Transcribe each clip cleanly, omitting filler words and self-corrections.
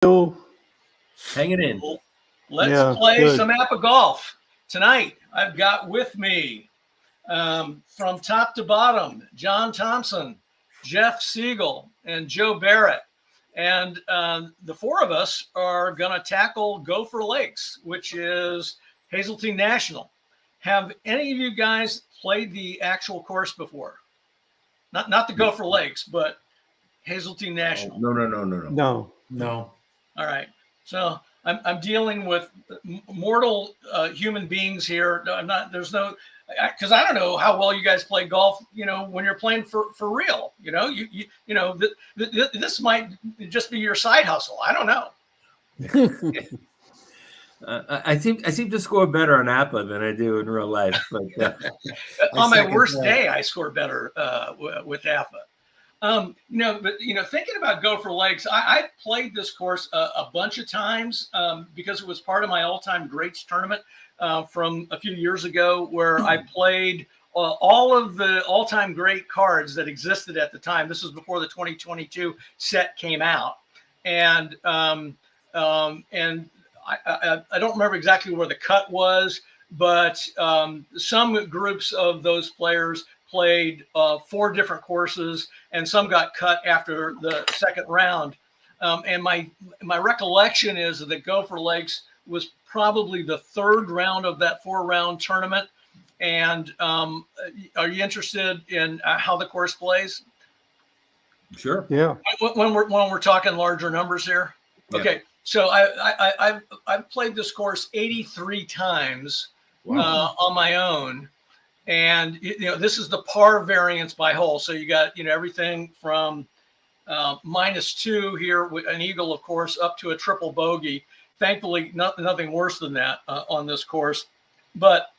Bill. Hanging in. Let's play some APBA golf tonight. I've got with me from top to bottom, John Thompson, Jeff Siegel, and Joe Barrett. And the four of us are going to tackle Gopher Lakes, which is Hazeltine National. Have any of you guys played the actual course before? Not the Gopher Lakes, but Hazeltine National. No. All right. So I'm dealing with mortal human beings here. Because I don't know how well you guys play golf, when you're playing for real, this might just be your side hustle. I don't know. I seem to score better on APBA than I do in real life. But on my worst day, I score better with APBA. Thinking about Gopher Lakes, I played this course a bunch of times because it was part of my all-time greats tournament from a few years ago, where I played all of the all-time great cards that existed at the time. This was before the 2022 set came out, and I don't remember exactly where the cut was, but some groups of those players played 4 different courses, and some got cut after the second round. And my recollection is that Gopher Lakes was probably the third round of that 4-round tournament. And are you interested in how the course plays? Sure. Yeah. When we're talking larger numbers here. Yeah. Okay. So I've played this course 83 times on my own. And, this is the par variance by hole. So you got, everything from -2 here with an eagle, of course, up to a triple bogey. Thankfully, nothing worse than that on this course. But,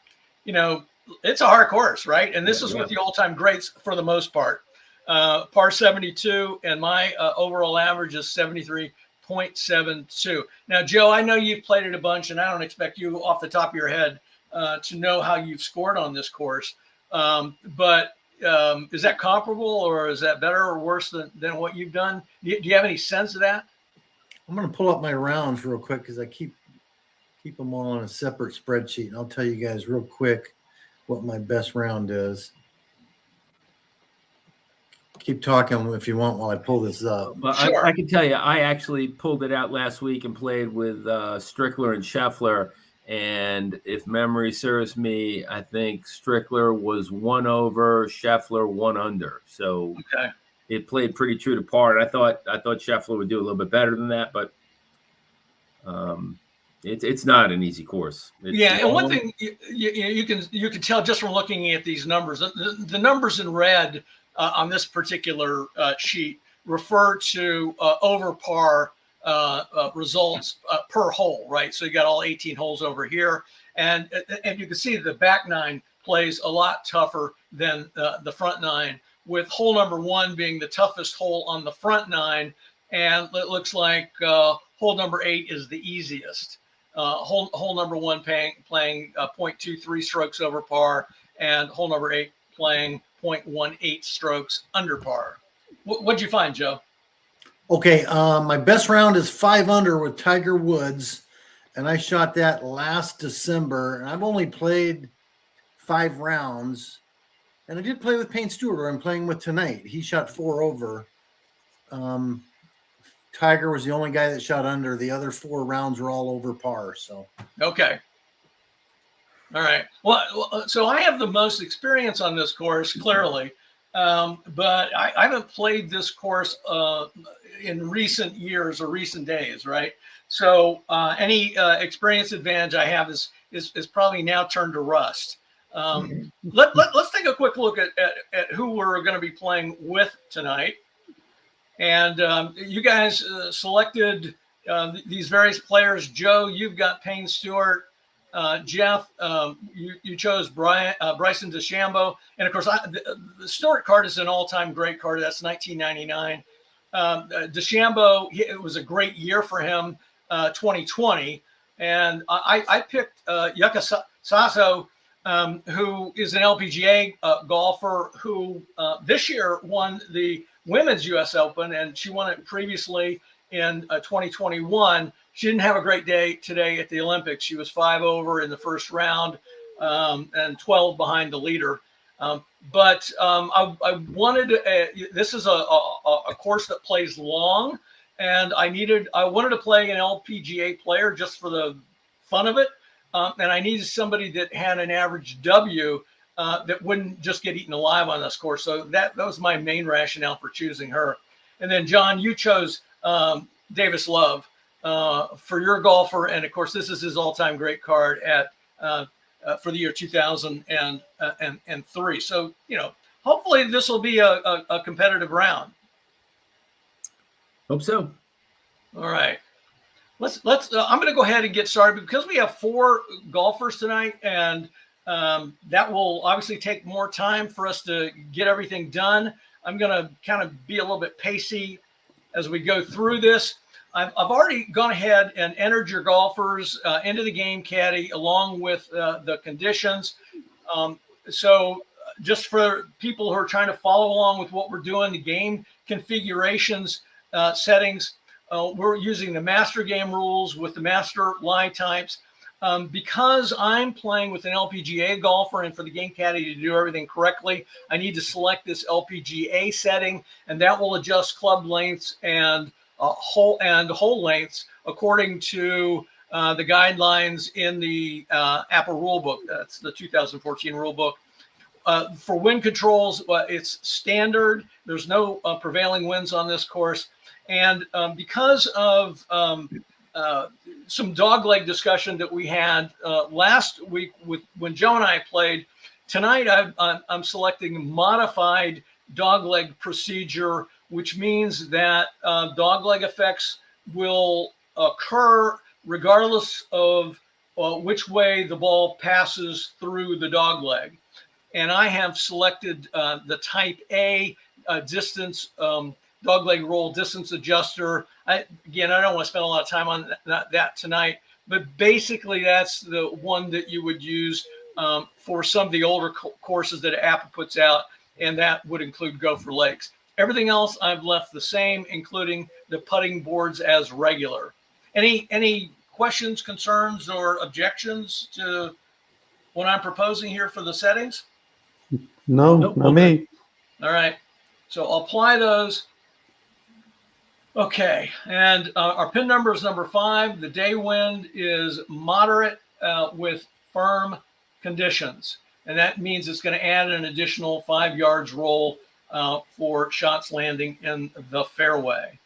it's a hard course, right? And this is with the all-time greats for the most part. Par 72, and my overall average is 73.72. Now, Joe, I know you've played it a bunch, and I don't expect you off the top of your head to know how you've scored on this course. But is that comparable, or is that better or worse than what you've done? Do you have any sense of that? I'm going to pull up my rounds real quick because I keep them all on a separate spreadsheet. And I'll tell you guys real quick what my best round is. Keep talking if you want while I pull this up. Well, sure. I can tell you, I actually pulled it out last week and played with Strickler and Scheffler. And if memory serves me, I think Strickler was 1 over, Scheffler 1 under. So It played pretty true to par. And I thought Scheffler would do a little bit better than that, but it's not an easy course. And one thing you can tell just from looking at these numbers, the numbers in red on this particular sheet refer to over par results per hole, right? So you got all 18 holes over here, and you can see the back 9 plays a lot tougher than the front 9, with hole number 1 being the toughest hole on the front 9, and it looks like hole number 8 is the easiest. Hole number 1 playing 0.23 strokes over par, and hole number 8 playing 0.18 strokes under par. What'd you find, Joe? Okay, my best round is 5 under with Tiger Woods, and I shot that last December, and I've only played 5 rounds, and I did play with Payne Stewart, who I'm playing with tonight. He shot 4 over. Tiger was the only guy that shot under. The other 4 rounds were all over par. So okay. All right. Well, so I have the most experience on this course, clearly. But I haven't played this course in recent years or recent days, right? So any experience advantage I have is probably now turned to rust. Let's take a quick look at who we're going to be playing with tonight. And you guys selected these various players. Joe, you've got Payne Stewart. Jeff, you chose Bryson DeChambeau, and of course, the Stewart card is an all-time great card. That's 1999. DeChambeau, it was a great year for him, 2020, and I picked Yuka Saso, who is an LPGA golfer who this year won the Women's U.S. Open, and she won it previously in 2021. She didn't have a great day today at the Olympics. She was 5 over in the first round and 12 behind the leader. But I wanted to, this is a course that plays long, and I wanted to play an LPGA player just for the fun of it. And I needed somebody that had an average W that wouldn't just get eaten alive on this course. So that was my main rationale for choosing her. And then, John, you chose Davis Love for your golfer. And of course, this is his all-time great card at for the year 2003. So, hopefully this will be a competitive round. Hope so. All right. Let's I'm going to go ahead and get started because we have 4 golfers tonight, and that will obviously take more time for us to get everything done. I'm going to kind of be a little bit pacey as we go through this. I've already gone ahead and entered your golfers into the game caddy along with the conditions. So just for people who are trying to follow along with what we're doing, the game configurations, settings, we're using the master game rules with the master lie types. Because I'm playing with an LPGA golfer, and for the game caddy to do everything correctly, I need to select this LPGA setting, and that will adjust club lengths and hole lengths according to the guidelines in the APBA rulebook. That's the 2014 rulebook. For wind controls, it's standard. There's no prevailing winds on this course. And because of some dogleg discussion that we had last week when Joe and I played, tonight I'm selecting modified dogleg procedure, which means that dogleg effects will occur regardless of which way the ball passes through the dogleg. And I have selected the type A distance dogleg roll distance adjuster. Again, I don't want to spend a lot of time on that tonight, but basically that's the one that you would use for some of the older courses that APBA puts out, and that would include Gopher Lakes. Everything else I've left the same, including the putting boards as regular. Any questions, concerns, or objections to what I'm proposing here for the settings? No, not me. All right, so I'll apply those. Okay, and our pin number is number 5. The day wind is moderate with firm conditions, and that means it's going to add an additional 5 yards roll for shots landing in the fairway.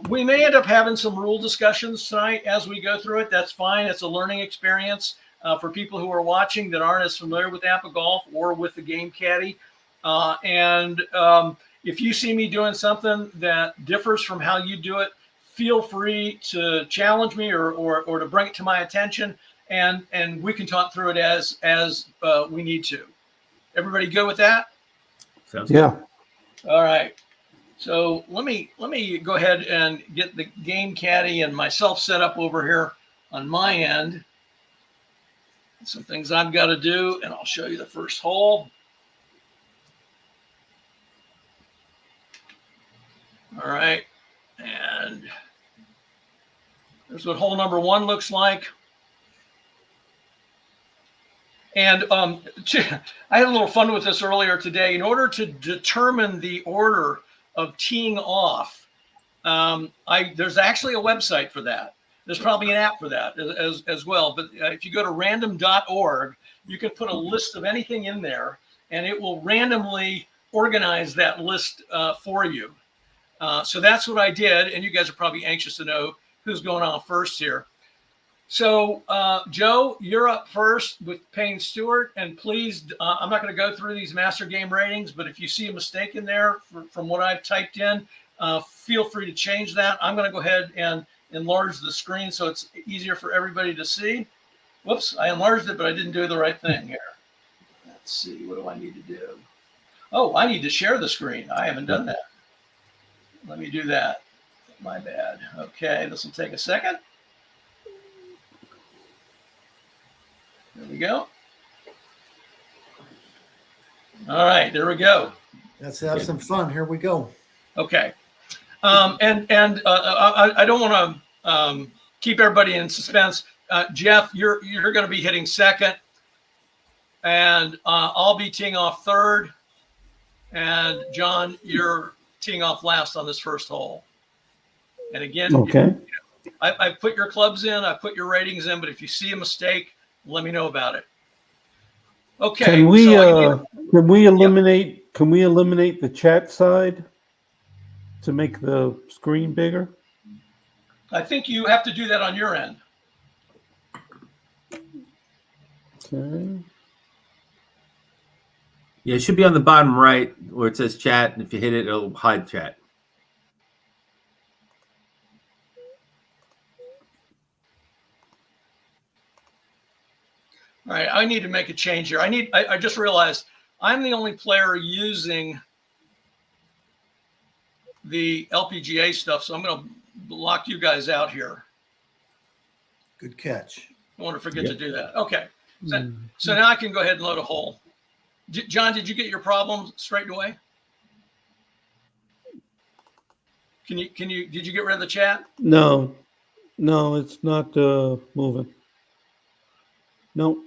We may end up having some rule discussions tonight as we go through it. That's fine. It's a learning experience for people who are watching that aren't as familiar with APBA Golf or with the game caddy. If you see me doing something that differs from how you do it, feel free to challenge me or to bring it to my attention, and we can talk through it as we need to. Everybody good with that? Sounds Yeah. Good. All right. So let me go ahead and get the game caddy and myself set up over here on my end. Some things I've got to do, and I'll show you the first hole. All right, and there's what hole number 1 looks like. And I had a little fun with this earlier today. In order to determine the order of teeing off, there's actually a website for that. There's probably an app for that as well. But if you go to random.org, you can put a list of anything in there, and it will randomly organize that list for you. So that's what I did, and you guys are probably anxious to know who's going on first here. So, Joe, you're up first with Payne Stewart, and please, I'm not going to go through these master game ratings, but if you see a mistake in there from what I've typed in, feel free to change that. I'm going to go ahead and enlarge the screen so it's easier for everybody to see. Whoops, I enlarged it, but I didn't do the right thing here. Let's see, what do I need to do? Oh, I need to share the screen. I haven't done that. Let me do that. My bad. Okay, this will take a second. There we go. All right, there we go. Let's have some fun. Here we go. Okay. I don't want to keep everybody in suspense. Jeff, you're going to be hitting second, and I'll be teeing off third. And John, you're teeing off last on this first hole. And again, Okay. I put your clubs in, I put your ratings in, but if you see a mistake, let me know about it. Okay. Can we eliminate the chat side to make the screen bigger? I think you have to do that on your end. Okay. Yeah, it should be on the bottom right where it says chat, and if you hit it, it'll hide chat. All right, I need to make a change here. I just realized I'm the only player using the LPGA stuff, so I'm going to lock you guys out here. Good catch. I want to forget to do that. Okay, so now I can go ahead and load a hole. John, did you get your problem straightened away? Did you get rid of the chat? No, it's not moving. No,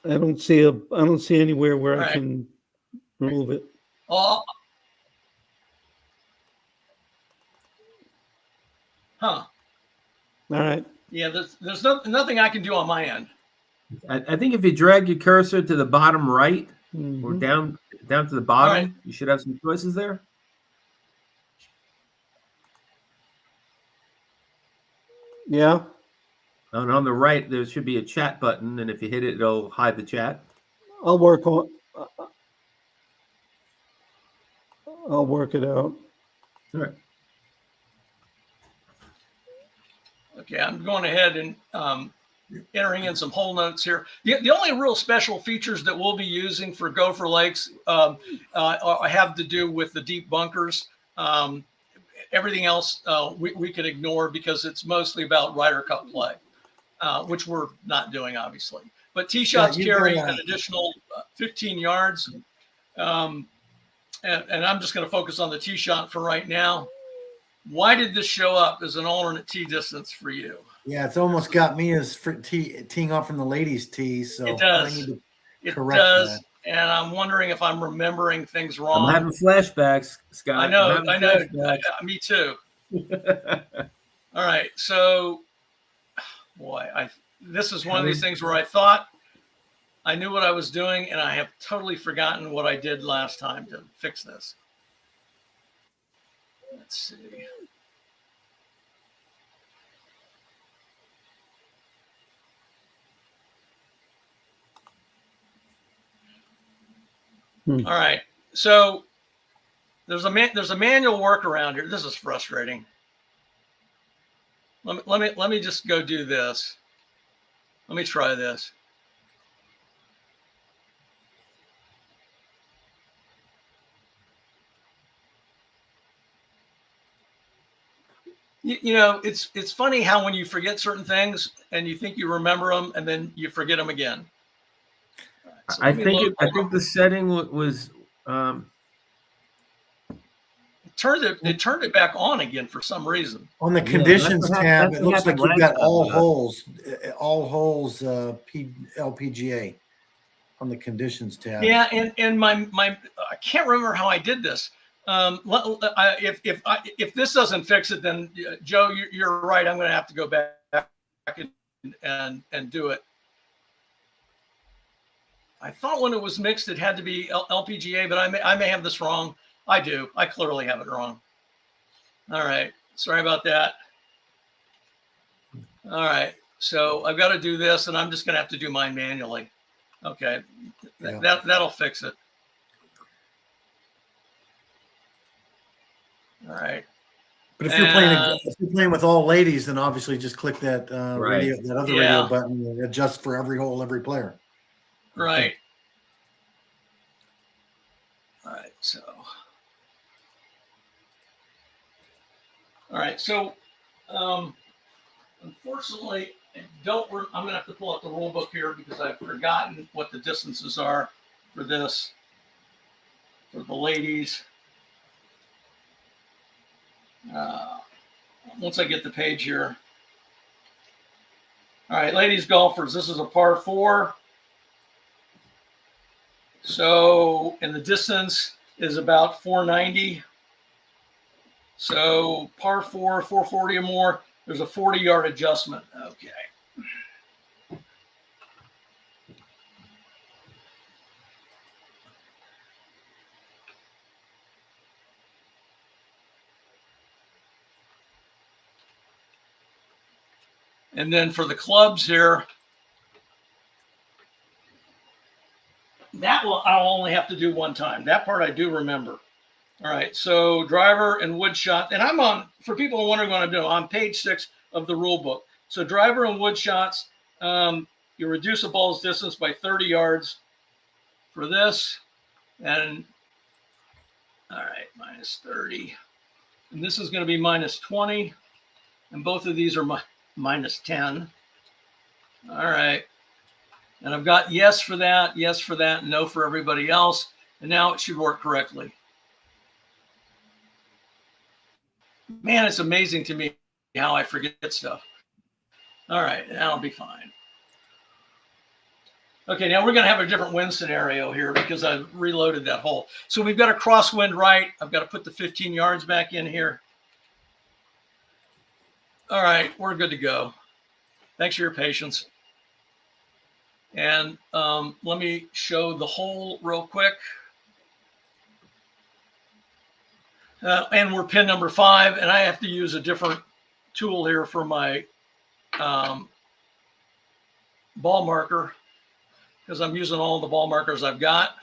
I don't see anywhere where I can remove it. Oh. Huh. All right. Yeah, there's nothing I can do on my end. I think if you drag your cursor to the bottom right or Mhm. down to the bottom, Right. you should have some choices there. Yeah. And on the right, there should be a chat button, and if you hit it, it'll hide the chat. I'll work it out. All right. Okay, I'm going ahead and entering in some hole notes here. The only real special features that we'll be using for Gopher Lakes have to do with the deep bunkers. Everything else we can ignore because it's mostly about Ryder Cup play, which we're not doing, obviously. But tee shots carry an additional 15 yards. And I'm just going to focus on the tee shot for right now. Why did this show up as an alternate tee distance for you? Yeah, it's almost got me as teeing off from the ladies' tee. So it does. I need to it correct does. that. And I'm wondering if I'm remembering things wrong. I'm having flashbacks, Scott. I know. Me too. All right. So, boy, this is one of these things where I thought I knew what I was doing, and I have totally forgotten what I did last time to fix this. Let's see. All right. So there's a manual workaround here. This is frustrating. Let me just go do this. Let me try this. You know, it's funny how when you forget certain things and you think you remember them and then you forget them again. So I think the setting was it turned it back on again for some reason. On the conditions tab, it looks like you've got all holes LPGA on the conditions tab. Yeah, and my I can't remember how I did this. If this doesn't fix it, then Joe, you're right. I'm going to have to go back and do it. I thought when it was mixed, it had to be LPGA, but I may have this wrong. I do. I clearly have it wrong. All right. Sorry about that. All right. So I've got to do this, and I'm just going to have to do mine manually. Okay. Yeah. That'll fix it. All right. But if you're playing with all ladies, then obviously just click that radio button and adjust for every hole, every player. Right. Okay. All right. So. All right. So, unfortunately, I'm going to have to pull out the rule book here because I've forgotten what the distances are for this for the ladies. Once I get the page here. All right, ladies golfers, this is a par 4. So, and the distance is about 490. So par 4, 440 or more, there's a 40-yard adjustment. Okay. And then for the clubs here, I'll only have to do one time. That part I do remember. All right, so driver and wood shot, and I'm on, for people wondering what I'm doing, on page 6 of the rule book. So driver and wood shots, you reduce a ball's distance by 30 yards for this, and all right, minus 30. And this is going to be minus 20, and both of these are minus 10. All right, and I've got yes for that, no for everybody else, and now it should work correctly. Man, it's amazing to me how I forget stuff. All right, that'll be fine. Okay, now we're going to have a different wind scenario here because I've reloaded that hole. So we've got a crosswind right. I've got to put the 15 yards back in here. All right, we're good to go. Thanks for your patience. And let me show the hole real quick. And we're pin number 5, and I have to use a different tool here for my ball marker because I'm using all the ball markers I've got.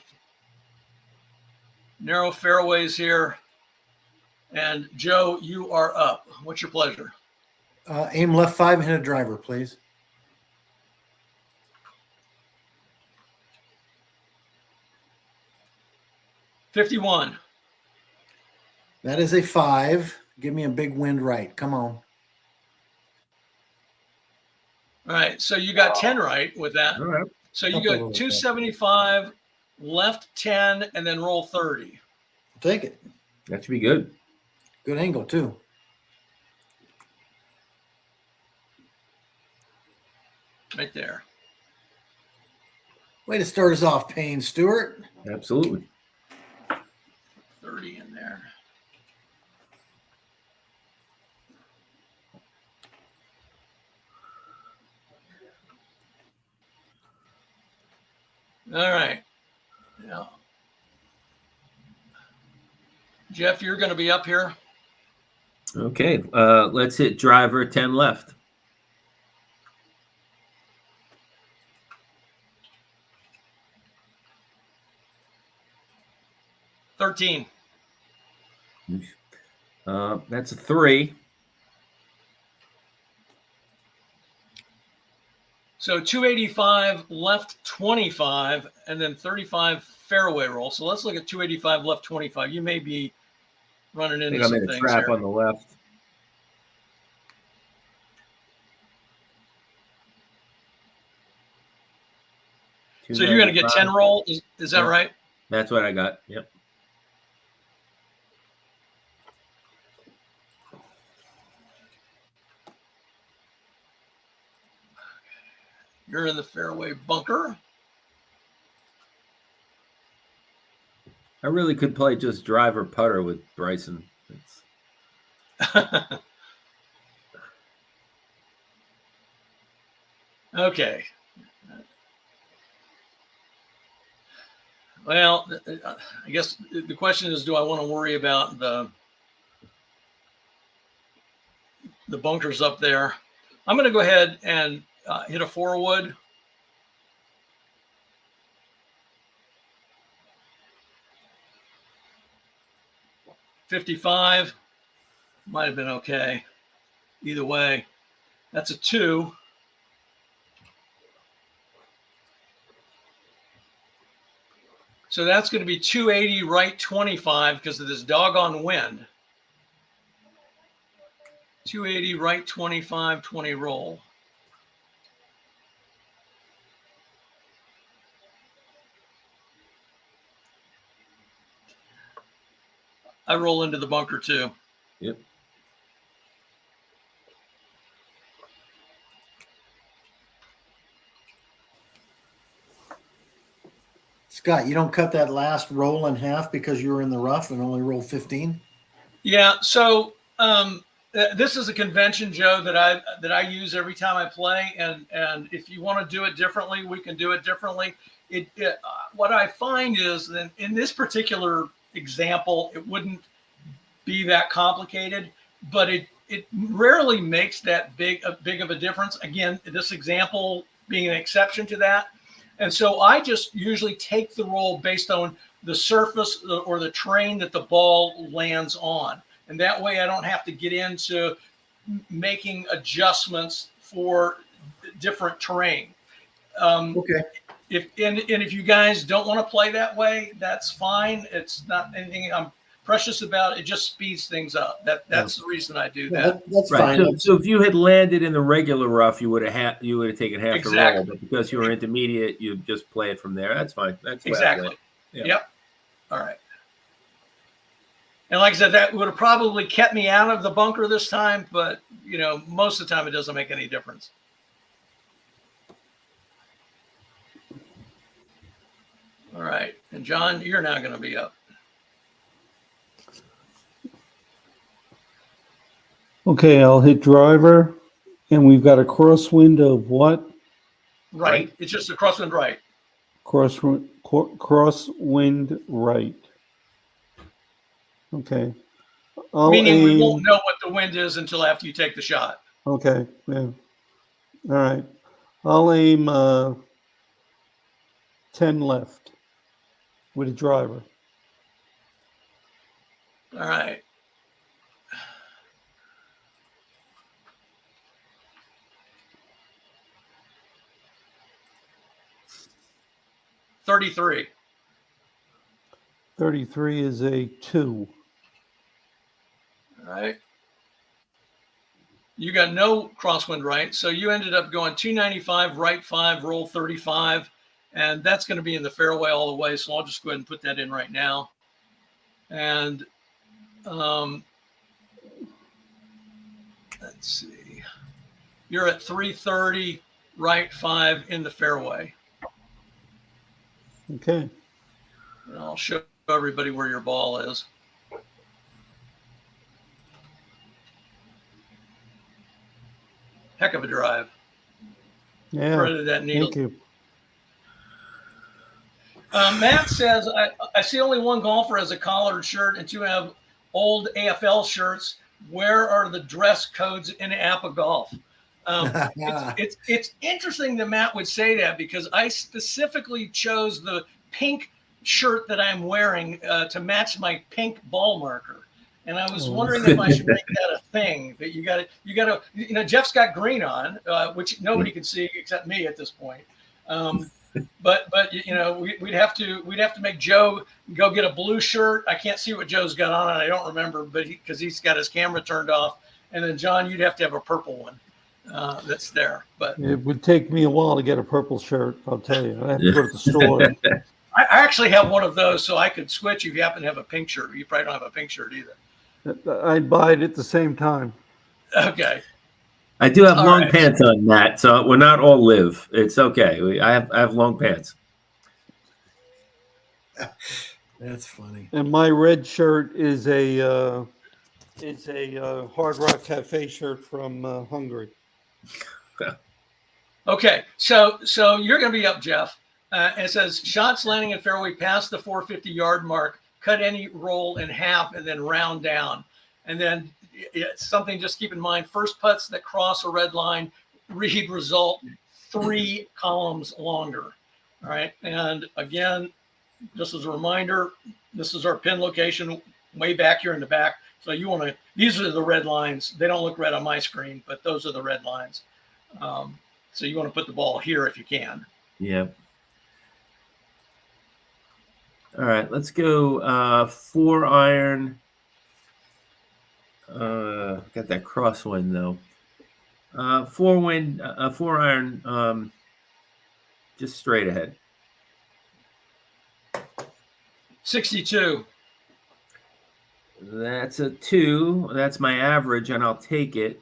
Narrow fairways here. And Joe, you are up. What's your pleasure? Aim left 5 and hit a driver, please. $51. That is a 5. Give me a big wind right. Come on. All right, so you got 10 right with that. All right. So you go 275, left 10, and then roll 30. Take it. That should be good. Good angle, too. Right there. Way to start us off, Payne Stewart. Absolutely. 30 in there. All right. Yeah. Jeff, you're going to be up here. Okay. Let's hit driver 10 left. $13. That's a 3. So 285 left 25 and then 35 fairway roll. So let's look at 285 left 25. You may be running I into think I'm some in a things trap here. on the left. So you're going to get 10 roll. Is that right? That's what I got. Yep. You're in the fairway bunker. I really could play just driver putter with Bryson. Okay. Well, I guess the question is, do I want to worry about the bunkers up there? I'm going to go ahead and hit a 4-wood. $55 might have been okay. Either way, that's a 2. So that's going to be 280 right 25 because of this doggone wind. 280 right 25, 20 roll. I roll into the bunker too. Yep. Scott, you don't cut that last roll in half because you were in the rough and only roll 15? Yeah. So this is a convention, Joe, that I use every time I play, and if you want to do it differently, we can do it differently. What I find is that in this particular example, it wouldn't be that complicated, but it rarely makes that big of a difference. Again, this example being an exception to that. And so I just usually take the roll based on the surface or the terrain that the ball lands on. And that way I don't have to get into making adjustments for different terrain. Okay. If you guys don't want to play that way, that's fine. It's not anything I'm precious about. It just speeds things up. That's the reason I do that. That's Right. fine. So if you had landed in the regular rough, you would have taken half the roll. Exactly. But because you were intermediate, you just play it from there. That's fine. That's Exactly. Yeah. Yep. All right. And like I said, that would have probably kept me out of the bunker this time, but most of the time it doesn't make any difference. All right. And John, you're now going to be up. Okay, I'll hit driver, and we've got a crosswind of what? Right. It's just a crosswind right. Crosswind right. Okay. Meaning we won't know what the wind is until after you take the shot. Okay, yeah. All right. I'll aim 10 left with a driver. All right. $33. 33 is a 2. All right. You got no crosswind right. So you ended up going 295, right 5, roll 35. And that's going to be in the fairway all the way. So I'll just go ahead and put that in right now. And let's see. You're at 330, right 5 in the fairway. Okay. And I'll show everybody where your ball is. Heck of a drive. Yeah. Threaded that needle. Thank you. Matt says, I see only one golfer has a collared shirt and 2 have old AFL shirts. Where are the dress codes in APBA golf? It's interesting that Matt would say that, because I specifically chose the pink shirt that I'm wearing to match my pink ball marker. And I was wondering if I should make that a thing, that you got to, Jeff's got green on, which nobody can see except me at this point. But we'd have to make Joe go get a blue shirt. I can't see what Joe's got on, and I don't remember, but because he's got his camera turned off. And then John, you'd have to have a purple one that's there. But it would take me a while to get a purple shirt, I'll tell you. I have to go to the store. I actually have one of those, so I could switch if you happen to have a pink shirt. You probably don't have a pink shirt either. I'd buy it at the same time. Okay. I do have long pants on, Matt, so we're not all live. It's okay. I have long pants. That's funny. And my red shirt is a Hard Rock Cafe shirt from Hungary. Okay, so you're going to be up, Jeff. It says shots landing in fairway past the 450-yard mark. Cut any roll in half and then round down. And then something just keep in mind: first putts that cross a red line read result 3 columns longer. All right, and again, just as a reminder, this is our pin location way back here in the back. So you want to, these are the red lines. They don't look red on my screen, but those are the red lines. So you want to put the ball here if you can. Yeah. All right, let's go 4-iron. Got that crosswind though. 4-iron, just straight ahead. 62. That's a 2. That's my average, and I'll take it.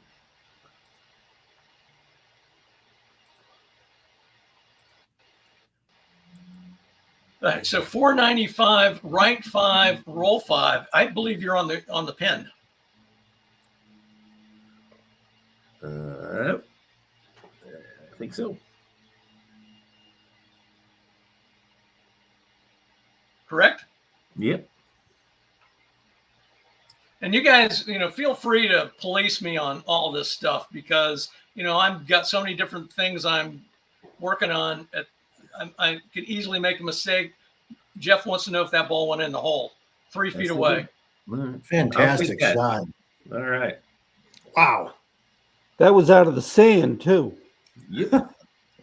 All right, so 495, right 5, roll 5. I believe you're on the pin. I think so. Correct? Yep. And you guys, feel free to police me on all this stuff because, I've got so many different things I'm working on. I could easily make a mistake. Jeff wants to know if that ball went in the hole 3 feet away. Fantastic I'll take that. shot. All right. Wow. That was out of the sand too. Yep.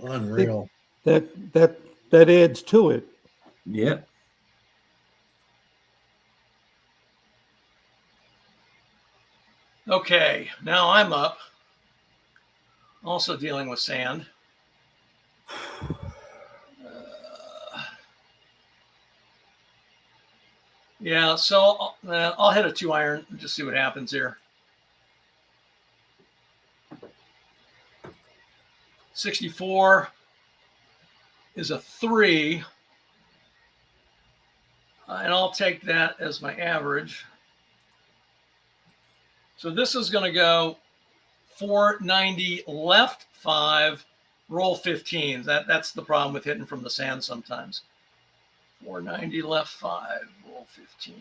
Unreal. That adds to it. Yep. Okay, now I'm up. Also dealing with sand. Yeah, so I'll hit a 2-iron and just see what happens here. 64 is a 3. And I'll take that as my average. So this is going to go 490 left 5, roll 15. That's the problem with hitting from the sand sometimes. 490 left 5, roll 15.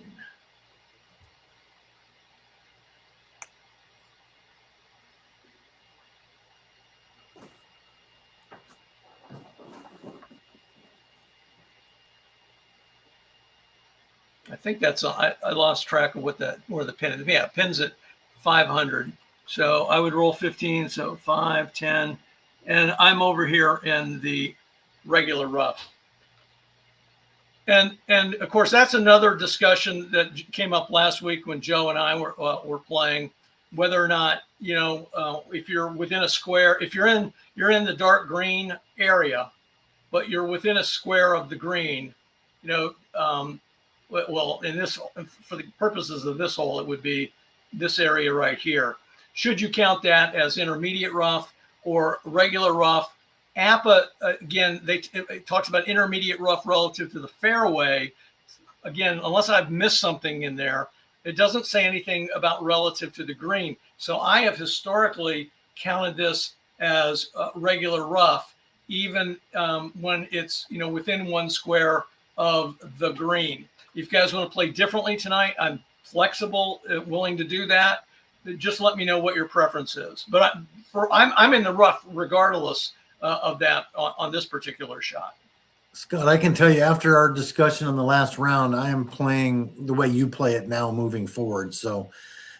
I think that's I lost track of where the pin is. Yeah, pin's at 500. So I would roll 15. So 5, 10, and I'm over here in the regular rough. And of course that's another discussion that came up last week when Joe and I were playing, whether or not if you're within a square, if you're in the dark green area, but you're within a square of the green, well, for the purposes of this hole, it would be this area right here. Should you count that as intermediate rough or regular rough? APBA, again, it talks about intermediate rough relative to the fairway. Again, unless I've missed something in there, it doesn't say anything about relative to the green. So I have historically counted this as regular rough, even when it's within 1 square of the green. If you guys want to play differently tonight, I'm flexible, willing to do that. Just let me know what your preference is. But I'm in the rough regardless of that on this particular shot. Scott, I can tell you after our discussion on the last round, I am playing the way you play it now moving forward. So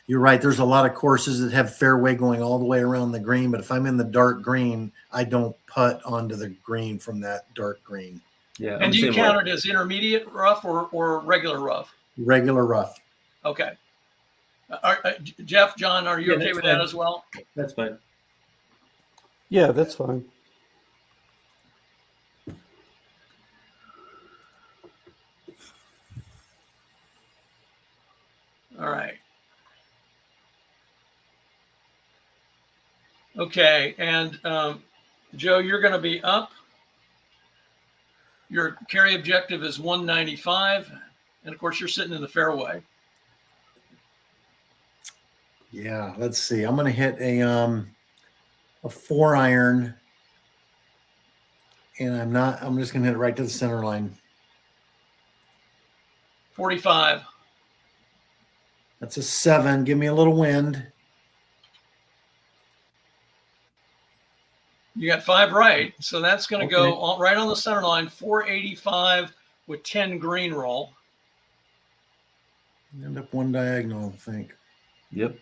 you're right. There's a lot of courses that have fairway going all the way around the green. But if I'm in the dark green, I don't putt onto the green from that dark green. Yeah. And do you count it as intermediate rough or regular rough? Regular rough. Okay. Jeff, John, are you okay with that as well? That's fine. Yeah, that's fine. All right. Okay, and Joe, you're going to be up. Your carry objective is 195, and of course, you're sitting in the fairway. Yeah, let's see. I'm going to hit a 4-iron, and I'm just going to hit it right to the center line. 45. That's a 7. Give me a little wind. You got 5 right, so that's going to go right on the center line. 485 with 10 green roll. End up 1 diagonal, I think. Yep.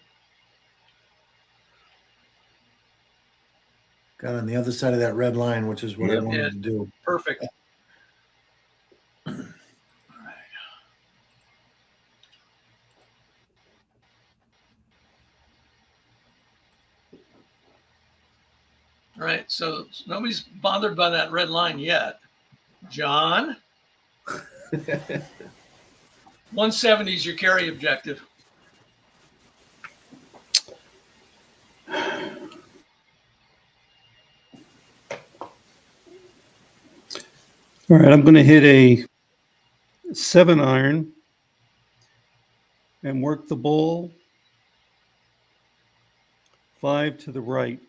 Got on the other side of that red line, which is what I wanted to do. Perfect. All right, so nobody's bothered by that red line yet. John? 170 is your carry objective. All right, I'm going to hit a 7-iron and work the ball 5 to the right.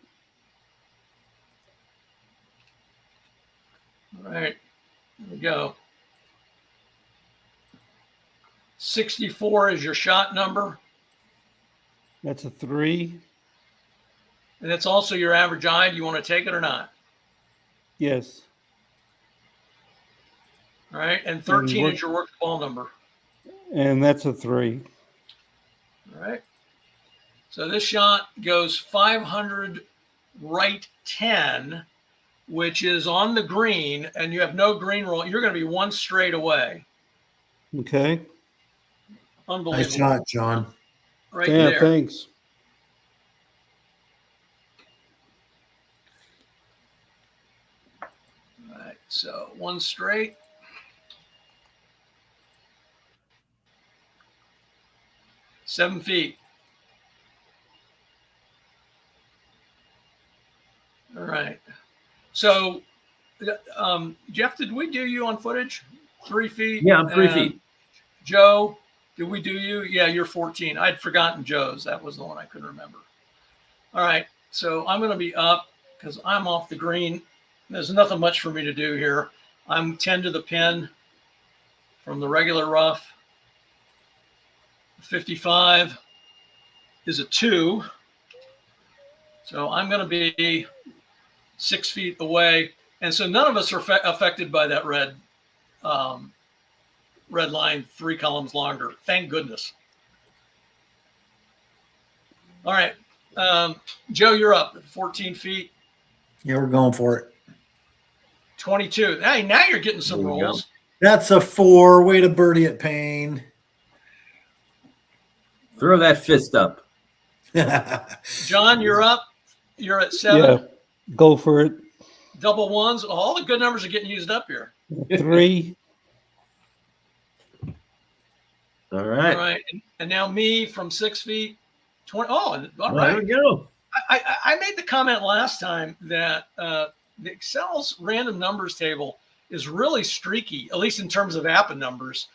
All right, here we go. 64 is your shot number. That's a 3. And it's also your average eye. Do you want to take it or not? Yes. All right. And 13 And is your work ball number. And that's a 3. All right. So this shot goes 500 right 10, which is on the green, and you have no green roll. You're going to be 1 straight away. Okay. Unbelievable. Nice shot, John. Right Yeah, there. thanks. All right. So 1 straight. Seven feet. All right. So, Jeff, did we do you on footage? 3 feet? Yeah, I'm 3 feet. Joe, did we do you? Yeah, you're 14. I'd forgotten Joe's. That was the one I couldn't remember. All right. So I'm going to be up because I'm off the green. There's nothing much for me to do here. I'm 10 to the pin from the regular rough. 55 is a 2. So I'm going to be 6 feet away. And so none of us are affected by that red line 3 columns longer. Thank goodness. All right. Joe, you're up. 14 feet. Yeah, we're going for it. 22. Hey, now you're getting some There we go. rolls. That's a 4. Way to birdie it, Payne. Throw that fist up. John, you're up. You're at 7. Yeah. Go for it. Double ones. All the good numbers are getting used up here. 3. All All right. right. And now me from 6 feet. 20. Oh, all There right. we go. I made the comment last time that the Excel's random numbers table is really streaky, at least in terms of APBA numbers,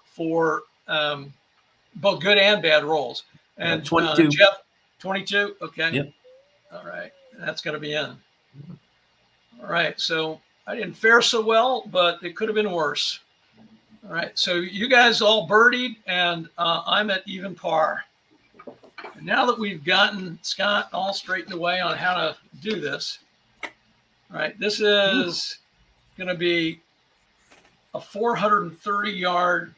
for both good and bad rolls. And 22. Jeff, 22. Okay. Yep. All right. That's going to be in. All right. So I didn't fare so well, but it could have been worse. All right. So you guys all birdied, and I'm at even par. And now that we've gotten Scott all straightened away on how to do this, all right, this is going to be a 430-yard.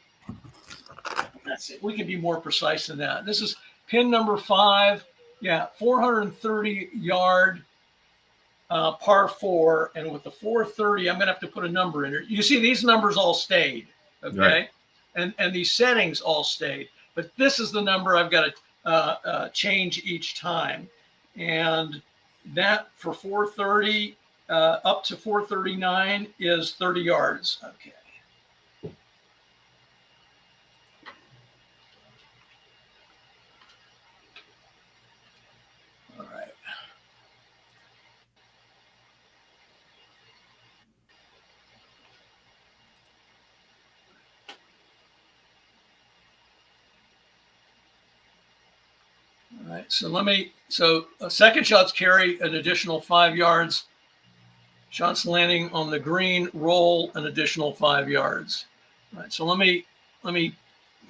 That's it. We can be more precise than that. This is pin number 5. Yeah, 430-yard par 4. And with the 430, I'm going to have to put a number in here. You see, these numbers all stayed, okay? Right. And these settings all stayed. But this is the number I've got to change each time. And that for 430 up to 439 is 30 yards. Okay. All right. All right, so second shots carry an additional 5 yards. Shots landing on the green roll an additional 5 yards. All right, so let me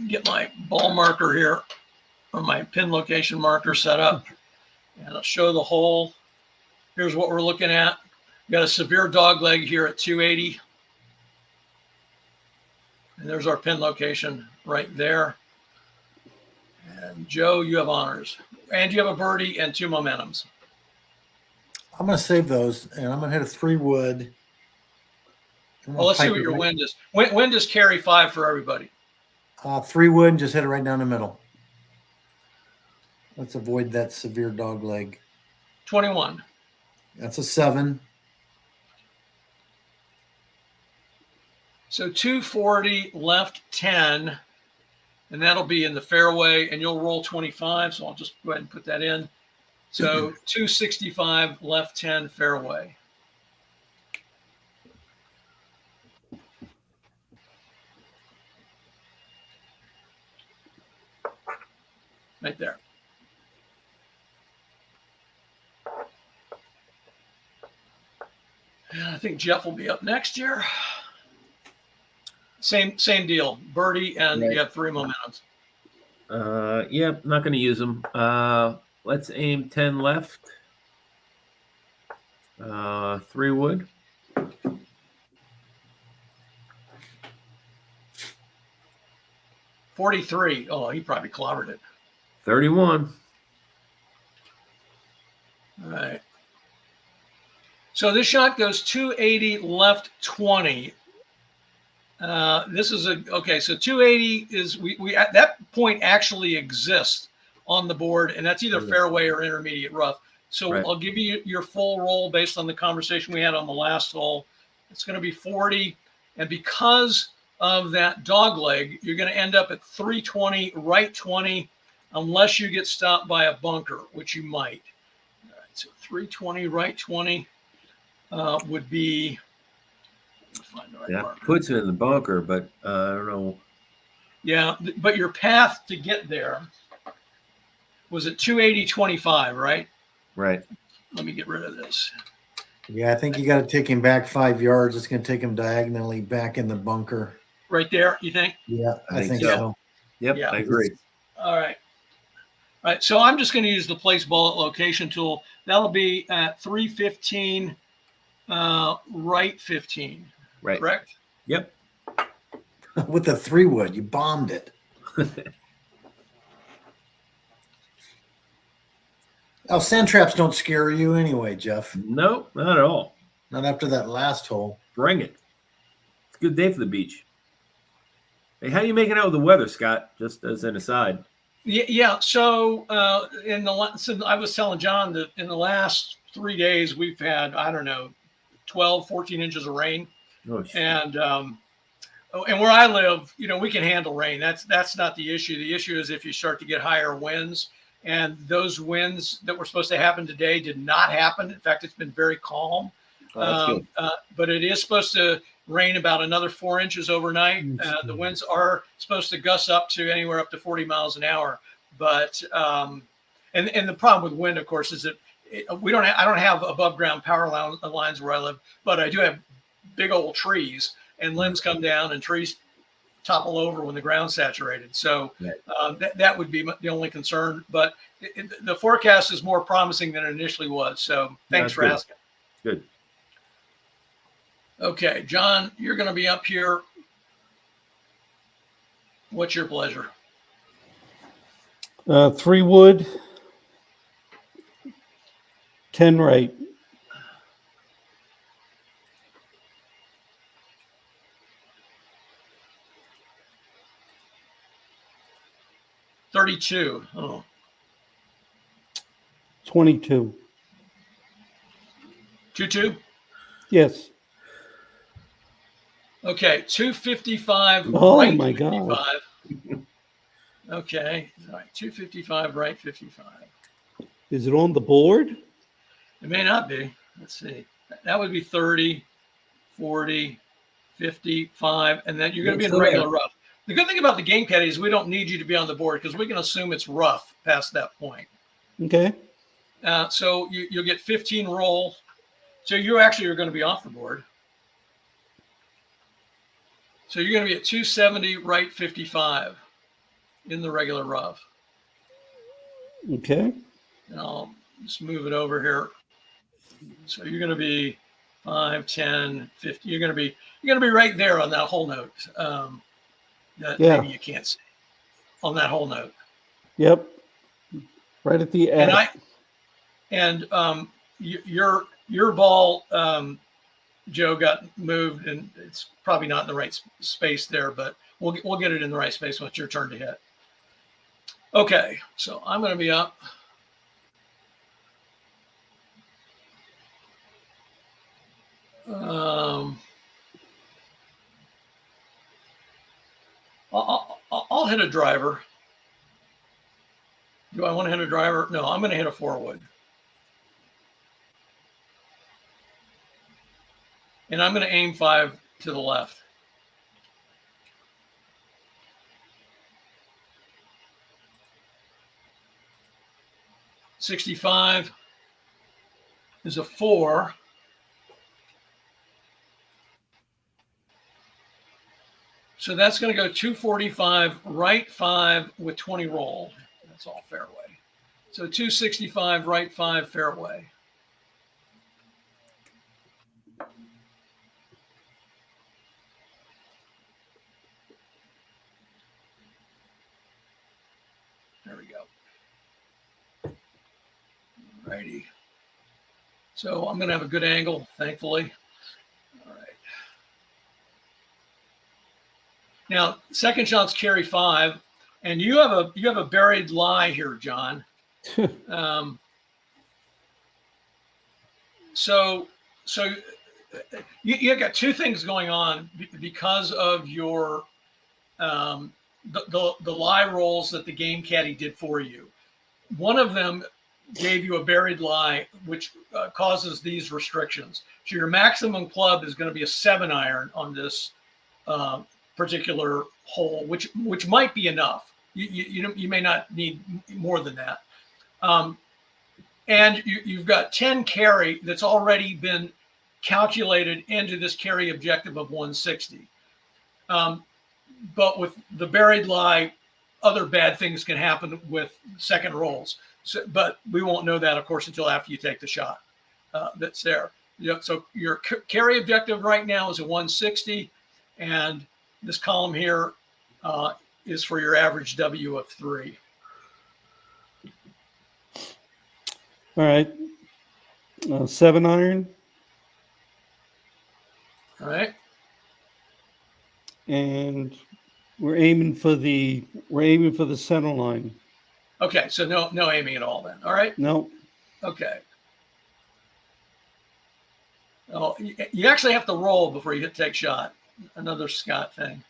get my ball marker here, or my pin location marker set up, and I'll show the hole. Here's what we're looking at. We got a severe dog leg here at 280. And there's our pin location right there. And Joe, you have honors. And you have a birdie and 2 momentums. I'm going to save those, and I'm going to hit a 3 wood. Well, let's see what your wind is. Wind is carry 5 for everybody. 3 wood, and just hit it right down the middle. Let's avoid that severe dog leg. 21. That's a 7. So 240 left 10, and that'll be in the fairway, and you'll roll 25. So I'll just go ahead and put that in. So 265 left 10 fairway. right there. And I think Jeff will be up next year. Same deal. Birdie, and Right. you have 3 momentums. Yep, not going to use them. Let's aim 10 left. 3 wood. $43. Oh, he probably clobbered it. 31. All right. So this shot goes 280 left 20. This is okay. So 280 is we at that point actually exists on the board, and that's either fairway or intermediate rough. So Right. I'll give you your full roll based on the conversation we had on the last hole. It's going to be 40, and because of that dog leg, you're going to end up at 320 right 20, unless you get stopped by a bunker, which you might. All right, so 320 right 20 would be. Find the right Yeah, marker. puts it in the bunker, but I don't know. Yeah, but your path to get there was at 280.25, right? Right. Let me get rid of this. Yeah, I think you got to take him back 5 yards. It's going to take him diagonally back in the bunker. Right there, you think? Yeah, I think so. so. Yep, Yeah. I agree. All right. All right, so I'm just going to use the place bullet location tool. That'll be at 315, right 15. Right. Correct? Yep. With the 3 wood, you bombed it. Oh, sand traps don't scare you anyway, Jeff. Nope, not at all. Not after that last hole. Bring it. It's a good day for the beach. Hey, how are you making out with the weather, Scott? Just as an aside. Yeah. So so I was telling John that in the last 3 days we've had, I don't know, 12, 14 inches of rain. Oh, shit. And where I live, we can handle rain. That's not the issue. The issue is if you start to get higher winds, and those winds that were supposed to happen today did not happen. In fact, it's been very calm. Oh, that's good. But it is supposed to rain about another 4 inches overnight. The winds are supposed to gust up to anywhere up to 40 miles an hour. But and the problem with wind, of course, is that I don't have above ground power lines where I live, but I do have big old trees, and limbs come down and trees topple over when the ground's saturated. So that would be the only concern. But the forecast is more promising than it initially was. So thanks for asking. Good. Okay, John, you're going to be up here. What's your pleasure? 3 wood, 10 right. $32. Oh, 22. 2-2. Yes. Okay, 255. Oh, right my 55. God. Okay, all right, 255 right 55. Is it on the board? It may not be. Let's see. That would be 30, 40, 55, and then you're going to be in regular rough. The good thing about the game caddy is we don't need you to be on the board because we can assume it's rough past that point. Okay. So you'll get 15 roll. So you actually are going to be off the board. So you're going to be at 270 right 55 in the regular rough. Okay. And I'll just move it over here. So you're going to be 5, 10, 50. You're going to be right there on that whole note. That maybe you can't see on that whole note. Yep. Right at the edge. And your ball, Joe, got moved, and it's probably not in the right space there, but we'll get it in the right space when it's your turn to hit. Okay, so I'm going to be up. I'll hit a driver. Do I want to hit a driver? No, I'm going to hit a 4-wood. And I'm going to aim 5 to the left. 65 is a 4. So that's going to go 245, right 5 with 20 roll. That's all fairway. So 265, right 5, fairway. There we go. Righty. So I'm going to have a good angle, thankfully. All right. Now, second shot's carry 5, and you have a buried lie here, John. So you got two things going on because of your the lie rolls that the game caddy did for you. One of them gave you a buried lie, which causes these restrictions. So your maximum club is going to be a 7-iron on this particular hole, which might be enough. You may not need more than that. And you've got 10 carry that's already been calculated into this carry objective of 160. But with the buried lie, other bad things can happen with second rolls. So, but we won't know that, of course, until after you take the shot that's there. So your carry objective right now is a 160, and this column here is for your average W of 3. All right. 7-iron. All right. And we're aiming for the center line. Okay, so no aiming at all then. All right. No. Okay. Oh, you actually have to roll before you take shot. Another Scott thing.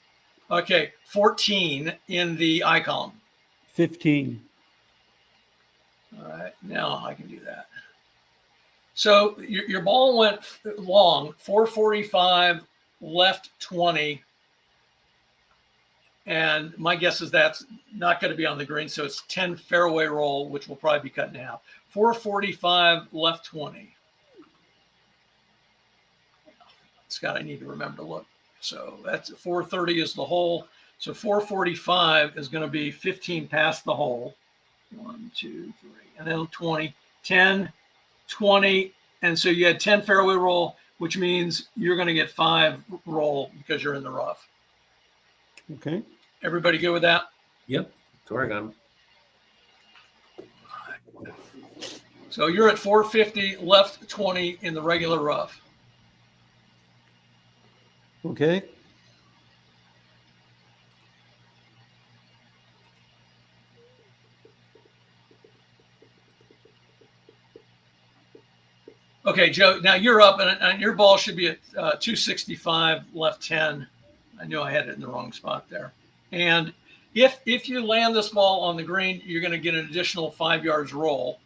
Okay, 14 in the I column. 15. All right, now I can do that. So your ball went long, 445, left 20. And my guess is that's not going to be on the green. So it's 10 fairway roll, which will probably be cut in half. 445, left 20. Scott, I need to remember to look. So that's 430 is the hole. So 445 is going to be 15 past the hole. 1, 2, 3, and then 20, 10, 20. And so you had 10 fairway roll, which means you're going to get 5 roll because you're in the rough. Okay. Everybody good with that? Yep. That's where I got him. So you're at 450, left 20 in the regular rough. Okay. Okay, Joe, now you're up, and your ball should be at 265, left 10. I knew I had it in the wrong spot there. And if you land this ball on the green, you're going to get an additional 5 yards roll.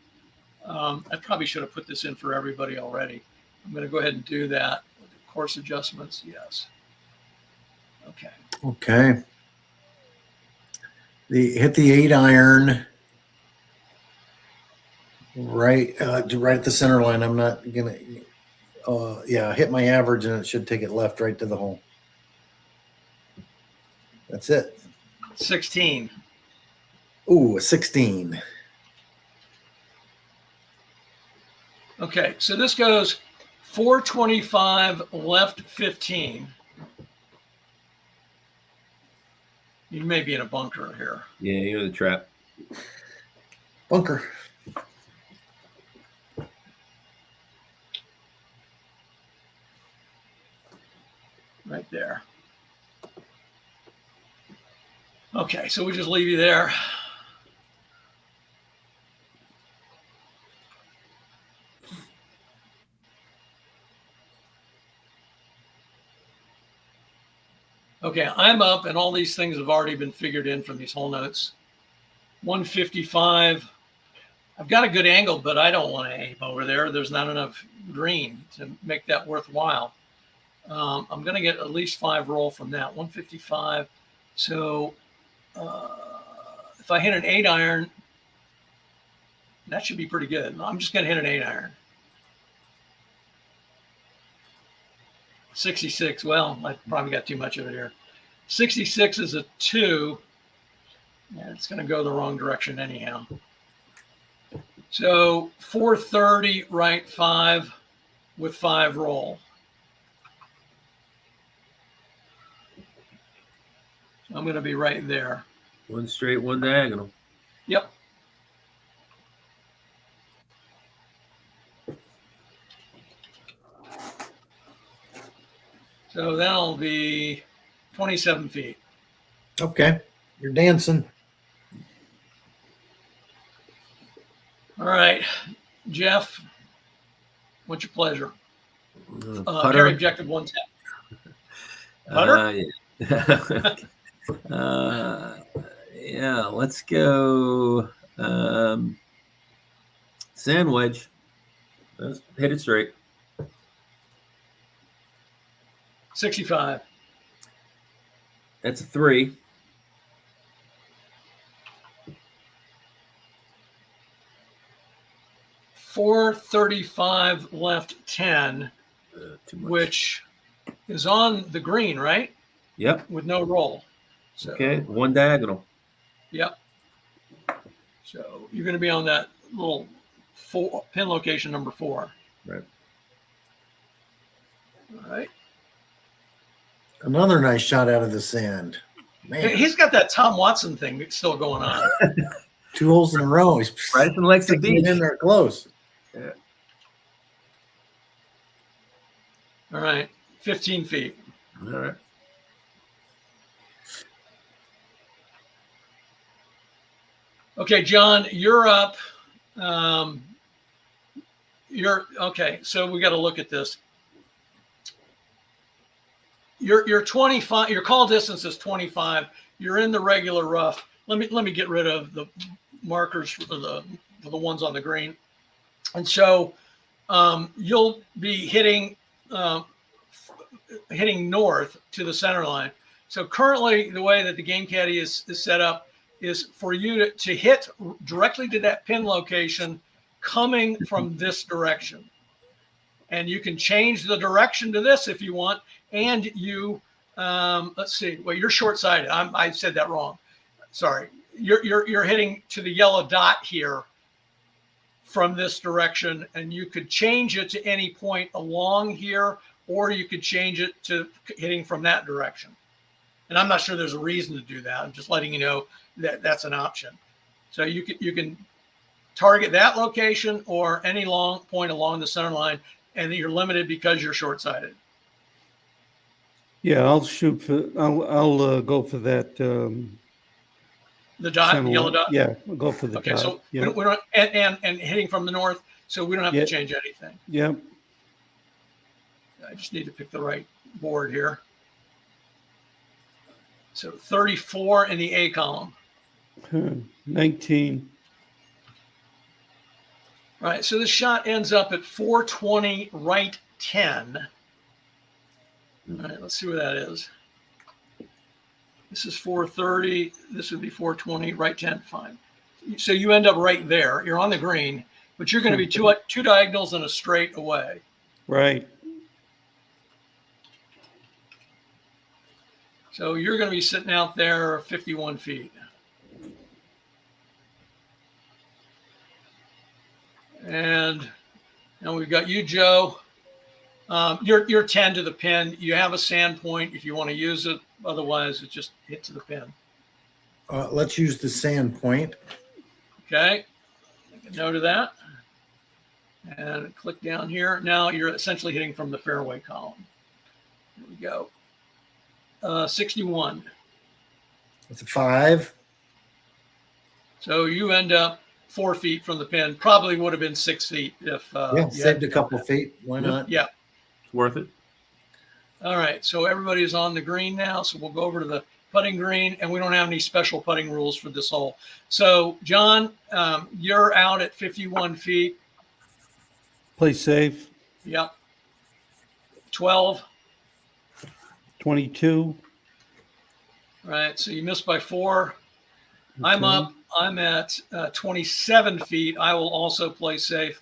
I probably should have put this in for everybody already. I'm going to go ahead and do that. Course adjustments, yes. Okay. Okay. Hit the 8-iron right at the center line. I'm not gonna. Hit my average, and it should take it left right to the hole. That's it. 16. Ooh, a 16. Okay, so this goes 425, left 15. You may be in a bunker here. Yeah, you're in the trap. Bunker. Right there. Okay, so we just leave you there. Okay, I'm up, and all these things have already been figured in from these hole notes. 155. I've got a good angle, but I don't want to aim over there. There's not enough green to make that worthwhile. I'm going to get at least 5 roll from that. 155. So if I hit an 8-iron, That should be pretty good. I'm just going to hit an 8-iron. 66. Well, I probably got too much of it here. 66 is a 2. Yeah, it's going to go the wrong direction anyhow. So 430, right 5 with 5 roll. I'm going to be right there. One straight, one diagonal. Yep. So that'll be 27 feet. Okay. You're dancing. All right, Jeff, what's your pleasure? Putter. Carry objective 110. Putter? Yeah. Yeah, let's go sand wedge. Let's hit it straight. 65. That's a 3. .435 left 10, Too much. which is on the green, right? Yep. With no roll. So, Okay, one diagonal. Yep. So you're going to be on that little pin location number 4. Right. All right. Another nice shot out of the sand. Man, He's got that Tom Watson thing still going on. 2 holes in a row. He's Bryson likes the sticking it beach. in there close. Yeah. All right. 15 feet. All right. Okay, John, you're up. Okay. So we got to look at this. Your 25. Your call distance is 25. You're in the regular rough. Let me get rid of the markers for the ones on the green, and so you'll be hitting north to the center line. So currently, the way that the game caddy is set up is for you to hit directly to that pin location coming from this direction. And you can change the direction to this if you want. And you, let's see, well, you're short-sighted. I said that wrong. Sorry. You're hitting to the yellow dot here from this direction, and you could change it to any point along here, or you could change it to hitting from that direction. And I'm not sure there's a reason to do that. I'm just letting you know that that's an option. So you can target that location or any long point along the center line, and you're limited because you're short-sighted. Yeah, I'll shoot for. I'll go for that. The dot, the yellow dot. Yeah, we'll go for the Okay, dot. so Yeah. we don't and hitting from the north, so we don't have to change anything. Yeah. I just need to pick the right board here. So 34 in the A column. 19. All right, so this shot ends up at 420 right 10. All right, let's see where that is. This is 430. This would be 420 right 10. Fine. So you end up right there. You're on the green, but you're going to be two diagonals and a straight away. Right. So you're going to be sitting out there 51 feet. And now we've got you, Joe. You're 10 to the pin. You have a sand point if you want to use it. Otherwise, it just hit to the pin. Let's use the sand point. Okay. Make a note of that. And click down here. Now you're essentially hitting from the fairway column. Here we go. 61. It's a 5. So you end up 4 feet from the pin. Probably would have been 6 feet if you saved a couple feet. Why not? Yeah. It's worth it. All right. So everybody's on the green now. So we'll go over to the putting green, and we don't have any special putting rules for this hole. So John, you're out at 51 feet. Play safe. Yep. 12. 22. All right. So you missed by 4. I'm Okay. up I'm at 27 feet. I will also play safe.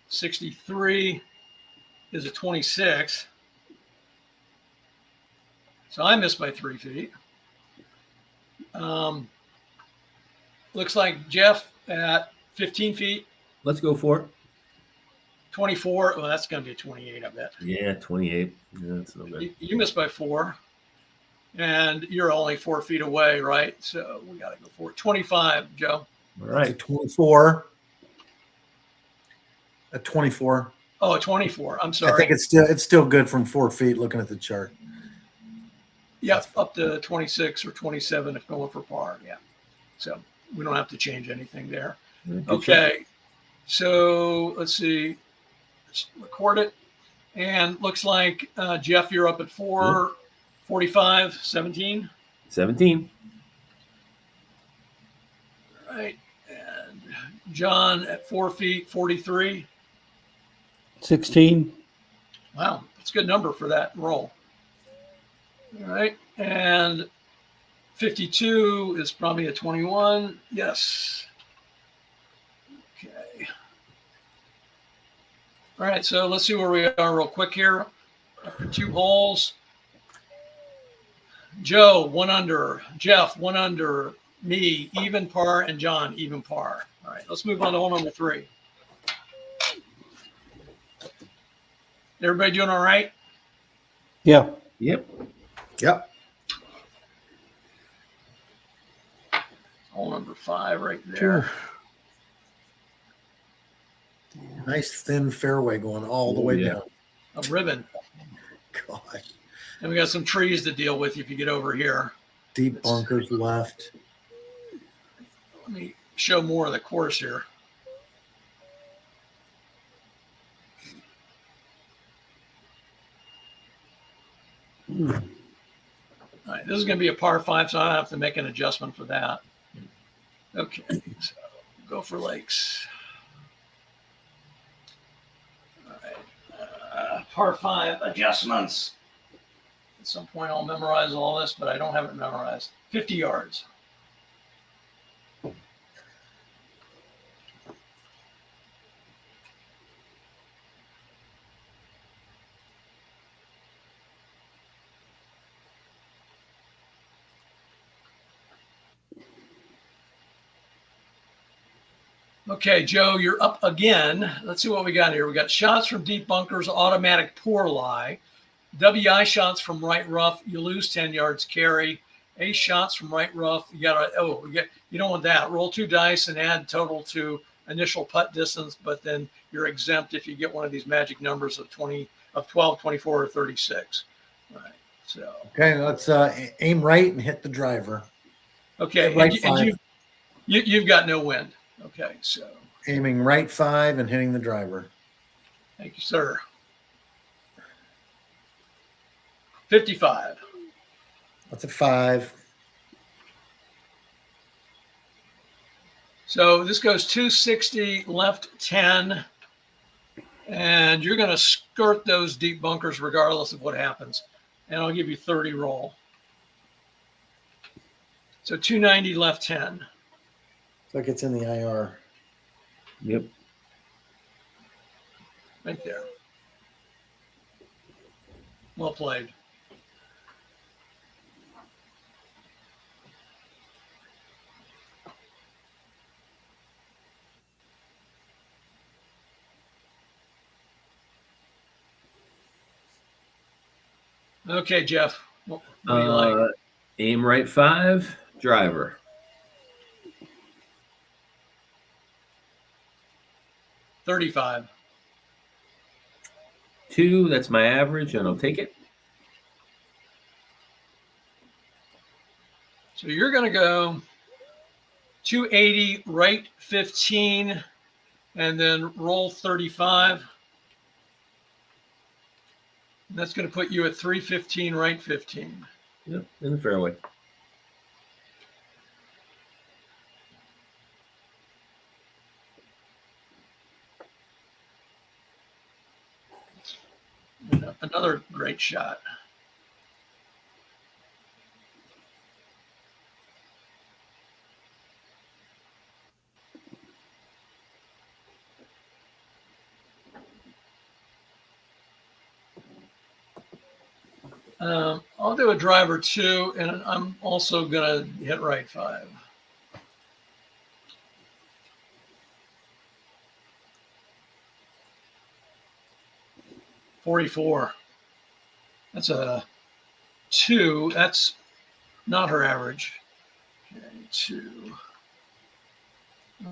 63 is a 26. So I missed by 3 feet. Looks like Jeff at 15 feet. Let's go for it. 24. Well, that's going to be a 28, I bet. Yeah, 28. Yeah, that's no good. You missed by 4. And you're only 4 feet away, right? So we got to go for it. 25, Joe. All That's a right. 24. A 24. Oh, 24. I'm sorry. I think it's still good from 4 feet looking at the chart. Yep, up to 26 or 27 if going for par. Yeah. So we don't have to change anything there. Okay. So let's see. Let's record it. And looks like, Jeff, you're up at 4, 45, 17. 17. All right. And John at 4 feet, 43. 16. Wow. That's a good number for that roll. All right. And 52 is probably a 21. Yes. Okay. All right. So let's see where we are real quick here. After 2 holes. Joe, 1 under. Jeff, 1 under. Me, even par. And John, even par. All right. Let's move on to hole number 3. Everybody doing all right? Yeah. Yep. Yep. Hole number 5 right there. Sure. Nice thin fairway going all the way Yeah. down. A ribbon. God. And we got some trees to deal with if you get over here. Deep bunkers left. Let me show more of the course here. All right, this is going to be a par 5, so I don't have to make an adjustment for that. Okay, so Gopher Lakes. All right, par 5 adjustments. At some point, I'll memorize all this, but I don't have it memorized. 50 yards. Okay, Joe, you're up again. Let's see what we got here. We got shots from deep bunkers, automatic poor lie. WI shots from right rough, you lose 10 yards carry. Ace shots from right rough, you don't want that. Roll 2 dice and add total to initial putt distance, but then you're exempt if you get one of these magic numbers of 12, 24, or 36. All right. So Okay, let's aim right and hit the driver. okay, Right and 5. you've got no wind. Okay, so Aiming right 5 and hitting the driver. thank you, sir. 55. That's a 5. So this goes 260, left 10. And you're going to skirt those deep bunkers regardless of what happens. And I'll give you 30 roll. So 290, left 10. It's like it's in the IR. Yep. Right there. Well played. Okay, Jeff. What do you like? Aim right 5, driver. 35. 2, that's my average, and I'll take it. So you're going to go 280, right 15, and then roll 35. And that's going to put you at 315, right 15. Yep, in the fairway. Another great shot. I'll do a driver 2, and I'm also going to hit right 5. .44. That's a 2. That's not her average. Okay, 2.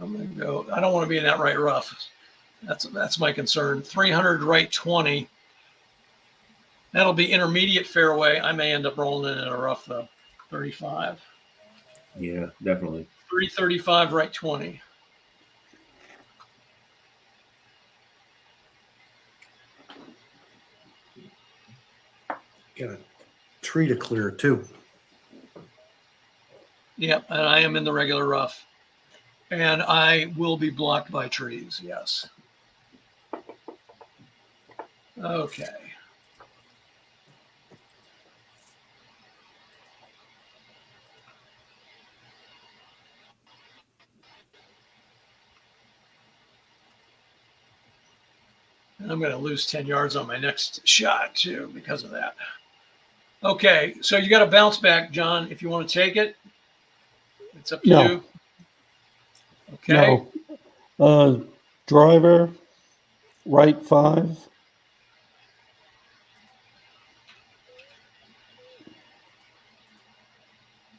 I'm going to go. I don't want to be in that right rough. That's my concern. 300 right 20. That'll be intermediate fairway. I may end up rolling in a rough though. 35. Yeah, definitely. 335 right 20. Got a tree to clear too. Yep, and I am in the regular rough. And I will be blocked by trees, yes. Okay. And I'm going to lose 10 yards on my next shot too because of that. Okay, so you got a bounce back, John, if you want to take it. It's up to No. you. Okay. No. Driver, right 5.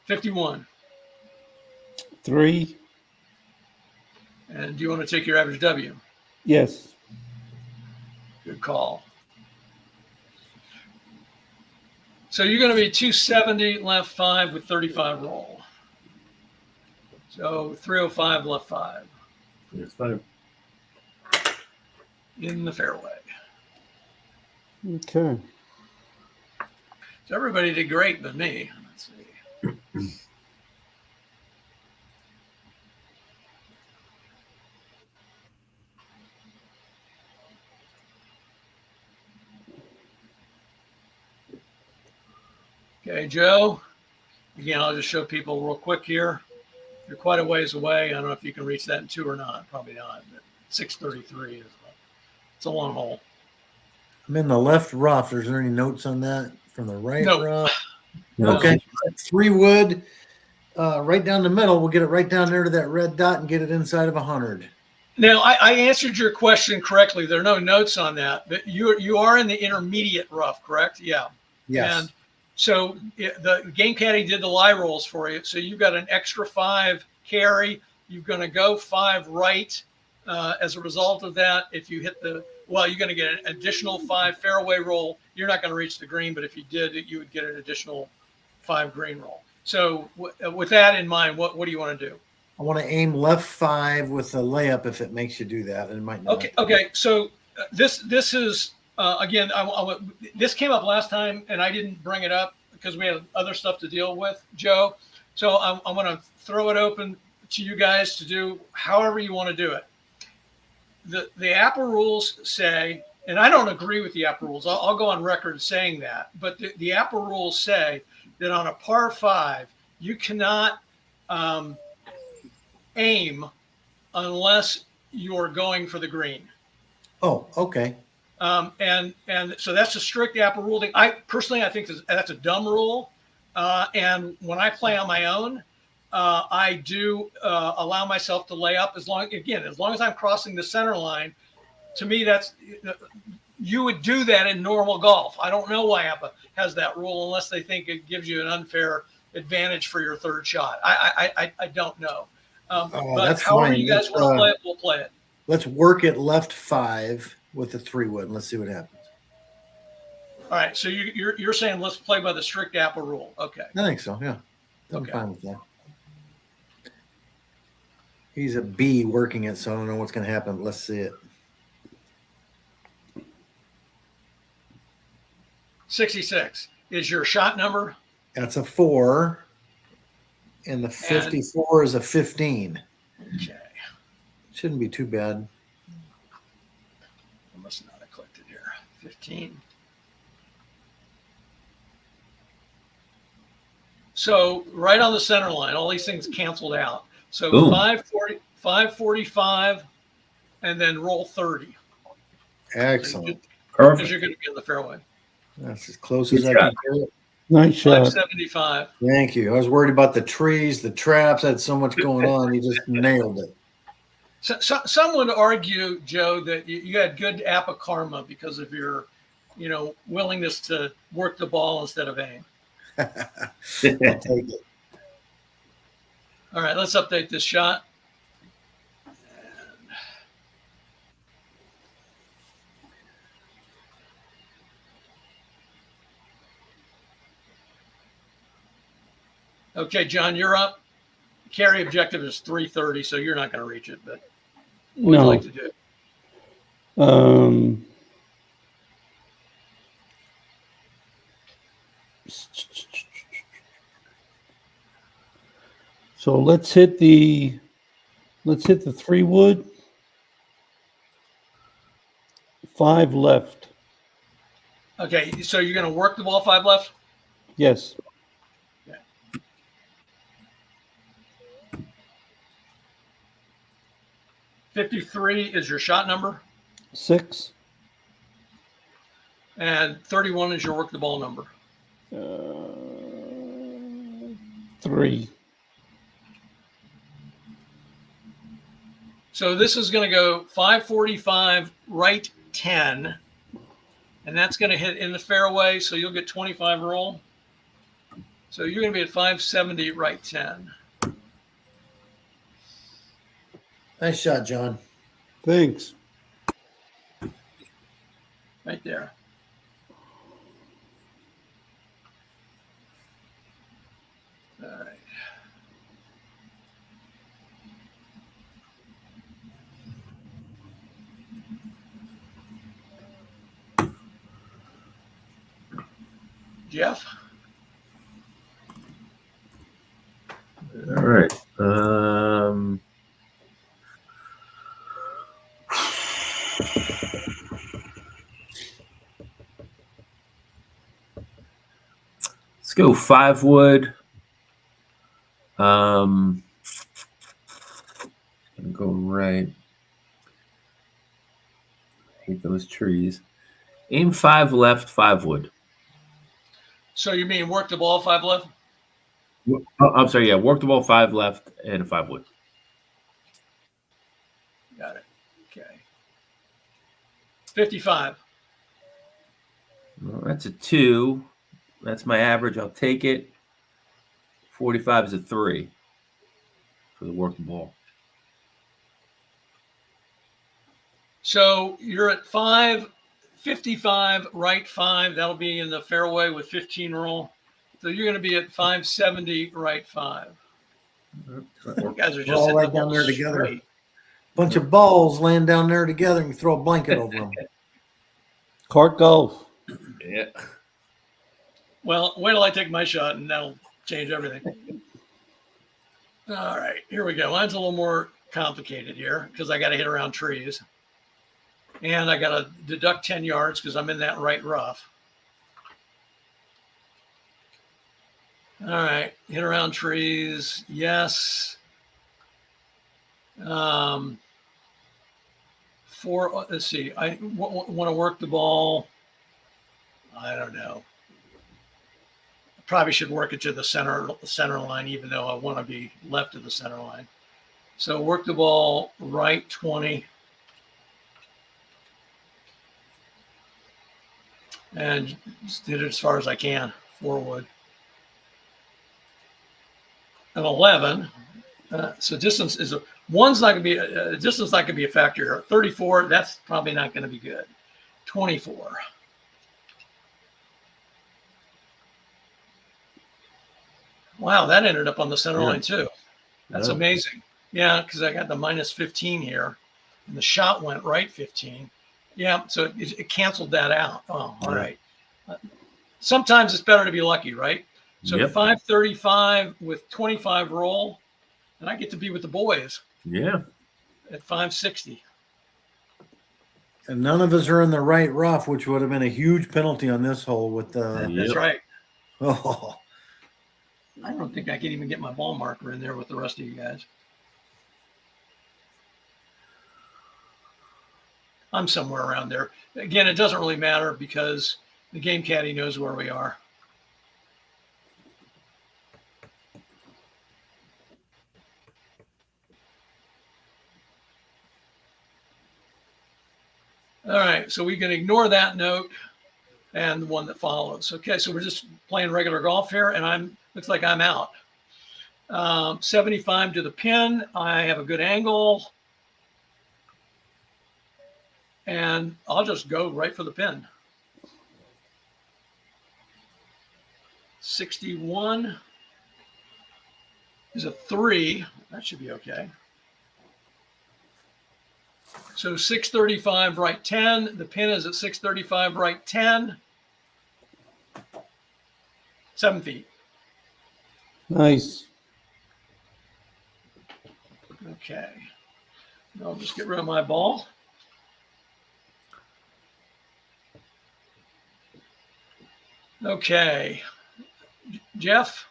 $51. 3. And do you want to take your average W? Yes. Good call. So you're going to be 270 left 5 with 35 roll. So 305 left 5 It's fine. in the fairway. Okay. So everybody did great but me. Let's see. Okay, Joe. Again, I'll just show people real quick here. You're quite a ways away. I don't know if you can reach that in 2 or not. Probably not. But 633 is it's a long hole. I'm in the left rough. Is there any notes on that from the right No. rough? No. Okay. 3 wood, right down the middle. We'll get it right down there to that red dot and get it inside of 100. Now, I answered your question correctly. There are no notes on that, but you are in the intermediate rough, correct? Yeah. Yes. And so the game caddy did the lie rolls for you. So you've got an extra 5 carry. You're going to go 5 right. As a result of that, if you hit you're going to get an additional 5 fairway roll. You're not going to reach the green, but if you did, you would get an additional 5 green roll. So with that in mind, what do you want to do? I want to aim left 5 with a layup if it makes you do that. It might not. Okay. So this is again. This came up last time, and I didn't bring it up because we had other stuff to deal with, Joe. So I'm going to throw it open to you guys to do however you want to do it. The APBA rules say, and I don't agree with the APBA rules. I'll go on record saying that. But the APBA rules say that on a par 5, you cannot aim unless you're going for the green. Oh, okay. And so that's a strict APBA rule. I think that's a dumb rule. And when I play on my own, I do allow myself to lay up as long as I'm crossing the center line. To me, you would do that in normal golf. I don't know why APBA has that rule unless they think it gives you an unfair advantage for your third shot. I don't know. But however you guys want to play it, we'll play it. Let's work at left 5 with the 3 wood and let's see what happens. All right. So you're saying let's play by the strict APBA rule. Okay. I think so. Yeah. I'm fine with that. He's a B working it, so I don't know what's going to happen. But let's see it. 66 is your shot number. That's a 4, and the 54 is a 15. Okay. Shouldn't be too bad. I must not have clicked it here. 15. So right on the center line, all these things canceled out. So 545, and then roll 30. Excellent. Because you're going to be in the fairway. That's as close as Good I shot. can get it. Nice shot. 575. Thank you. I was worried about the trees, the traps. I had so much going on. You just nailed it. So, some would argue, Joe, that you had good APBA karma because of your, willingness to work the ball instead of aim. I'll take it. All right, let's update this shot. Okay, John, you're up. Carry objective is 330, so you're not going to reach it, but what would you like to do? So let's hit the 3-wood. 5 left. Okay, so you're going to work the ball 5 left? Yes. 53 is your shot number, 6. and 31 is your work the ball number. 3. So this is going to go 545, right 10, and that's going to hit in the fairway, so you'll get 25 roll. So you're going to be at 570, right 10. Nice shot, John. Thanks. Right there. All right. Jeff? All right. Let's go 5-wood. Gonna go right. Hate those trees. Aim 5 left, 5-wood. So you mean work the ball 5 left? Oh, I'm sorry. Yeah, work the ball 5 left and a 5-wood. Got it. Okay. 55. Well, that's a 2. That's my average. I'll take it. 45 is a 3 for the work the ball. So you're at 555, right 5. That'll be in the fairway with 15 roll. So you're going to be at 570, right 5. You guys are We're just all hitting right the down ball there together. straight. Bunch of balls laying down there together, and you throw a blanket over them. Cart golf. Yeah. Well, wait till I take my shot, and that'll change everything. All right, here we go. Mine's a little more complicated here because I got to hit around trees. And I got to deduct 10 yards because I'm in that right rough. All right, hit around trees. Yes. Let's see. I want to work the ball. I don't know. I probably should work it to the center line, even though I want to be left of the center line. So work the ball right 20. And just did it as far as I can, 4-wood. An 11. So distance is distance not going to be a factor here. 34, that's probably not going to be good. 24. Wow, that ended up on the center line too. That's amazing. Yeah, because I got the minus 15 here, and the shot went right 15. Yeah, so it canceled that out. Oh, all right. Sometimes it's better to be lucky, right? So 535 with 25 roll, and I get to be with the boys. Yeah. At 560. And none of us are in the right rough, which would have been a huge penalty on this hole with the. That's right. Oh. I don't think I can even get my ball marker in there with the rest of you guys. I'm somewhere around there. Again, it doesn't really matter because The game caddy knows where we are. All right, so we can ignore that note and the one that follows. Okay, so we're just playing regular golf here, and looks like I'm out. 75 to the pin. I have a good angle, and I'll just go right for the pin. 61 is a 3. That should be okay. So 635 right 10. The pin is at 635 right 10. 7 feet. Nice. Okay. I'll just get rid of my ball. Okay. Jeff,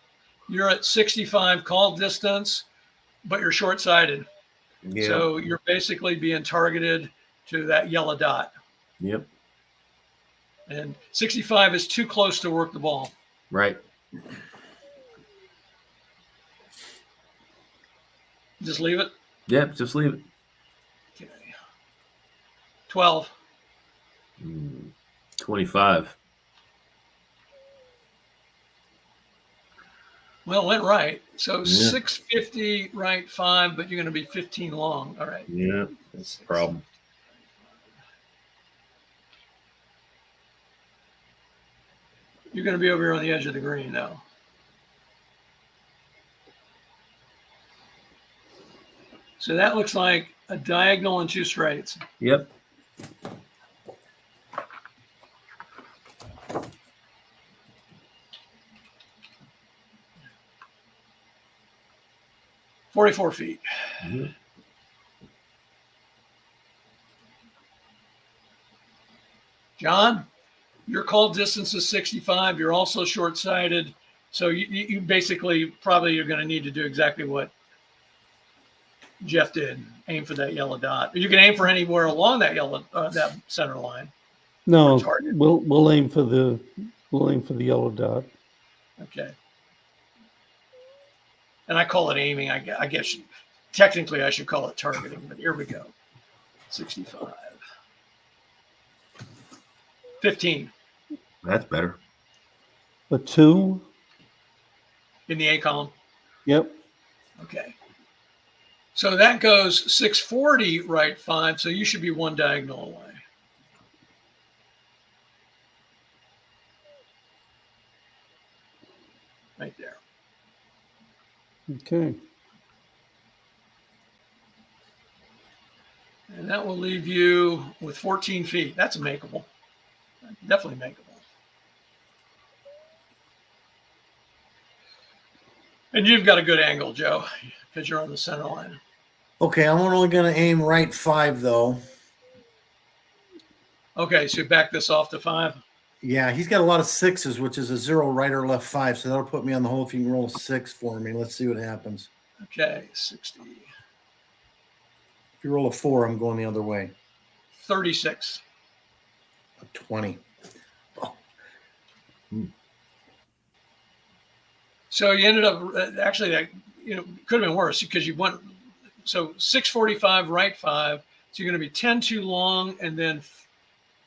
you're at 65 call distance, but you're short-sighted. Yeah. So you're basically being targeted to that yellow dot. Yep. And 65 is too close to work the ball. Right. Just leave it. Yep. Just leave it. Okay. 12. 25. Well, it went right. So Yeah. 650 right 5, but you're going to be 15 long. All right. Yeah. That's the problem. You're going to be over here on the edge of the green now. So that looks like a diagonal and 2 straights. Yep. $44 feet. Mhm. John, your call distance is 65. You're also short-sighted. So you basically probably you're going to need to do exactly what Jeff did. Aim for that yellow dot. You can aim for anywhere along that that center line. No, Target. we'll aim for the yellow dot. Okay. And I call it aiming. I guess technically I should call it targeting, but here we go. 65. 15 That's better. A 2. in the A column. Yep. Okay. So that goes 640 right 5. So you should be 1 diagonal away. Right there. Okay. And that will leave you with 14 feet. That's makeable. Definitely makeable. And you've got a good angle, Joe, because you're on the center line. Okay, I'm only going to aim right 5, though. Okay, so back this off to 5. Yeah, he's got a lot of 6s, which is a 0 right or left 5. So that'll put me on the hole if you can roll a 6 for me. Let's see what happens. Okay, 60. If you roll a 4, I'm going the other way. 36. A 20. So you ended up actually that could have been worse because you went so 645 right 5. So you're going to be 10 too long and then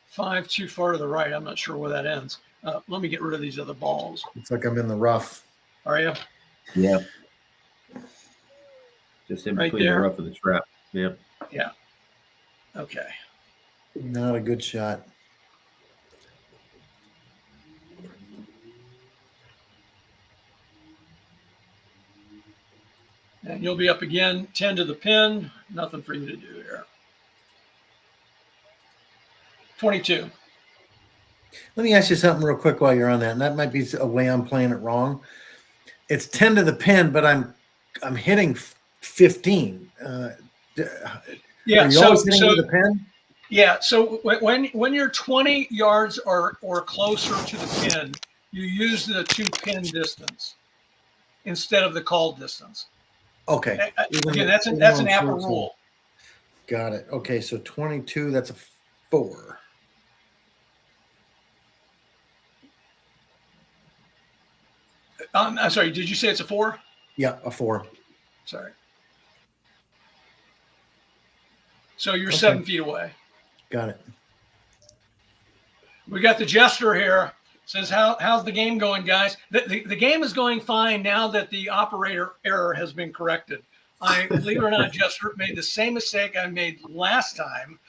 5 too far to the right. I'm not sure where that ends. Let me get rid of these other balls. It's like I'm in the rough. Are you? Yeah. Just in Right between there. the rough and the trap. Yep. Yeah. Okay. Not a good shot. And you'll be up again, 10 to the pin. Nothing for you to do here. 22. Let me ask you something real quick while you're on that, and that might be a way I'm playing it wrong. It's 10 to the pin, but I'm hitting 15. Yeah. Are you So, always hitting to the pin? yeah. So when you're 20 yards or closer to the pin, you use the 2 pin distance instead of the call distance. Okay. Again, that's an APBA rule. Got it. Okay, so 22, that's a 4. I'm sorry. Did you say it's a 4? Yeah, a 4. Sorry. So you're Okay. 7 feet away. Got it. We got the jester here. Says, how's the game going, guys? The game is going fine now that the operator error has been corrected. I, believe it or not, Jester, made the same mistake I made last time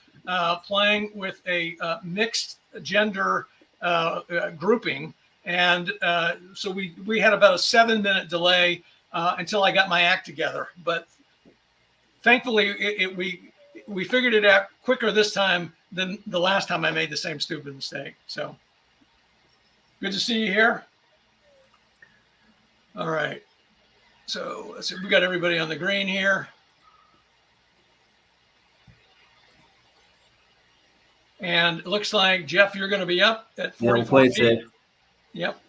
playing with a mixed gender grouping. And so we had about a 7-minute delay until I got my act together. But thankfully, we figured it out quicker this time than the last time I made the same stupid mistake. So good to see you here. All right. So let's see. We got everybody on the green here. And it looks like, Jeff, you're going to be up at 44 feet. Yep.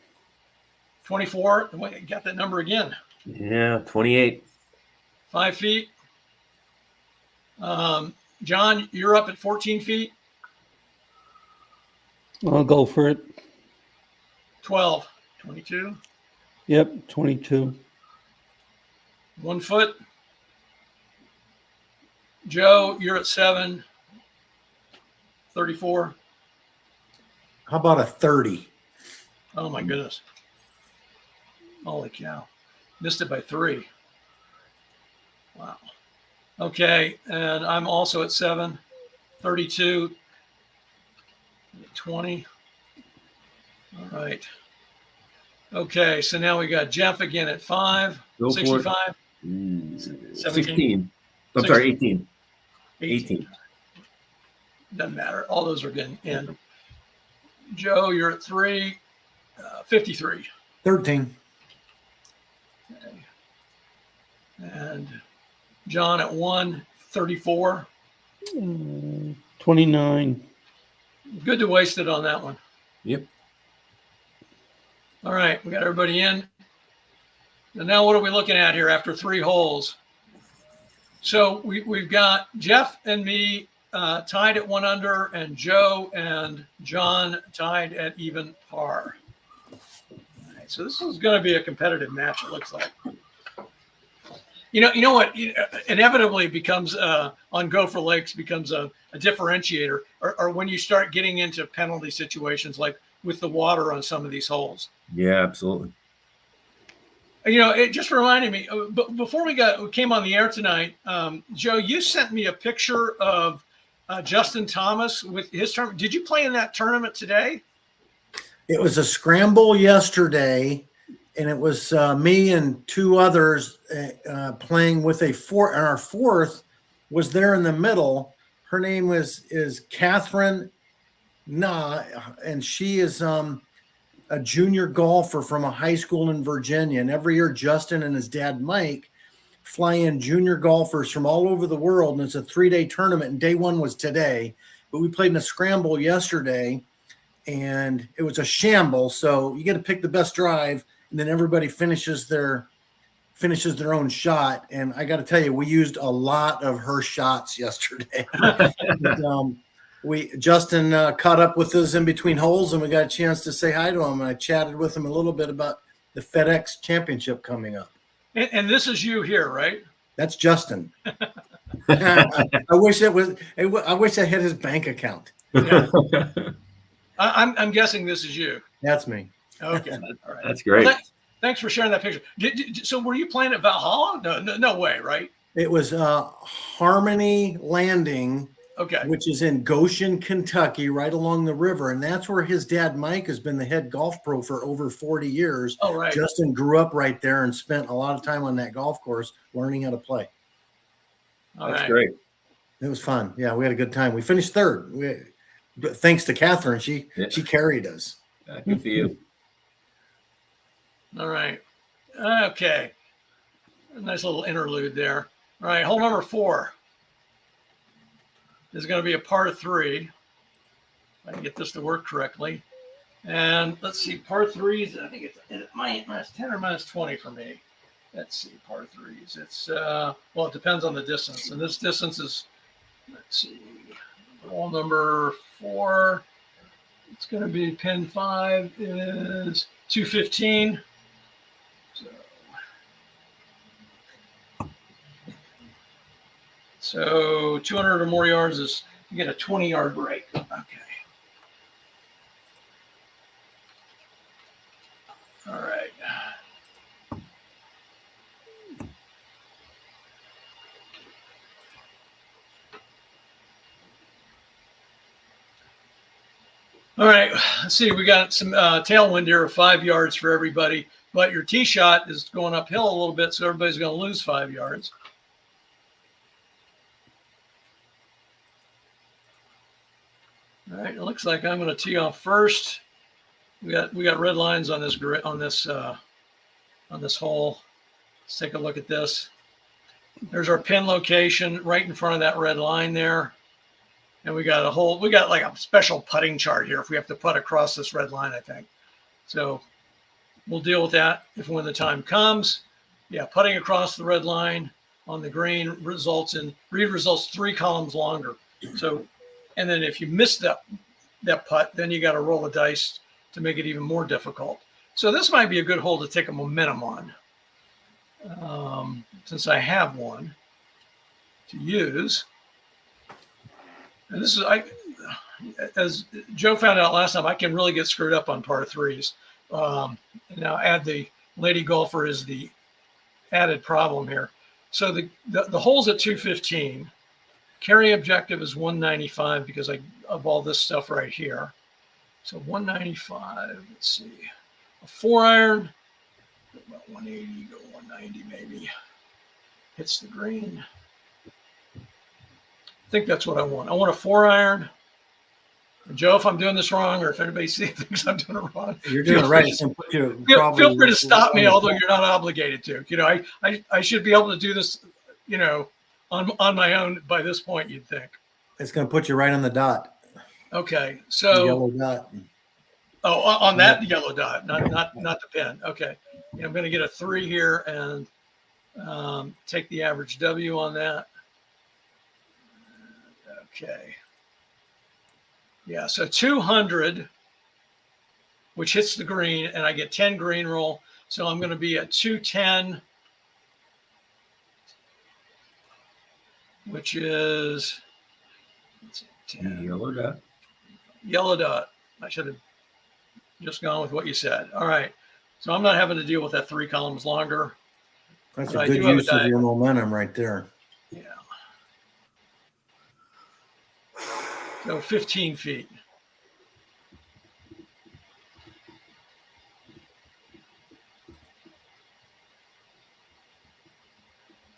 24. Got that number again. Yeah, 28. 5 feet. John, you're up at 14 feet. I'll go for it. 12. 22. Yep, 22. 1 foot. Joe, you're at 7. 34. How about a 30? Oh my goodness. Holy cow. Missed it by 3. Wow. Okay. And I'm also at 7. 32. 20. All right. Okay. So now we got Jeff again at 5. Go 65. 16. I'm sorry, 18. 18. Doesn't matter. All those are getting in. Joe, you're at 3. 53. 13. Okay. And John at 1. 34. 29. Good to waste it on that one. Yep. All right. We got everybody in. And now what are we looking at here after 3 holes? So we've got Jeff and me tied at 1 under, and Joe and John tied at even par. All right, so this is going to be a competitive match, it looks like. You know what? Inevitably becomes on Gopher Lakes becomes a differentiator, or when you start getting into penalty situations like with the water on some of these holes. Yeah, absolutely. It just reminded me. But before we came on the air tonight, Joe, you sent me a picture of Justin Thomas with his tournament. Did you play in that tournament today? It was a scramble yesterday, and it was me and 2 others playing with a 4. And our 4th was there in the middle. Her name is Catherine Na, and she is a junior golfer from a high school in Virginia. And every year, Justin and his dad, Mike, fly in junior golfers from all over the world. And it's a 3-day tournament. And day 1 was today. But we played in a scramble yesterday, and it was a shamble. So you get to pick the best drive, and then everybody finishes their own shot. And I got to tell you, we used a lot of her shots yesterday. And, Justin caught up with us in between holes, and we got a chance to say hi to him. And I chatted with him a little bit about the FedEx Championship coming up. And this is you here, right? That's Justin. I wish I had his bank account. Yeah. I'm guessing this is you. That's me. Okay. All right. That's great. Well, thanks for sharing that picture. So were you playing at Valhalla? No way, right? It was Harmony Landing. Okay. Which is in Goshen, Kentucky, right along the river. And that's where his dad, Mike, has been the head golf pro for over 40 years. Oh, right. Justin grew up right there and spent a lot of time on that golf course learning how to play. That's great. It was fun. Yeah, we had a good time. We finished 3rd. Thanks to Catherine. She carried us. Good for you. All right. Okay. A nice little interlude there. All right. Hole number 4. Is going to be a par 3. If I can get this to work correctly. And let's see, par 3s, I think it's minus 10 or minus 20 for me. Let's see, par 3s. It's, well, it depends on the distance. And this distance is, let's see, hole number 4. It's going to be pin 5 is 215. So 200 or more yards is you get a 20-yard break. Okay. All right. All right, let's see. We got some tailwind here of 5 yards for everybody, but your tee shot is going uphill a little bit, so everybody's going to lose 5 yards. All right, it looks like I'm going to tee off first. We got red lines on this hole. Let's take a look at this. There's our pin location right in front of that red line there. And we got like a special putting chart here if we have to putt across this red line, I think. So we'll deal with that when the time comes. Yeah, putting across the red line on the green results 3 columns longer. So, and then if you miss that putt, then you got to roll the dice to make it even more difficult. So this might be a good hole to take a momentum on, since I have one to use. And this is, as Joe found out last time, I can really get screwed up on par threes. And now add the lady golfer is the added problem here. So the hole's at 215. Carry objective is 195 because of all this stuff right here. So 195, let's see. A 4-iron, about 180, go 190 maybe. Hits the green. I think that's what I want. I want a 4-iron. Joe, if I'm doing this wrong, or if anybody thinks I'm doing it wrong, You're doing it right. Feel free to stop me, although you're not obligated to. You know, I should be able to do this, you know, on my own by this point, you'd think. It's going to put you right on the dot. Okay, so yellow dot. Oh, on that yellow dot, not the pin. Okay, yeah, I'm going to get a 3 here and take the average W on that. Okay. Yeah, so 200, which hits the green, and I get 10 green roll. So I'm going to be at 210, which is 10. Yellow dot. Yellow dot. I should have just gone with what you said. All right. So I'm not having to deal with that 3 columns longer. That's But a good use of your momentum right there. Yeah. So 15 feet.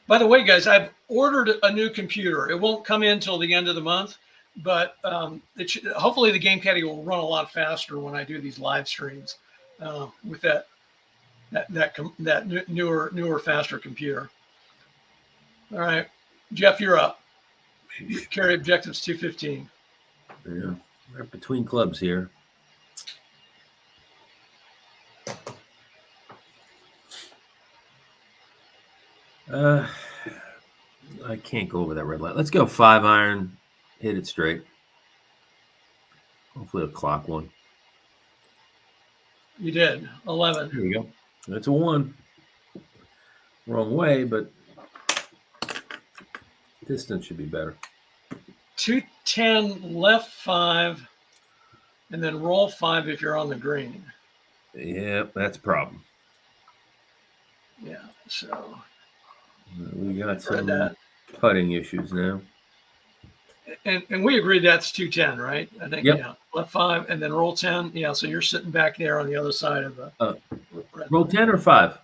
By the way, guys, I've ordered a new computer. It won't come in till the end of the month, but hopefully the Game Caddy will run a lot faster when I do these live streams with that newer, faster computer. All right, Jeff, you're up. Carry objectives 215. Yeah, we're between clubs here. I can't go over that red light. Let's go 5-iron. Hit it straight. Hopefully a clock one. You did 11. There we go. That's a 1. Wrong way, but distance should be better. 210 left 5, and then roll 5 if you're on the green. Yep, that's a problem. Yeah, so We got some putting issues now. and we agreed that's 210, right? I think. Yep. Yeah, left 5 and then roll 10. Yeah, so you're sitting back there on the other side of the Roll 10 or 5?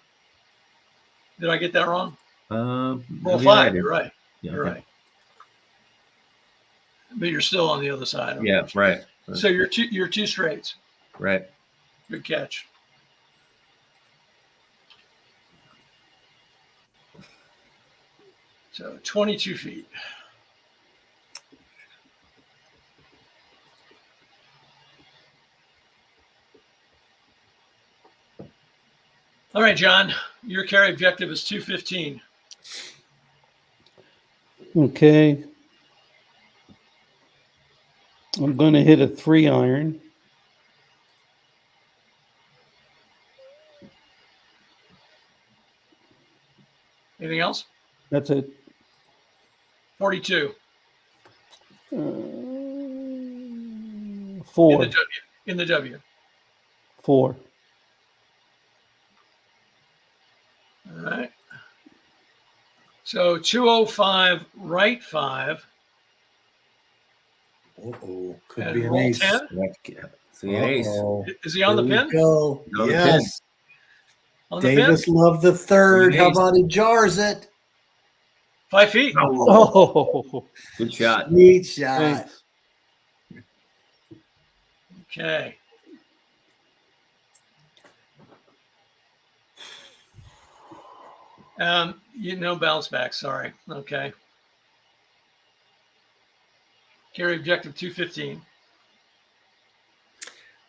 Did I get that wrong? Roll yeah, 5. You're right. Yeah, You're okay. right. But you're still on the other side. Yeah, right. So you're two straights. Right. Good catch. So 22 feet. All right, John, your carry objective is 215. Okay. I'm going to hit a 3-iron. Anything else? That's it. 42. In 4. the W. In the W. 4. All right. So 205 right 5. Uh-oh. Could And be an roll ace. 10. See an ace. Uh-oh. Is he on the Here we pin? go. On the Yes. On the pin? Davis loved the third. How Ace. about he jars it? 5 feet. Oh, Good shot. Sweet shot. thanks. Okay. Bounce back. Sorry. Okay. Carry objective 215.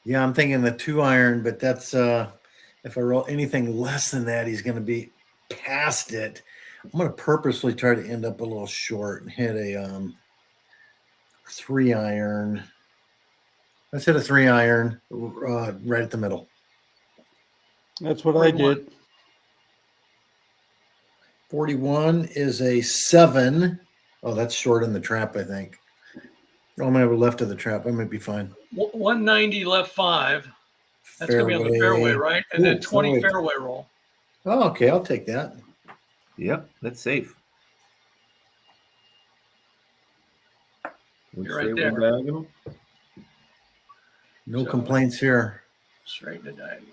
Yeah, I'm thinking the 2-iron, but that's if I roll anything less than that, he's going to be past it. I'm going to purposely try to end up a little short and hit a 3-iron. Let's hit a 3-iron right at the middle. That's what 41. I did. 41 is a 7. Oh, that's short in the trap, I think. Oh, I'm going to have a left of the trap. I might be fine. 190 left 5. That's going to be on the fairway, right? And then 20 fairway roll. Oh, okay. I'll take that. Yep, that's safe. You're right Stay there. with diagonal. No So- complaints here. Straight in the diagonal.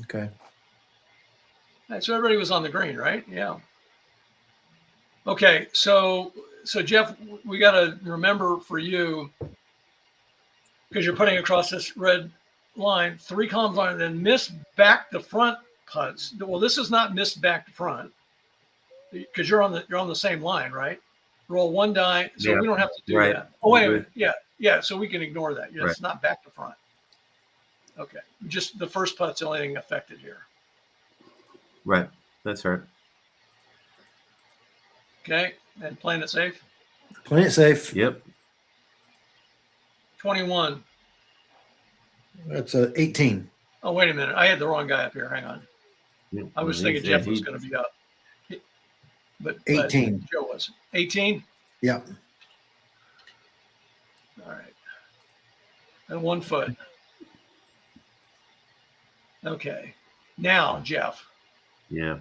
Okay. All right, so everybody was on the green, right? Yeah. Okay, so Jeff, we got to remember for you, because you're putting across this red line, 3 columns on it, and then miss back the front putts. Well, this is not missed back to front because you're on the same line, right? Roll 1 die, so Yeah, we don't have to do right. that. Oh, wait a Good. minute. Yeah. So we can ignore that. Yeah, Right. It's not back to front. Okay, just the first putt's the only thing affected here. Right, that's right. Okay, and playing it safe. Playing it safe. Yep. 21. That's a 18. Oh, wait a minute. I had the wrong guy up here. Hang on. Yep. I was Well, thinking he's- Jeff was he- going to be up. But 18. Joe was. 18? Yeah. All right. And 1 foot. Okay. Now, Jeff, Yeah.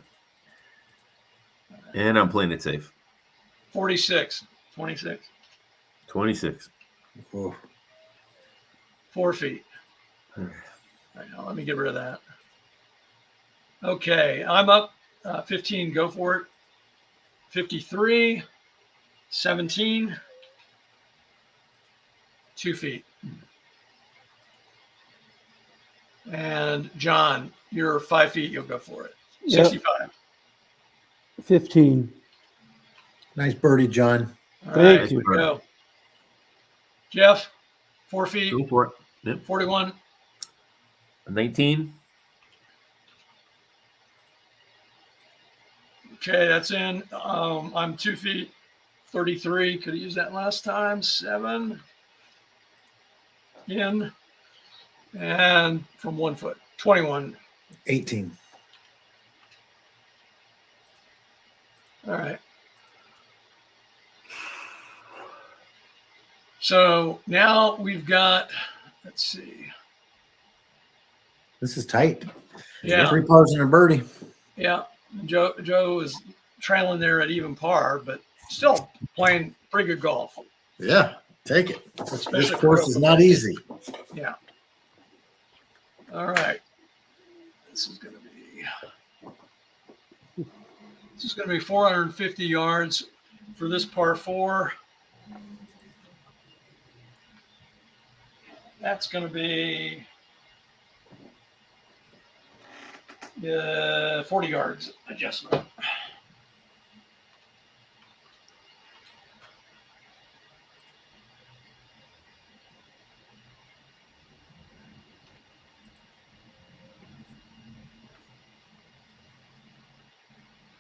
And I'm playing it safe. 46. 26. 26. Oh. 4 feet. All right, now let me get rid of that. Okay, I'm up 15. Go for it. 53. 17. 2 feet. And John, you're 5 feet. You'll go for it. Yep. 65. 15. Nice birdie, John. All Thank right, you. here we go. Jeff, 4 feet. Go for it. Yep. 41. 19. Okay, that's in. I'm 2 feet. 33. Could have used that last time. 7. In. And from 1 foot. 21. 18. All right. So now we've got, let's see. This is tight. Yeah. 3 pars and a birdie. Yeah. Joe is trailing there at even par, but still playing pretty good golf. Yeah, take it. Especially This for course Gopher is not Lakes. easy. Yeah. All right. This is going to be 450 yards for this par 4. That's going to be 40 yards adjustment.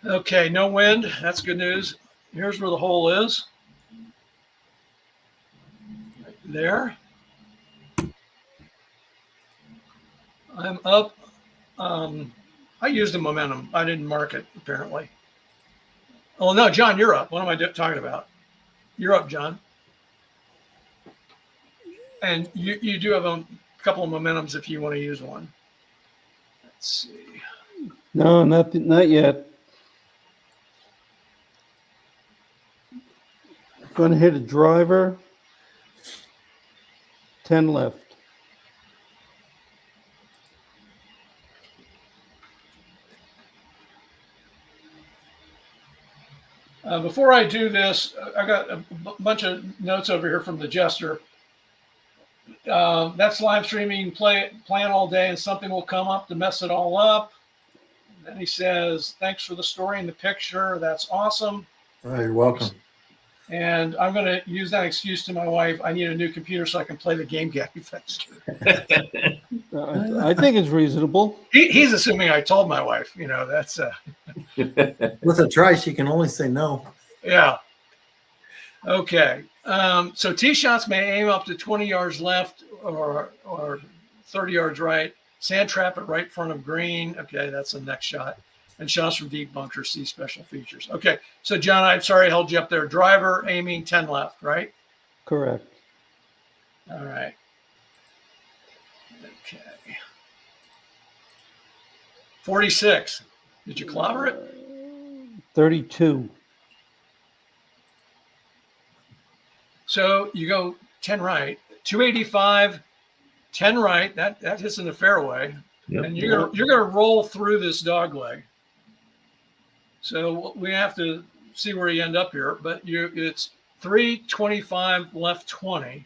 Okay, no wind. That's good news. Here's where the hole is. Right there. I'm up. I used the momentum. I didn't mark it, apparently. Oh, no, John, you're up. What am I talking about? You're up, John. And you do have a couple of momentums if you want to use one. Let's see. No, not yet. Going to hit a driver. 10 left. Before I do this, I got a bunch of notes over here from the Jester. That's live streaming, playing all day, and something will come up to mess it all up. And then he says, thanks for the story and the picture. That's awesome. Oh, you're welcome. And I'm going to use that excuse to my wife. I need a new computer so I can play the game faster. I think it's reasonable. He's assuming I told my wife. That's With a try, she can only say no. yeah. Okay. So tee shots may aim up to 20 yards left or 30 yards right. Sand trap at right front of green. Okay, that's the next shot. And shots from deep bunkers, see special features. Okay, so John, I'm sorry I held you up there. Driver aiming 10 left, right? Correct. All right. Okay. 46. Did you clobber it? 32. So you go 10 right, 285, 10 right. That hits in the fairway. Yep. And you're gonna roll through this dog leg. So we have to see where you end up here, but it's 325 left 20.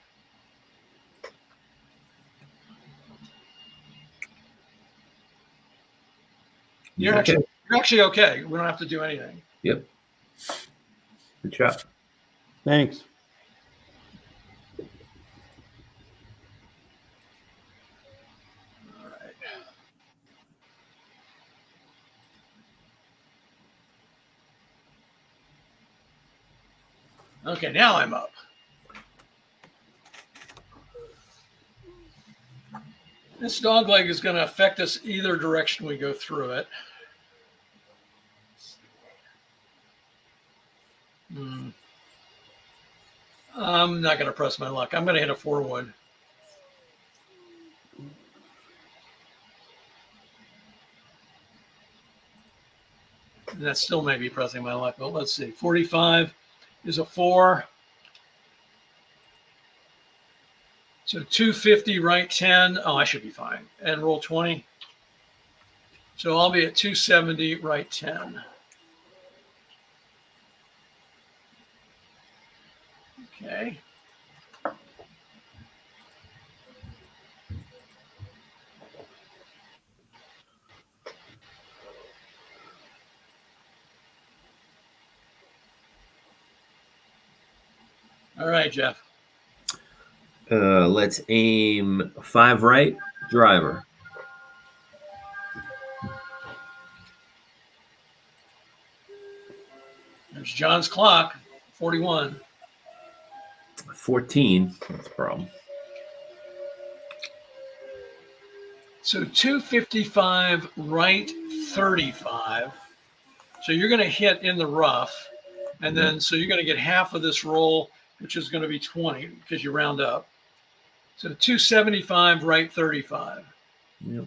You're actually okay. We don't have to do anything. Yep. Good job. Thanks. All right. Okay, now I'm up. This dog leg is going to affect us either direction we go through it. I'm not going to press my luck. I'm going to hit a 4-wood. And that still may be pressing my luck, but let's see. 45 is a 4. So 250 right 10. Oh, I should be fine. And roll 20. So I'll be at 270 right 10. Okay. All right, Jeff. Let's aim 5 right, driver. There's John's clock, 41. 14. That's a problem. So 255 right 35. So you're going to hit in the rough. And then so you're going to get half of this roll, which is going to be 20 because you round up. So 275 right 35. Yep.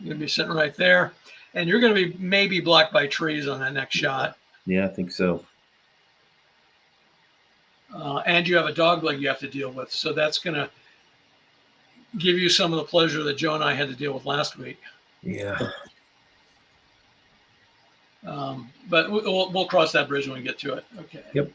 You're going to be sitting right there. And you're going to be maybe blocked by trees on that next shot. Yeah, I think so. And you have a dog leg you have to deal with. So that's going to give you some of the pleasure that Joe and I had to deal with last week. Yeah. But we'll cross that bridge when we get to it. Okay. Yep.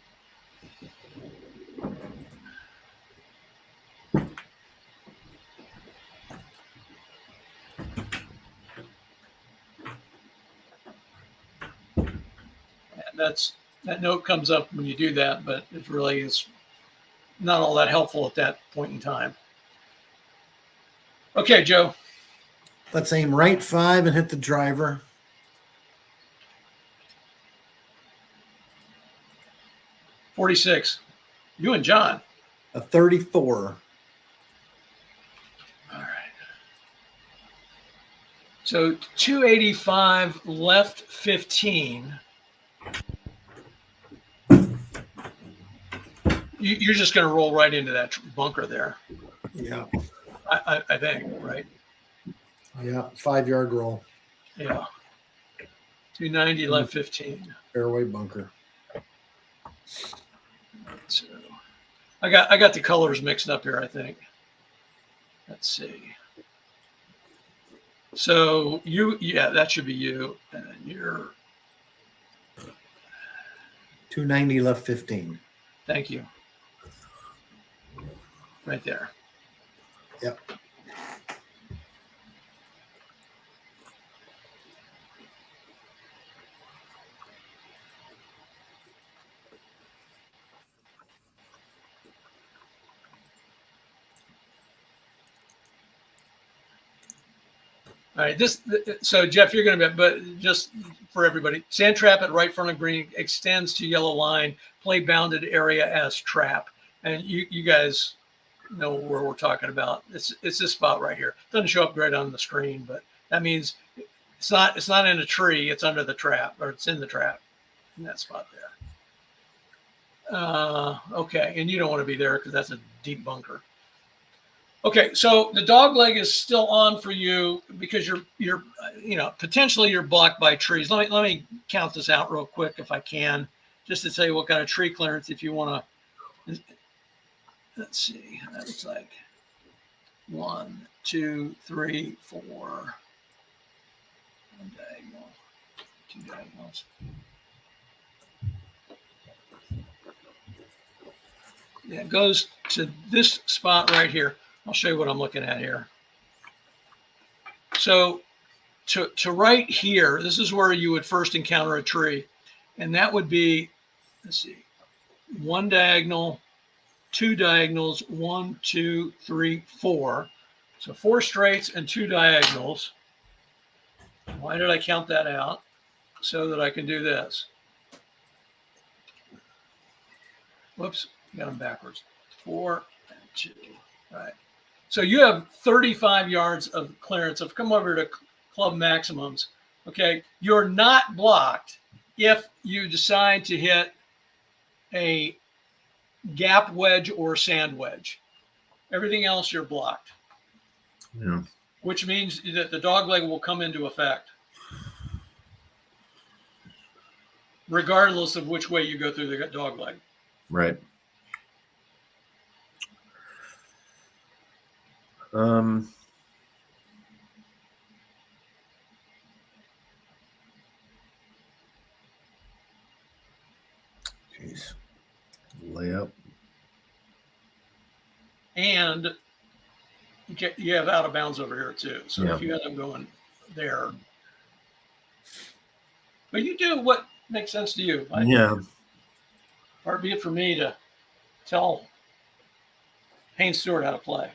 That note comes up when you do that, but it really is not all that helpful at that point in time. Okay, Joe. Let's aim right 5 and hit the driver. $46. You and John. A 34. All right. So 285 left 15. You're just going to roll right into that bunker there. Yeah. I think, right? Yeah. 5-yard roll. Yeah. 290 left 15. Fairway bunker. So I got the colors mixed up here, I think. Let's see. So yeah, that should be you. And you're 290 left 15. thank you. Right there. Yep. All right, so Jeff, you're going to be, but just for everybody, sand trap at right front of green extends to yellow line, play bounded area as trap. And you guys know where we're talking about. It's this spot right here. Doesn't show up right on the screen, but that means it's not in a tree, it's under the trap, or it's in the trap in that spot there. Okay, and you don't want to be there because that's a deep bunker. Okay, so the dog leg is still on for you because you're potentially you're blocked by trees. Let me count this out real quick if I can, just to tell you what kind of tree clearance if you want to. Let's see. That looks like 1, 2, 3, 4. 1 diagonal, 2 diagonals. Yeah, it goes to this spot right here. I'll show you what I'm looking at here. So to right here, this is where you would first encounter a tree. And that would be, let's see, 1 diagonal, 2 diagonals, 1, 2, 3, 4. So 4 straights and 2 diagonals. Why did I count that out? So that I can do this. Whoops, got them backwards. 4 and 2. All right. So you have 35 yards of clearance. I've come over to club maximums. Okay. You're not blocked if you decide to hit a gap wedge or sand wedge. Everything else you're blocked. Yeah. Which means that the dog leg will come into effect. Regardless of which way you go through the dog leg. Right. Jeez. Layup. And you have out of bounds over here too. So Yeah. if you end up going there, but you do what makes sense to you. Yeah. Far be it for me to tell Payne Stewart how to play.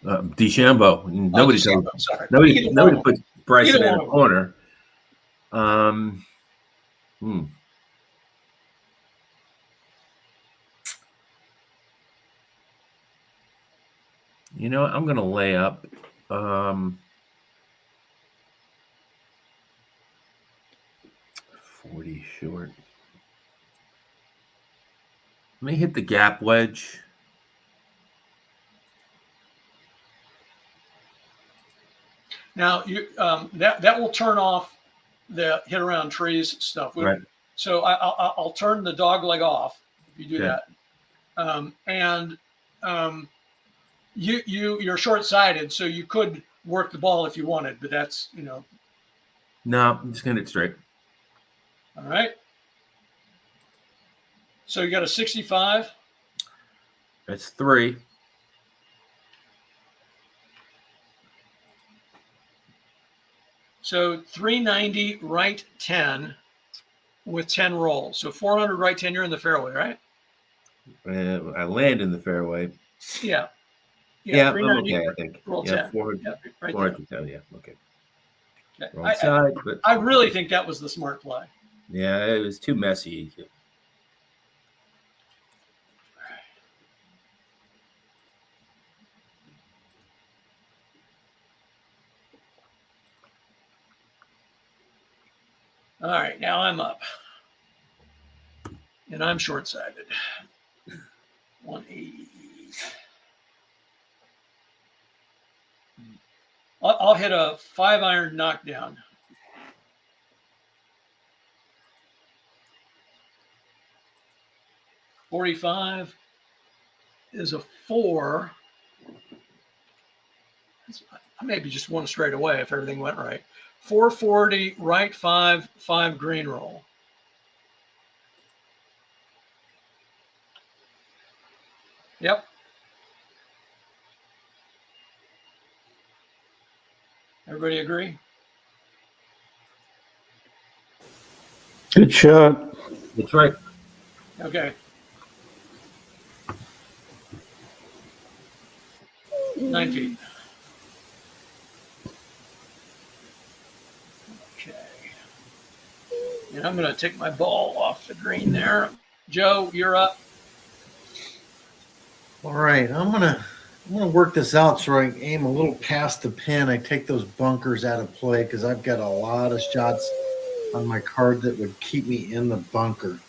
DeChambeau. Nobody tells. DeChambeau, sorry. Nobody puts Bryson Either in one a of corner. You know, I'm going to lay up. 40 short. Let me hit the gap wedge. Now you that will turn off the hit around trees stuff. Right. So I'll turn the dog leg off if you do Okay. that. You're short-sighted, so you could work the ball if you wanted, but that's No, I'm just going to hit straight. all right. So you got a 65. That's 3. So 390 right 10 with 10 rolls. So 400 right 10. You're in the fairway, right? I land in the fairway. Yeah. Yeah, I'm 390 okay, I think. roll Yeah, 10. 400, Yeah, right 400 to 10, yeah, okay. there. Wrong side, but I really think that was the smart play. yeah, it was too messy. All right, now I'm up. And I'm short-sighted. 180. I'll hit a 5-iron knockdown. .45 is a 4. Maybe just one straight away if everything went right. 440, right 5, 5 green roll. Yep. Everybody agree? Good shot. That's right. Okay. 9 feet. Okay. And I'm going to take my ball off the green there. Joe, you're up. All right, I'm gonna work this out so I aim a little past the pin. I take those bunkers out of play because I've got a lot of shots on my card that would keep me in the bunker.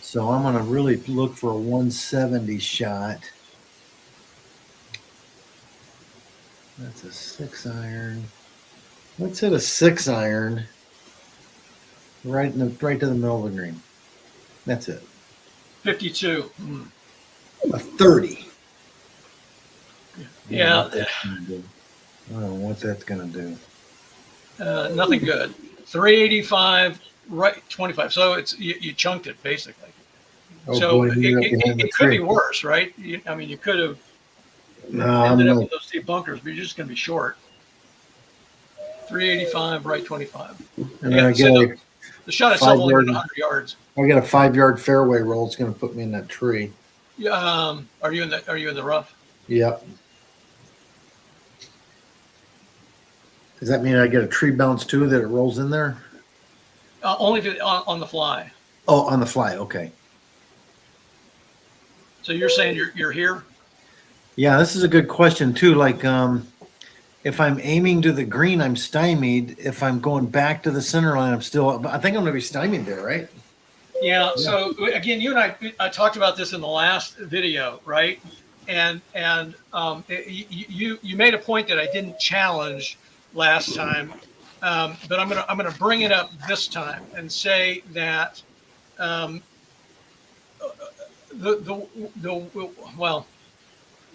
So I'm gonna really look for a 170 shot. That's a 6-iron. Let's hit a 6-iron right to the middle of the green. That's it. 52. A 30. Yeah. I don't know what that's gonna do. Nothing good. 385, right 25. So it's you chunked it basically. Oh, So boy, it could be worse, right? I mean, you could have ended up with those 2 bunkers, but you're just going to be short. 385, right 25. And then I get the shot itself only went 100 yards. I got a 5-yard fairway roll. It's going to put me in that tree. Are you in the rough? Yep. Does that mean I get a tree bounce too that it rolls in there? Only if on the fly. Oh, on the fly. Okay. So you're saying you're here? Yeah, this is a good question too. Like, if I'm aiming to the green, I'm stymied. If I'm going back to the center line, I think I'm going to be stymied there, right? Yeah. So again, you and I talked about this in the last video, right? And you made a point that I didn't challenge last time, but I'm gonna bring it up this time and say that well,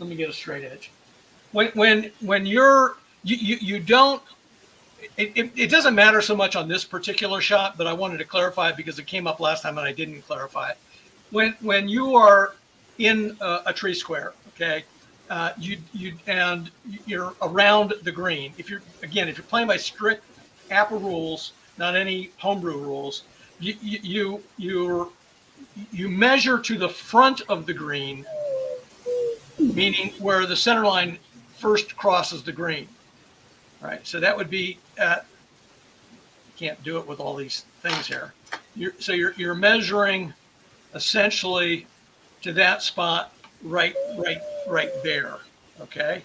let me get a straight edge. When you don't, it doesn't matter so much on this particular shot, but I wanted to clarify it because it came up last time and I didn't clarify it. When you are in a tree square, okay, you're around the green. If you're playing by strict APBA rules, not any homebrew rules, you measure to the front of the green, meaning where the center line first crosses the green. Right, so that would be can't do it with all these things here. You're measuring essentially to that spot right there. Okay,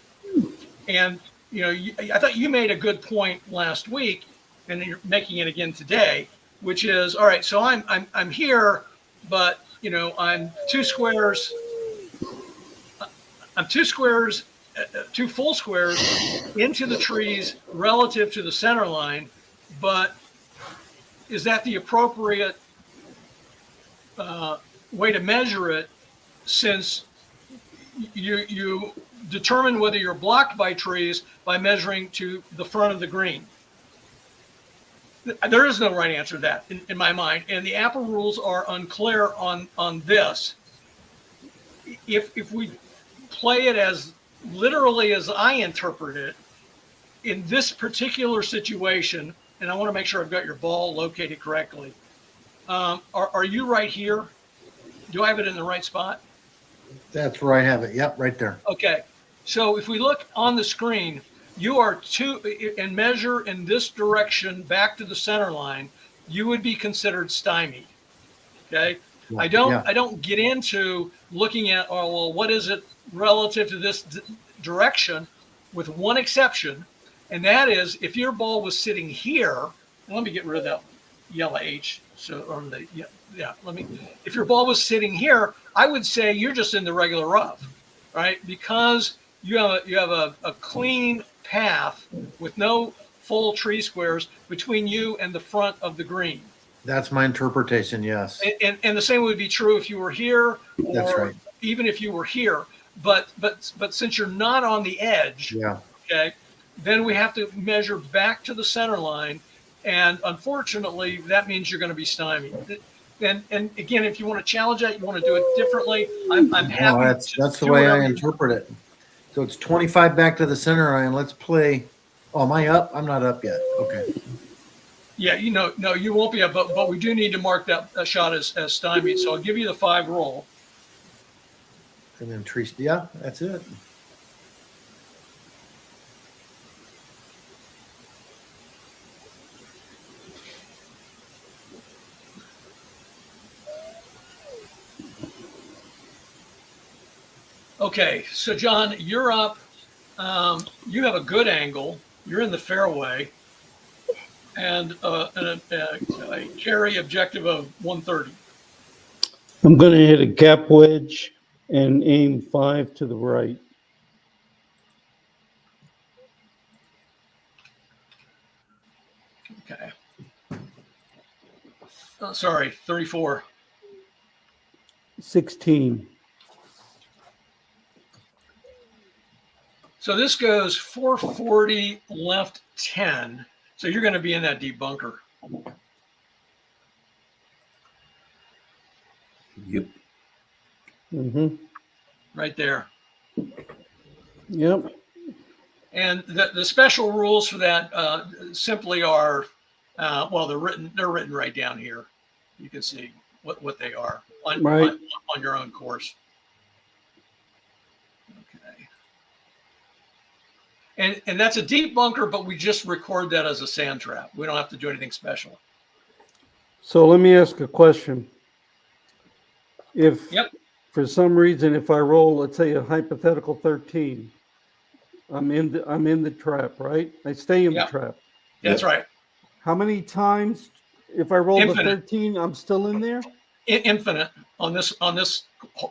and I thought you made a good point last week, and you're making it again today, which is all right. So I'm here, but I'm 2 squares. I'm 2 squares. 2 full squares into the trees relative to the center line, but is that the appropriate way to measure it, since you determine whether you're blocked by trees by measuring to the front of the green? There is no right answer to that in my mind, and the APBA rules are unclear on this. If we play it as literally as I interpret it, in this particular situation, and I want to make sure I've got your ball located correctly. Are you right here? Do I have it in the right spot? That's where I have it. Yep, right there. Okay. So if we look on the screen, you are and measure in this direction back to the center line, you would be considered stymied. Okay. Yeah, I don't get into looking at, oh, well, what is it relative to this direction, with one exception, and that is if your ball was sitting here. Let me get rid of that yellow H. So on the yeah. If your ball was sitting here, I would say you're just in the regular rough, right? Because you have a clean path with no full tree squares between you and the front of the green. That's my interpretation. Yes. And the same would be true if you were here, That's or right. even if you were here. But since you're not on the edge, Yeah. okay, then we have to measure back to the center line, and unfortunately, that means you're going to be stymied. And again, if you want to challenge that, you want to do it differently. I'm happy. No, to that's the do way whatever I you- interpret it. So it's 25 back to the center line. Let's play. Oh, am I up? I'm not up yet. Okay. Yeah, no, you won't be up, but we do need to mark that shot as stymied. So I'll give you the 5 roll. And then tree. Yeah, that's it. Okay, so John, you're up. You have a good angle. You're in the fairway, and a carry objective of 130. I'm going to hit a gap wedge and aim 5 to the right. Okay. Sorry, 34. 16. So this goes 440 left 10. So you're going to be in that deep bunker. Yep. Mm-hmm. Right there. Yep. And the special rules for that simply are, well, they're written right down here. You can see what they are on your own course. Okay. And that's a deep bunker, but we just record that as a sand trap. We don't have to do anything special. So let me ask a question. If Yep. for some reason, if I roll, let's say a hypothetical 13, I'm in the trap, right? I stay in the Yep. trap. That's right. How many times, if I roll the Infinite. 13, I'm still in there? Infinite on this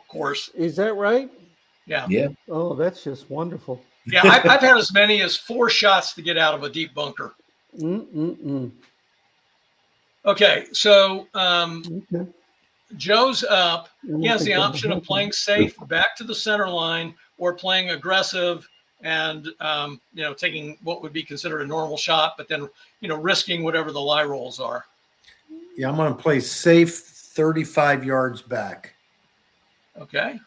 course. Is that right? Yeah. Yeah. Oh, that's just wonderful. Yeah, I've had as many as 4 shots to get out of a deep bunker. Okay, so Okay. Joe's up. I don't He has the think that'll option of happen. playing safe back to the center line or playing aggressive and taking what would be considered a normal shot, but then risking whatever the lie rolls are. Yeah, I'm going to play safe 35 yards back. Okay.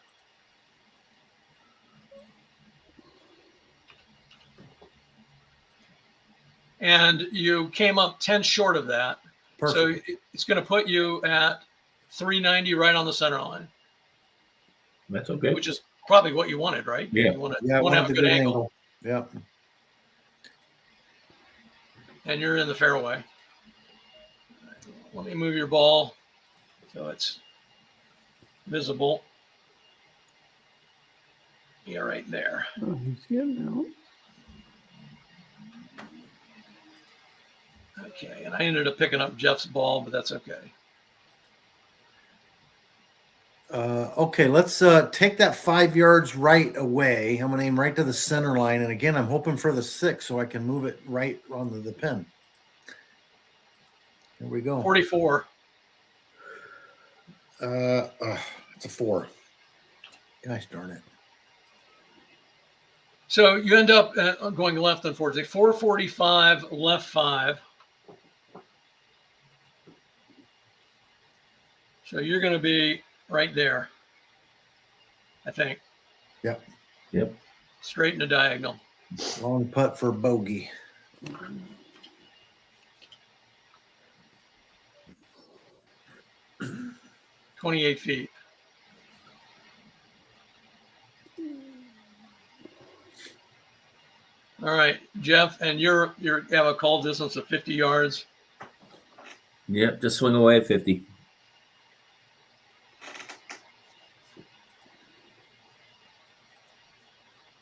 And you came up 10 short of that. Perfect. So it's going to put you at 390 right on the center line. That's okay. Which is probably what you wanted, right? Yeah. You want Yeah, I to wanted have a the good angle. Yeah. And you're in the fairway. Let me move your ball so it's visible. Yeah, right there. Oh, he's getting out. Okay, and I ended up picking up Jeff's ball, but that's okay. Okay, let's take that 5 yards right away. I'm going to aim right to the center line. And again, I'm hoping for the 6 so I can move it right onto the pin. Here we go. 44. It's a 4. Gosh darn it. So you end up going left, unfortunately. 445, left 5. So you're going to be right there, I think. Yep. Straight in the diagonal. Long putt for bogey. $28 feet. All right, Jeff, and you have a call distance of 50 yards. Yep. Just swing away at 50.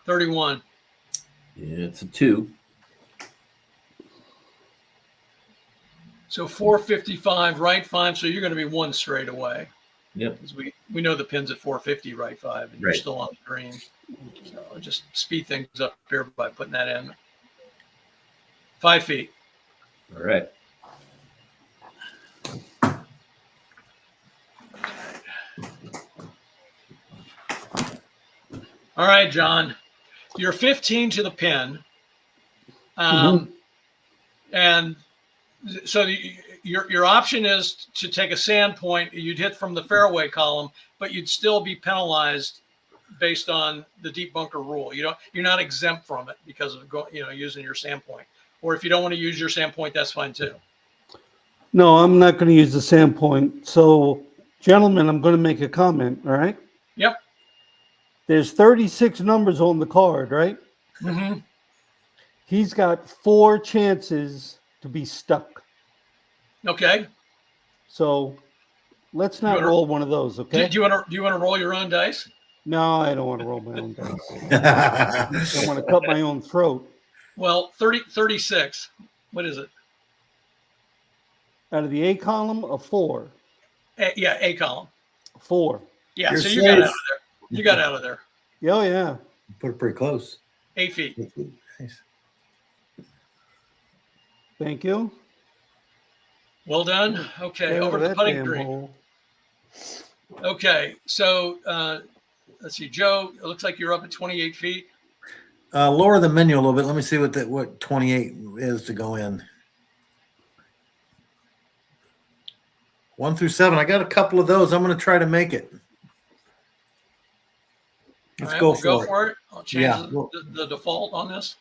$31. Yeah, it's a 2. So 455, right 5. So you're going to be 1 straight away. Yep. Because we know the pin's at 450, right 5, and you're Right. still on the green. So I'll just speed things up here by putting that in. 5 feet. All right. All right, John. You're 15 to the pin. And so your option is to take a sand point. You'd hit from the fairway column, but you'd still be penalized based on the deep bunker rule. You're not exempt from it because of using your sand point. Or if you don't want to use your sand point, that's fine too. No, I'm not going to use the sand point. So, gentlemen, I'm going to make a comment. All right. Yep. There's 36 numbers on the card, right? Mm-hmm. He's got 4 chances to be stuck. Okay. So let's not roll one of those, okay? Do you want to roll your own dice? No, I don't want to roll my own dice. I want to cut my own throat. Well, 36. What is it? Out of the A column, a 4. A column. 4. Yeah, You're so you safe. got out of there. You got out of there. Oh, yeah. Put it pretty close. 8 feet. Nice. Thank you. Well done. Okay, Get out over of to the that putting damn green. hole. Okay, so let's see, Joe. It looks like you're up at 28 feet. Lower the menu a little bit. Let me see what 28 is to go in. 1 through 7. I got a couple of those. I'm going to try to make it. Let's go for it. I'll change the default on this.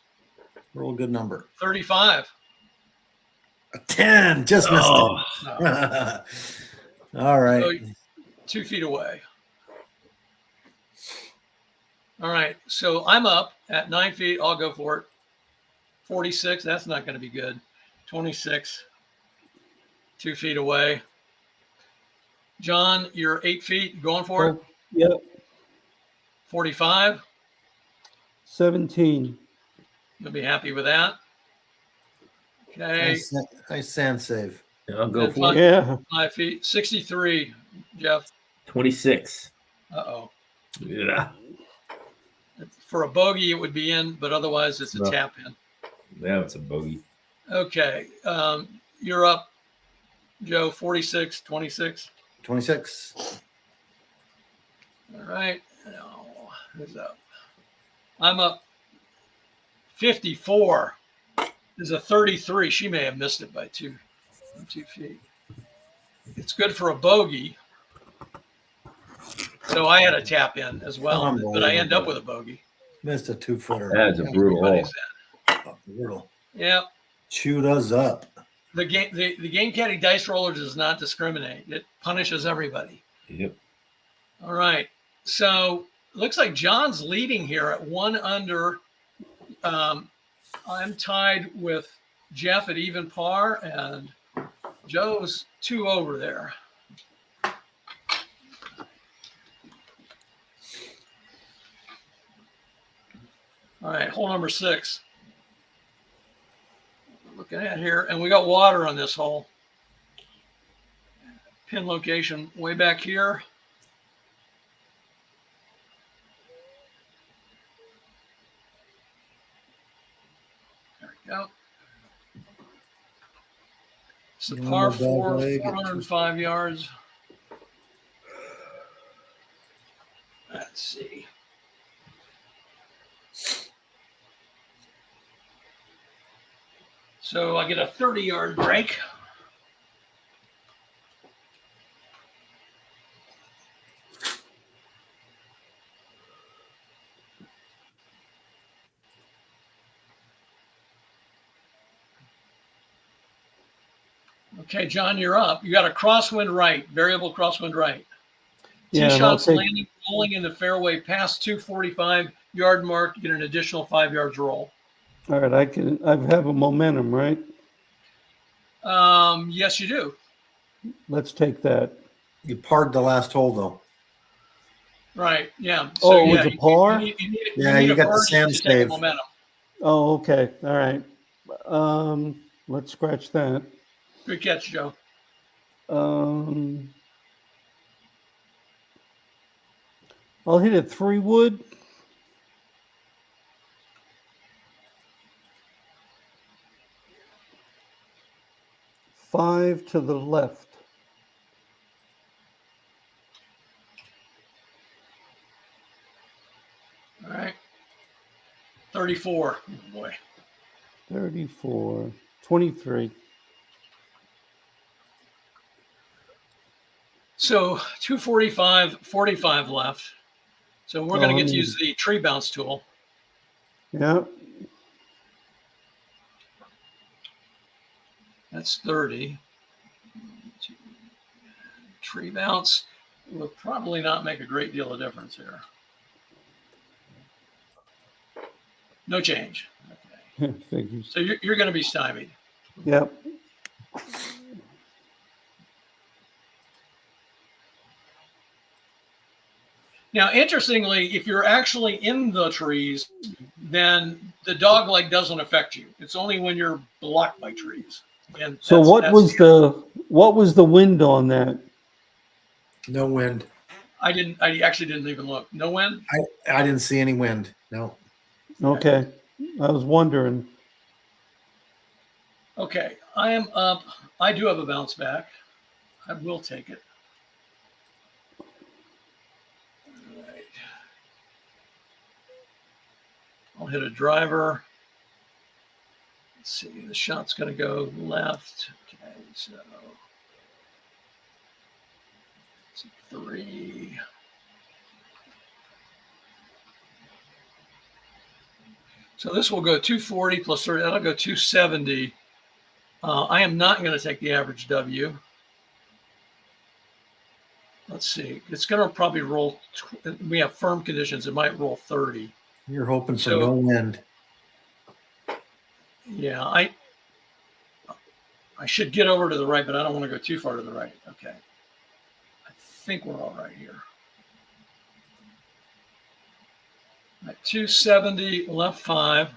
Roll a good number. 35. A 10. Just missed No. it. All right. So 2 feet away. All right. So I'm up at 9 feet. I'll go for it. 46. That's not going to be good. 26. 2 feet away. John, you're 8 feet. Going for it? Yep. 45. 17. You'll be happy with that. Okay. Nice sand save. I'll go for it. Yeah. 5 feet. 63, Jeff. 26. Uh-oh. Yeah. For a bogey, it would be in, but otherwise it's a tap in. Now it's a bogey. Okay. You're up, Joe. 46, 26. 26. All right. Now, who's up? I'm up 54. There's a 33. She may have missed it by 2 feet. It's good for a bogey. So I had a tap in as well, but I end up with a bogey. Missed a 2-footer. That's a brutal hole. Brutal. Yeah. Chewed us up. The game caddy dice roller does not discriminate. It punishes everybody. Yep. All right. So looks like John's leading here at 1 under. I'm tied with Jeff at even par, and Joe's 2 over there. All right, hole number 6. Looking at here, and we got water on this hole. Pin location way back here. There we go. It's a par 4, 405 yards. Let's see. So I get a 30-yard break. Okay, John, you're up. You got a crosswind right, variable crosswind right. Yeah, Tee shots landing, rolling in the fairway past 245-yard mark, you get an additional 5 yards roll. All right, I have a momentum, right? Yes, you do. Let's take that. You parred the last hole, though. Right, yeah. So, it was a par? You You got the sand save. Momentum. Oh, okay. All right. Let's scratch that. Good catch, Joe. I'll hit a 3-wood. Five to the left. All right. 34. Oh, boy. 34. 23. So 245, 45 left. So we're going to get to use the tree bounce tool. Yeah. That's 30. Tree bounce will probably not make a great deal of difference here. No change. Okay. Figures. So you're going to be stymied. Yep. Now, interestingly, if you're actually in the trees, then the dog leg doesn't affect you. It's only when you're blocked by trees. And So what was the wind on that? No wind. I actually didn't even look. No wind? I didn't see any wind. No. Okay. I was wondering. Okay, I am up. I do have a bounce back. I will take it. All right. I'll hit a driver. Let's see, the shot's going to go left. Okay, so it's 3. So this will go 240 plus 30. That'll go 270. I am not going to take the average W. Let's see. It's going to probably roll. We have firm conditions. It might roll 30. You're hoping for no wind. Yeah, I should get over to the right, but I don't want to go too far to the right. Okay. I think we're all right here. At 270, left 5.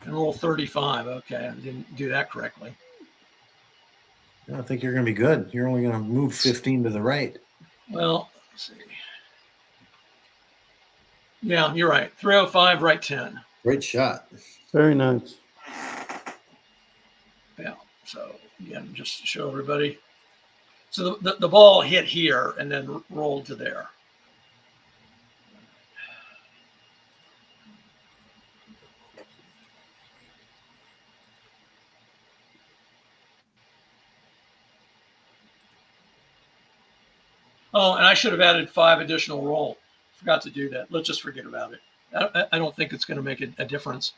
And roll 35. Okay, I didn't do that correctly. I think you're going to be good. You're only going to move 15 to the right. Well, let's see. Yeah, you're right. 305, right 10. Great shot. Very nice. Yeah. So again, just to show everybody. So the ball hit here and then rolled to there. Oh, and I should have added 5 additional roll. Forgot to do that. Let's just forget about it. I don't think it's going to make a difference.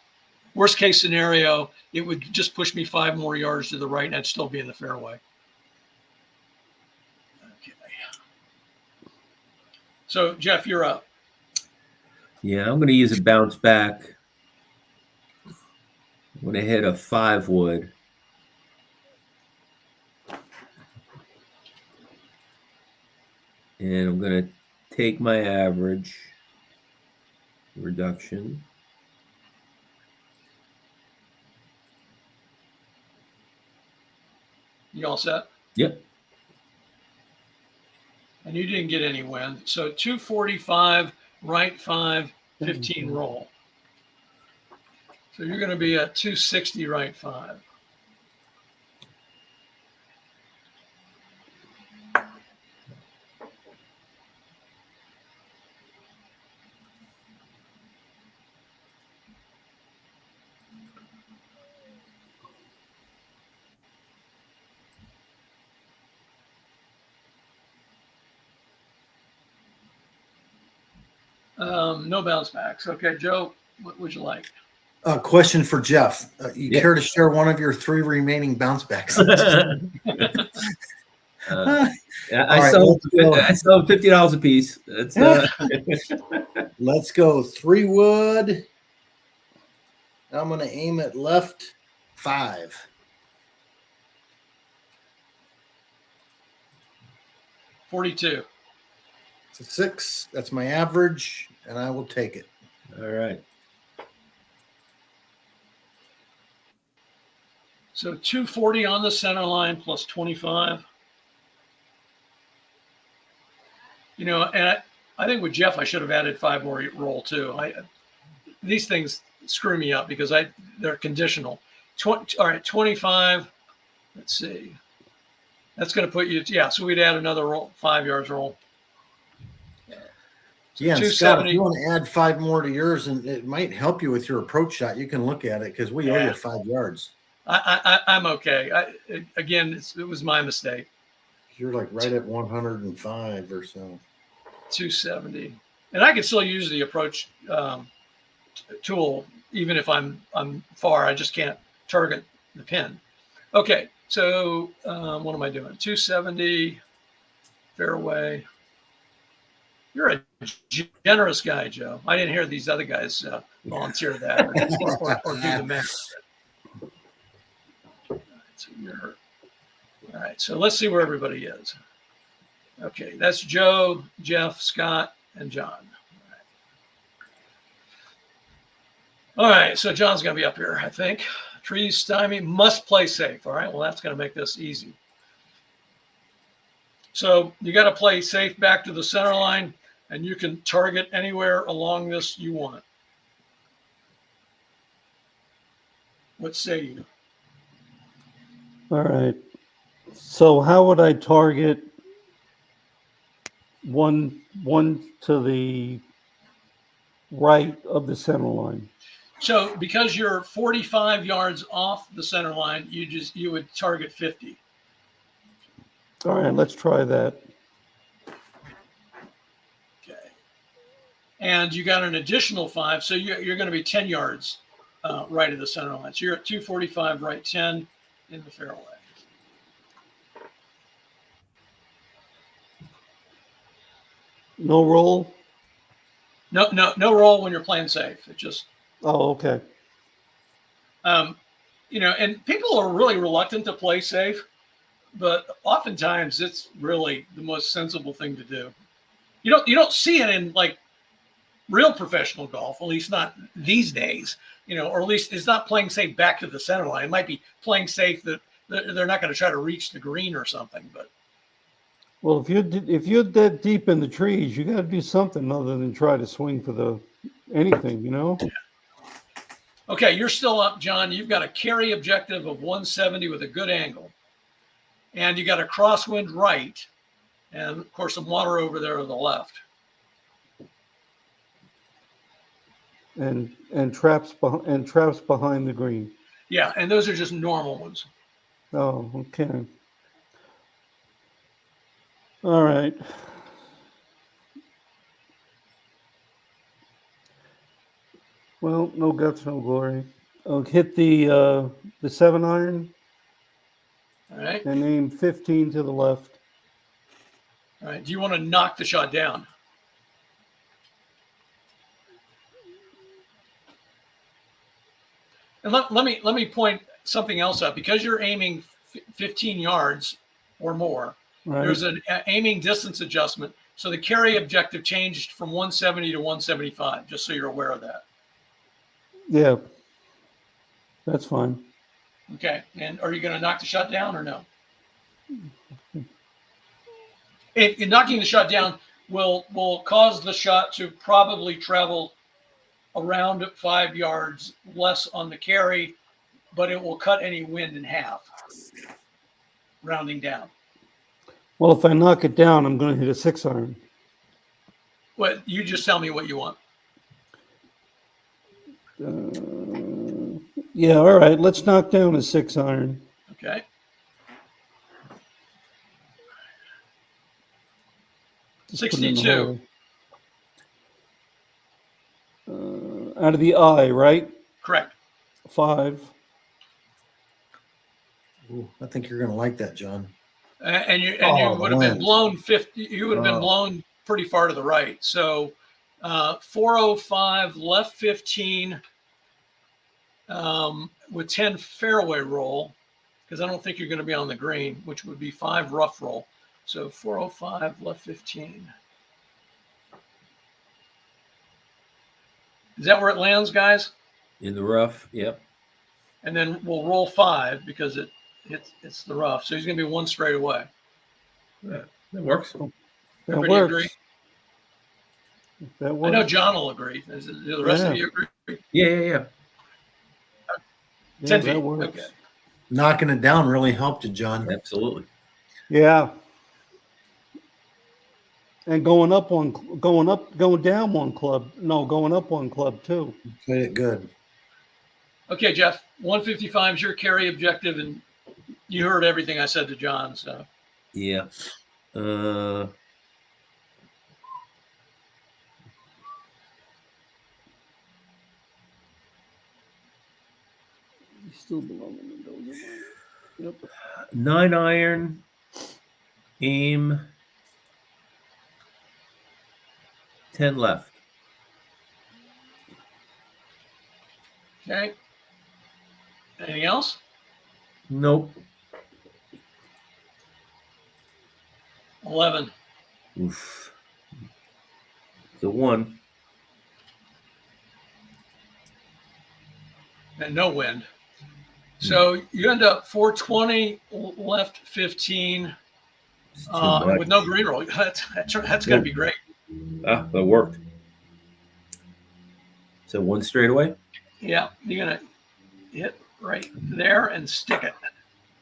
Worst case scenario, it would just push me 5 more yards to the right and I'd still be in the fairway. Okay. So, Jeff, you're up. Yeah, I'm going to use a bounce back. I'm going to hit a 5-wood. And I'm going to take my average reduction. You all set? Yep. And you didn't get any wind. So 245, right 5, 15 roll. So you're going to be at 260, right 5. No bounce backs. Okay, Joe, what would you like? Question for Jeff. You care to share one of your 3 remaining bounce backs? I sold $50 a piece. Let's go 3-wood. I'm going to aim at left 5. 42. It's a 6. That's my average, and I will take it. All right. So 240 on the center line plus 25. You know, and I think with Jeff, I should have added 5 more roll too. These things screw me up because they're conditional. All right, 25. Let's see. That's going to put you, yeah. So we'd add another roll, 5 yards roll. So Yeah, and Scott, if 270. you want to add 5 more to yours, and it might help you with your approach shot, you can look at it because we owe you 5 yards. I'm okay. Again, it was my mistake. You're like right at 105 or so. 270, and I can still use the approach tool even if I'm far. I just can't target the pin. Okay, so what am I doing? 270 fairway. You're a generous guy, Joe. I didn't hear these other guys volunteer that or do the math. All right, so let's see where everybody is. Okay, that's Joe, Jeff, Scott, and John. All right, so John's going to be up here, I think. Trees, stymie, must play safe. All right, well, that's going to make this easy. So you got to play safe back to the center line, and you can target anywhere along this you want. What say you? All right. So how would I target one to the right of the center line? So because you're 45 yards off the center line, you would target 50. All right, let's try that. Okay. And you got an additional 5, so you're going to be 10 yards right of the center line. So you're at 245, right 10 in the fairway. No roll? No roll when you're playing safe. It just, Oh, okay. you know, and people are really reluctant to play safe, but oftentimes it's really the most sensible thing to do. You don't see it in like real professional golf, at least not these days, you know, or at least it's not playing safe back to the center line. It might be playing safe that they're not going to try to reach the green or something, but. Well, if you're that deep in the trees, you got to do something other than try to swing for anything, you know? Okay, you're still up, John. You've got a carry objective of 170 with a good angle. And you got a crosswind right. And, of course, some water over there on the left. And traps behind the green. Yeah, and those are just normal ones. Oh, okay. All right. Well, no guts, no glory. I'll hit the 7-iron All right. and aim 15 to the left. All right. Do you want to knock the shot down? And let me point something else out. Because you're aiming 15 yards or more, Right. there's an aiming distance adjustment. So the carry objective changed from 170 to 175, just so you're aware of that. Yeah, that's fine. Okay. And are you going to knock the shot down or no? If knocking the shot down will cause the shot to probably travel around 5 yards less on the carry, but it will cut any wind in half, rounding down. Well, if I knock it down, I'm going to hit a 6-iron. Well, you just tell me what you want. Yeah, all right. Let's knock down a 6-iron. Okay. Just put it in the 62. hole. Out of the eye, right? Correct. 5. Ooh, I think you're going to like that, John. And you Oh, would have been wind. blown 50. You would have been blown pretty far to the right. So 405 left 15 with 10 fairway roll, because I don't think you're going to be on the green, which would be 5 rough roll. So 405 left 15. Is that where it lands, guys? In the rough, yep. and then we'll roll 5 because it's the rough. So he's going to be 1 straight away. Yeah, that works. That Everybody works. agree? That I works. know John will agree. Do the rest of you agree? Yeah. 10 that feet. works. Okay. Knocking it down really helped you, John. Absolutely. Yeah. And going down one club. No, going up one club too. Played it good. Okay, Jeff. 155 is your carry objective, and you heard everything I said to John. So Yeah. Still belonging to those. Yep. 9 iron, aim, 10 left. okay. Anything else? Nope. 11. Oof. The 1. And no wind. So you end up 420 left 15 with no green roll. That's going to be great. That worked. So 1 straight away. Yeah, you're going to hit right there and stick it.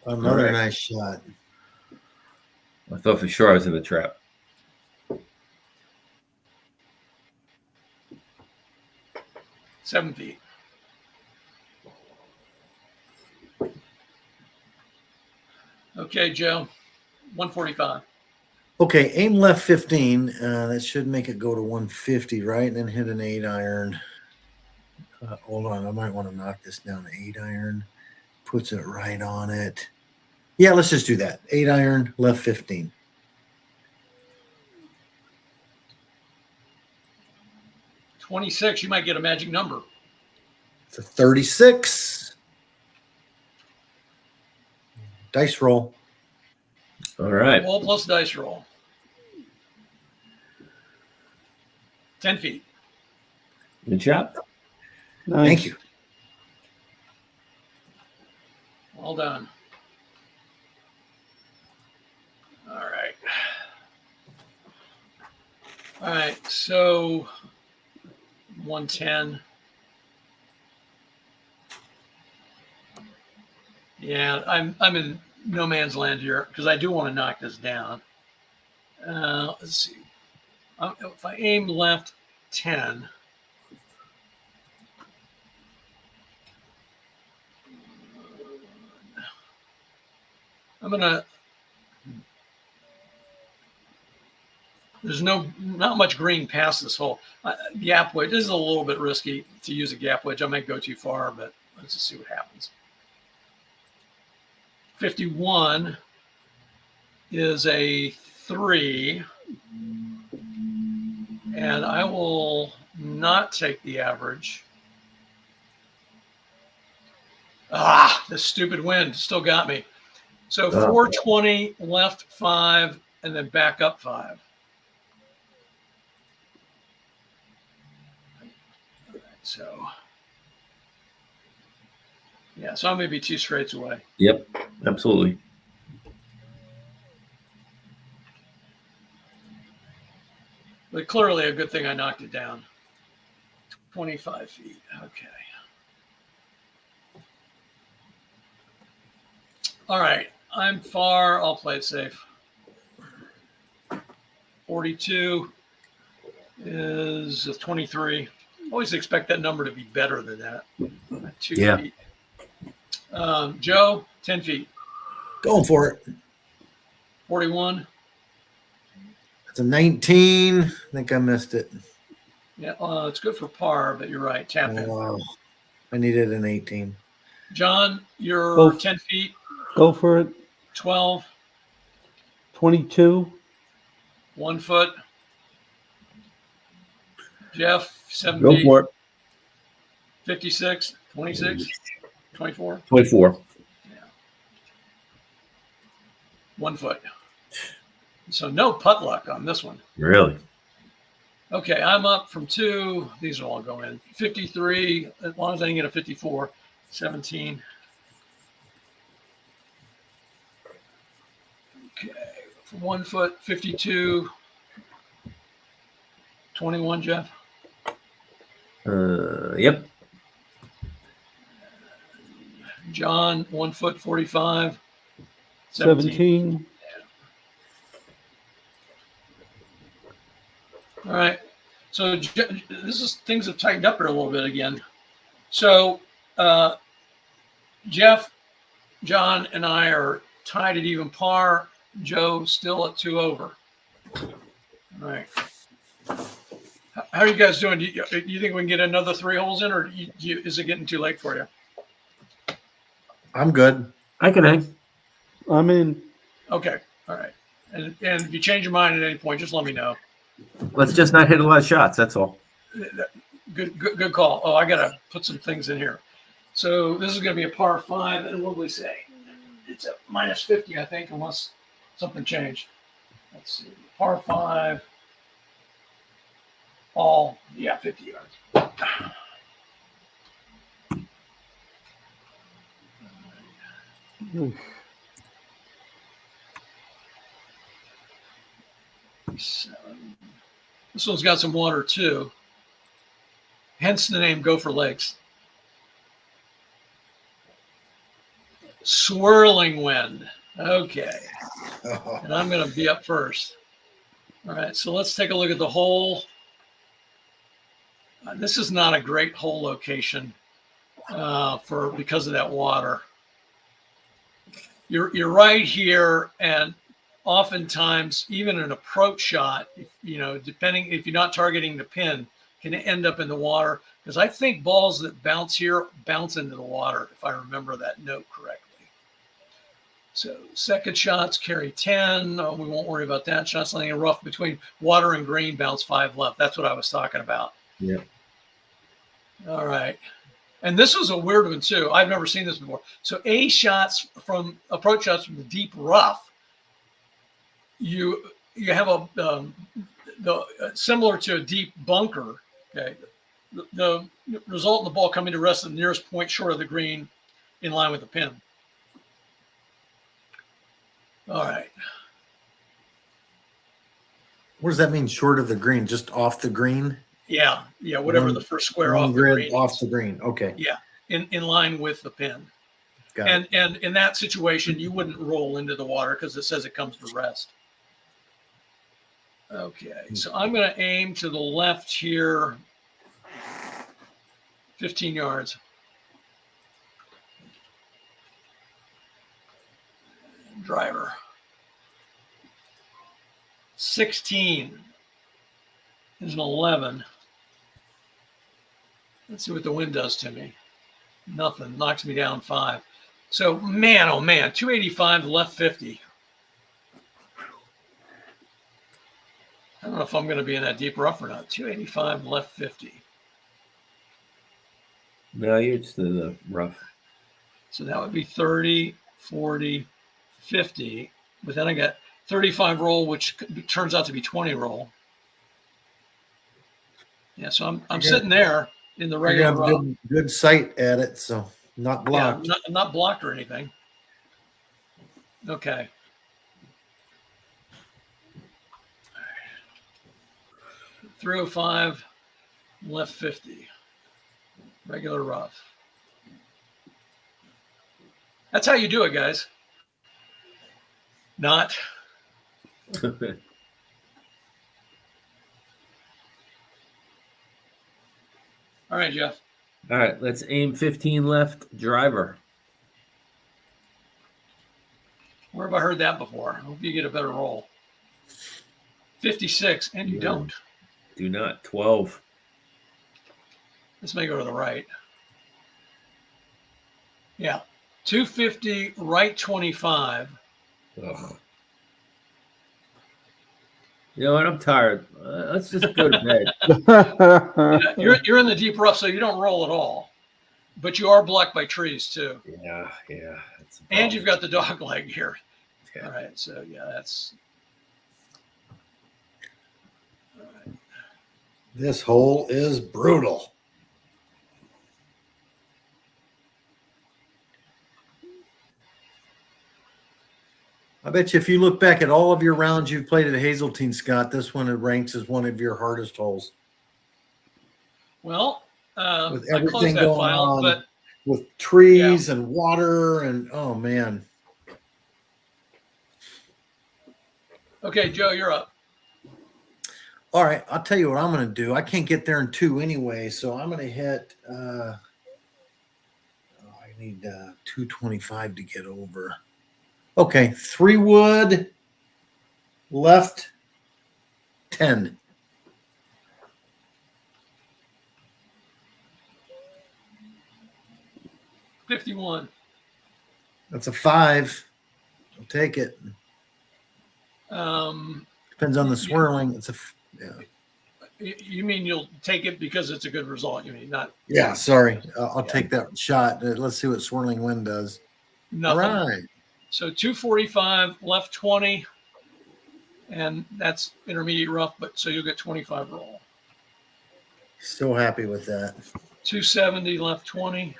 Another All right. nice shot. I thought for sure I was in the trap. Seven feet. Okay, Joe. 145. Okay, aim left 15. That should make it go to 150, right? And then hit an 8 iron. Hold on, I might want to knock this down to 8 iron. Puts it right on it. Yeah, let's just do that. 8 iron, left 15. 26, you might get a magic number. It's a 36. Dice roll. All right. Wall plus dice roll. 10 feet. Good job. Nice. Thank you. Well done. All right. All right. So 110. Yeah, I'm in no man's land here because I do want to knock this down. Let's see. If I aim left 10. I'm gonna. There's not much green past this hole. Gap wedge. This is a little bit risky to use a gap wedge. I might go too far, but let's just see what happens. 51 is a 3, and I will not take the average. The stupid wind still got me. So 420 left 5, and then back up 5. So, yeah, so I'm going to be 2 straights away. Yep, absolutely. But clearly a good thing I knocked it down. 25 feet. Okay. All right. I'm far. I'll play it safe. 42 is a 23. Always expect that number to be better than that. 2 Yeah. feet. Joe, 10 feet. Going for it. 41. It's a 19. I think I missed it. Yeah, it's good for par, but you're right. Tap in. Wow. I needed an 18. John, you're Go. 10 feet. Go for it. 12. 22. 1 foot. Jeff, 7 Go feet. for it. 56, 26, 24. 24. 1 foot. So no putt luck on this one. Really? Okay, I'm up from 2. These will all go in. 53, as long as I can get a 54. 17. 1 foot 52, 21, Jeff. Yep. John, 1 foot 45, 17. All right. So things have tightened up here a little bit again. So Jeff, John, and I are tied at even par. Joe still at 2 over. All right. How are you guys doing? Do you think we can get another 3 holes in, or is it getting too late for you? I'm good. I can hang. I'm in. Okay. All right. And if you change your mind at any point, just let me know. Let's just not hit a lot of shots. That's all. Good call. Oh, I gotta put some things in here. So this is gonna be a par 5, and what do we say? It's a minus 50, I think, unless something changed. Let's see. Par 5. All 50 yards. Oof. This one's got some water too. Hence the name Gopher Lakes. Swirling wind. Okay. And I'm going to be up first. All right. So let's take a look at the hole. This is not a great hole location because of that water. You're right here, and oftentimes even an approach shot, depending if you're not targeting the pin, can end up in the water, because I think balls that bounce here bounce into the water, if I remember that note correctly. So second shots carry 10. Oh, we won't worry about that. Shots laying rough between water and green, bounce 5 left. That's what I was talking about. Yeah. All right. And this was a weird one too. I've never seen this before. So approach shots from the deep rough, you have similar to a deep bunker. Okay, the result in the ball coming to rest at the nearest point short of the green, in line with the pin. All right. What does that mean? Short of the green, just off the green? Yeah. Whatever the first square off the green. Off the green. Okay. Yeah, in line with the pin. Got it. And in that situation, you wouldn't roll into the water because it says it comes to rest. Okay, so I'm going to aim to the left here, 15 yards. Driver. 16 is an 11. Let's see what the wind does to me. Nothing. Knocks me down 5. So, man, oh, man, 285 left 50. I don't know if I'm going to be in that deep rough or not. 285 left 50. No, you're just in the rough. So that would be 30, 40, 50. But then I got 35 roll, which turns out to be 20 roll. Yeah, so I'm sitting there in the regular You have good sight at it, so not blocked. Yeah, not blocked or anything. Okay. 305, left 50. Regular rough. That's how you do it, guys. Not. All right, Jeff. All right, let's aim 15 left, driver. Where have I heard that before? I hope you get a better roll. 56, and you don't. Do not. 12. This may go to the right. Yeah. 250, right 25. Ugh. You know what? I'm tired. Let's just go to bed. Yeah, you're in the deep rough, so you don't roll at all. But you are blocked by trees, too. Yeah. And you've got the dog leg here. Yeah. All right, so, yeah, that's... All right. This hole is brutal. I bet you if you look back at all of your rounds you've played at Hazeltine, Scott, this one ranks as one of your hardest holes. Well, With I closed everything that going file, on, but with trees and water and oh man. okay, Joe, you're up. All right, I'll tell you what I'm going to do. I can't get there in 2 anyway, so I'm going to hit. I need 225 to get over. Okay, 3 wood, left 10. $51. That's a 5. I'll take it. Depends on the swirling. It's a yeah. You mean you'll take it because it's a good result? You mean not? Yeah, sorry. I'll take that shot. Let's see what swirling wind does. Nothing. All right. So 245, left 20, and that's intermediate rough, but so you'll get 25 roll. Still happy with that. 270, left 20.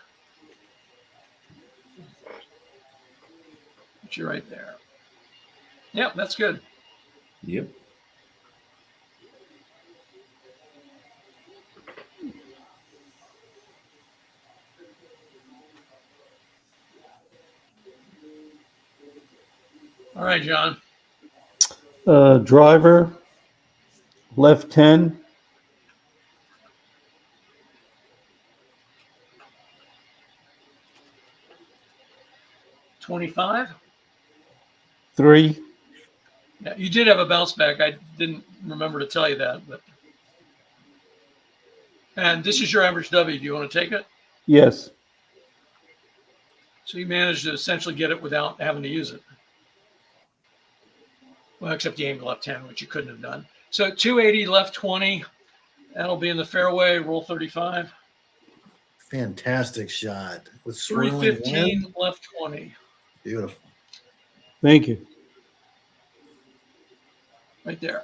Put you right there. Yep, that's good. Yep. All right, John. Driver, left 10. $25. 3. Yeah, you did have a bounce back. I didn't remember to tell you that, but. And this is your average W. Do you want to take it? Yes. So you managed to essentially get it without having to use it. Well, except you aimed left 10, which you couldn't have done. So 280, left 20. That'll be in the fairway. Roll 35. Fantastic shot. With swirling 315, wind. left 20. Beautiful. Thank you. Right there.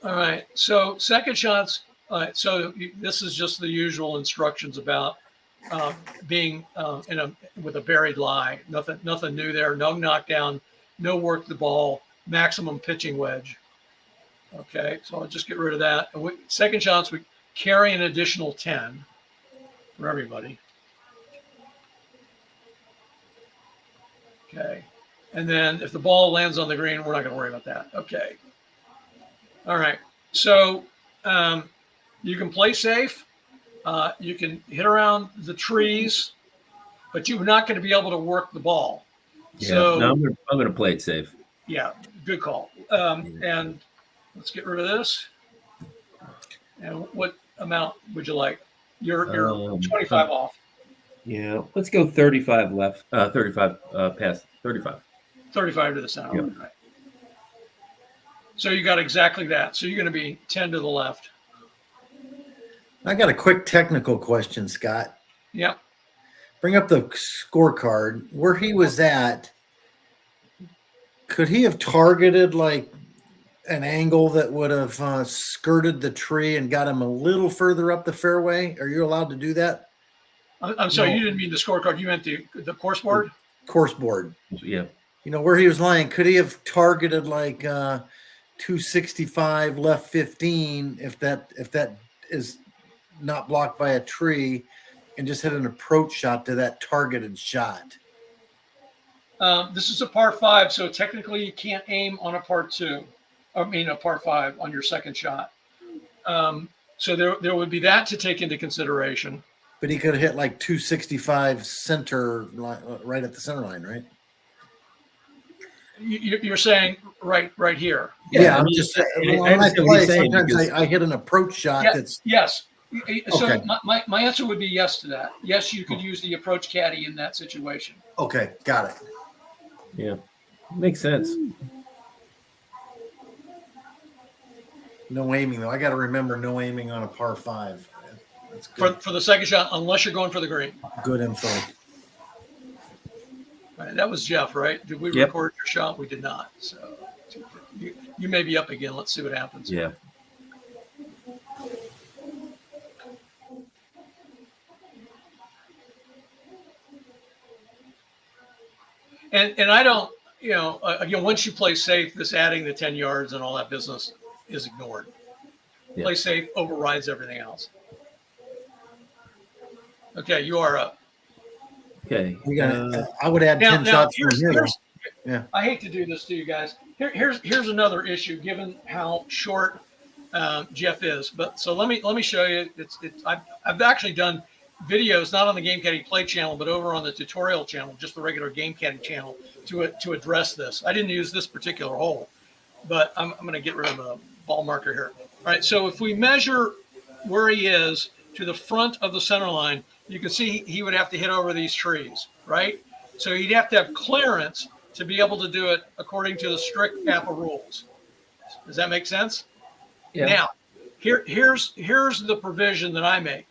All right. So second shots. All right. So this is just the usual instructions about being with a buried lie. Nothing new there. No knockdown. No work the ball. Maximum pitching wedge. Okay. So I'll just get rid of that. And second shots, we carry an additional 10 for everybody. Okay. And then if the ball lands on the green, we're not going to worry about that. Okay. All right. So you can play safe. You can hit around the trees, but you're not going to be able to work the ball. Yeah. So No, I'm going to play it safe. yeah, good call. And let's get rid of this. And what amount would you like? You're 25 off. Yeah. Let's go 35 left. 35 past 35. 35 to the center. Yep. Right. So you got exactly that. So you're going to be 10 to the left. I got a quick technical question, Scott. Yep. Bring up the scorecard. Where he was at, could he have targeted like an angle that would have skirted the tree and got him a little further up the fairway? Are you allowed to do that? I'm sorry, No. you didn't mean the scorecard. You meant the course board? Course board. Yeah. You know, where he was lying, could he have targeted like 265 left 15 if that is not blocked by a tree and just hit an approach shot to that targeted shot? This is a par 5, so technically you can't aim on a par 2. I mean, a par 5 on your second shot. So there would be that to take into consideration. But he could have hit like 265 center line, right at the center line, right? You're saying right here. Yeah, I I'm mean, just I when I understand what play, he's saying, sometimes because- I hit an approach shot Yeah, that's yes. So Okay. my answer would be yes to that. Yes, you could use the approach caddy in that situation. okay, got it. Yeah. Makes sense. No aiming though. I got to remember no aiming on a par 5. That's good. For the second shot, unless you're going for the green. Good info. Right. That was Jeff, right? Did we Yep. record your shot? We did not. So you may be up again. Let's see what happens. Yeah. And I don't, again, once you play safe, this adding the 10 yards and all that business is ignored. Yeah. Play safe overrides everything else. Okay, you are up. Okay. I would add 10 shots from here. Yeah. I hate to do this to you guys. Here's another issue, given how short Jeff is. But so let me show you. I've actually done videos not on the Game Caddy Play channel, but over on the tutorial channel, just the regular Game Caddy channel, to address this. I didn't use this particular hole, but I'm going to get rid of the ball marker here. All right. So if we measure where he is to the front of the center line, you can see he would have to hit over these trees, right? So he'd have to have clearance to be able to do it according to the strict APBA rules. Does that make sense? Yeah. Now, here's the provision that I make.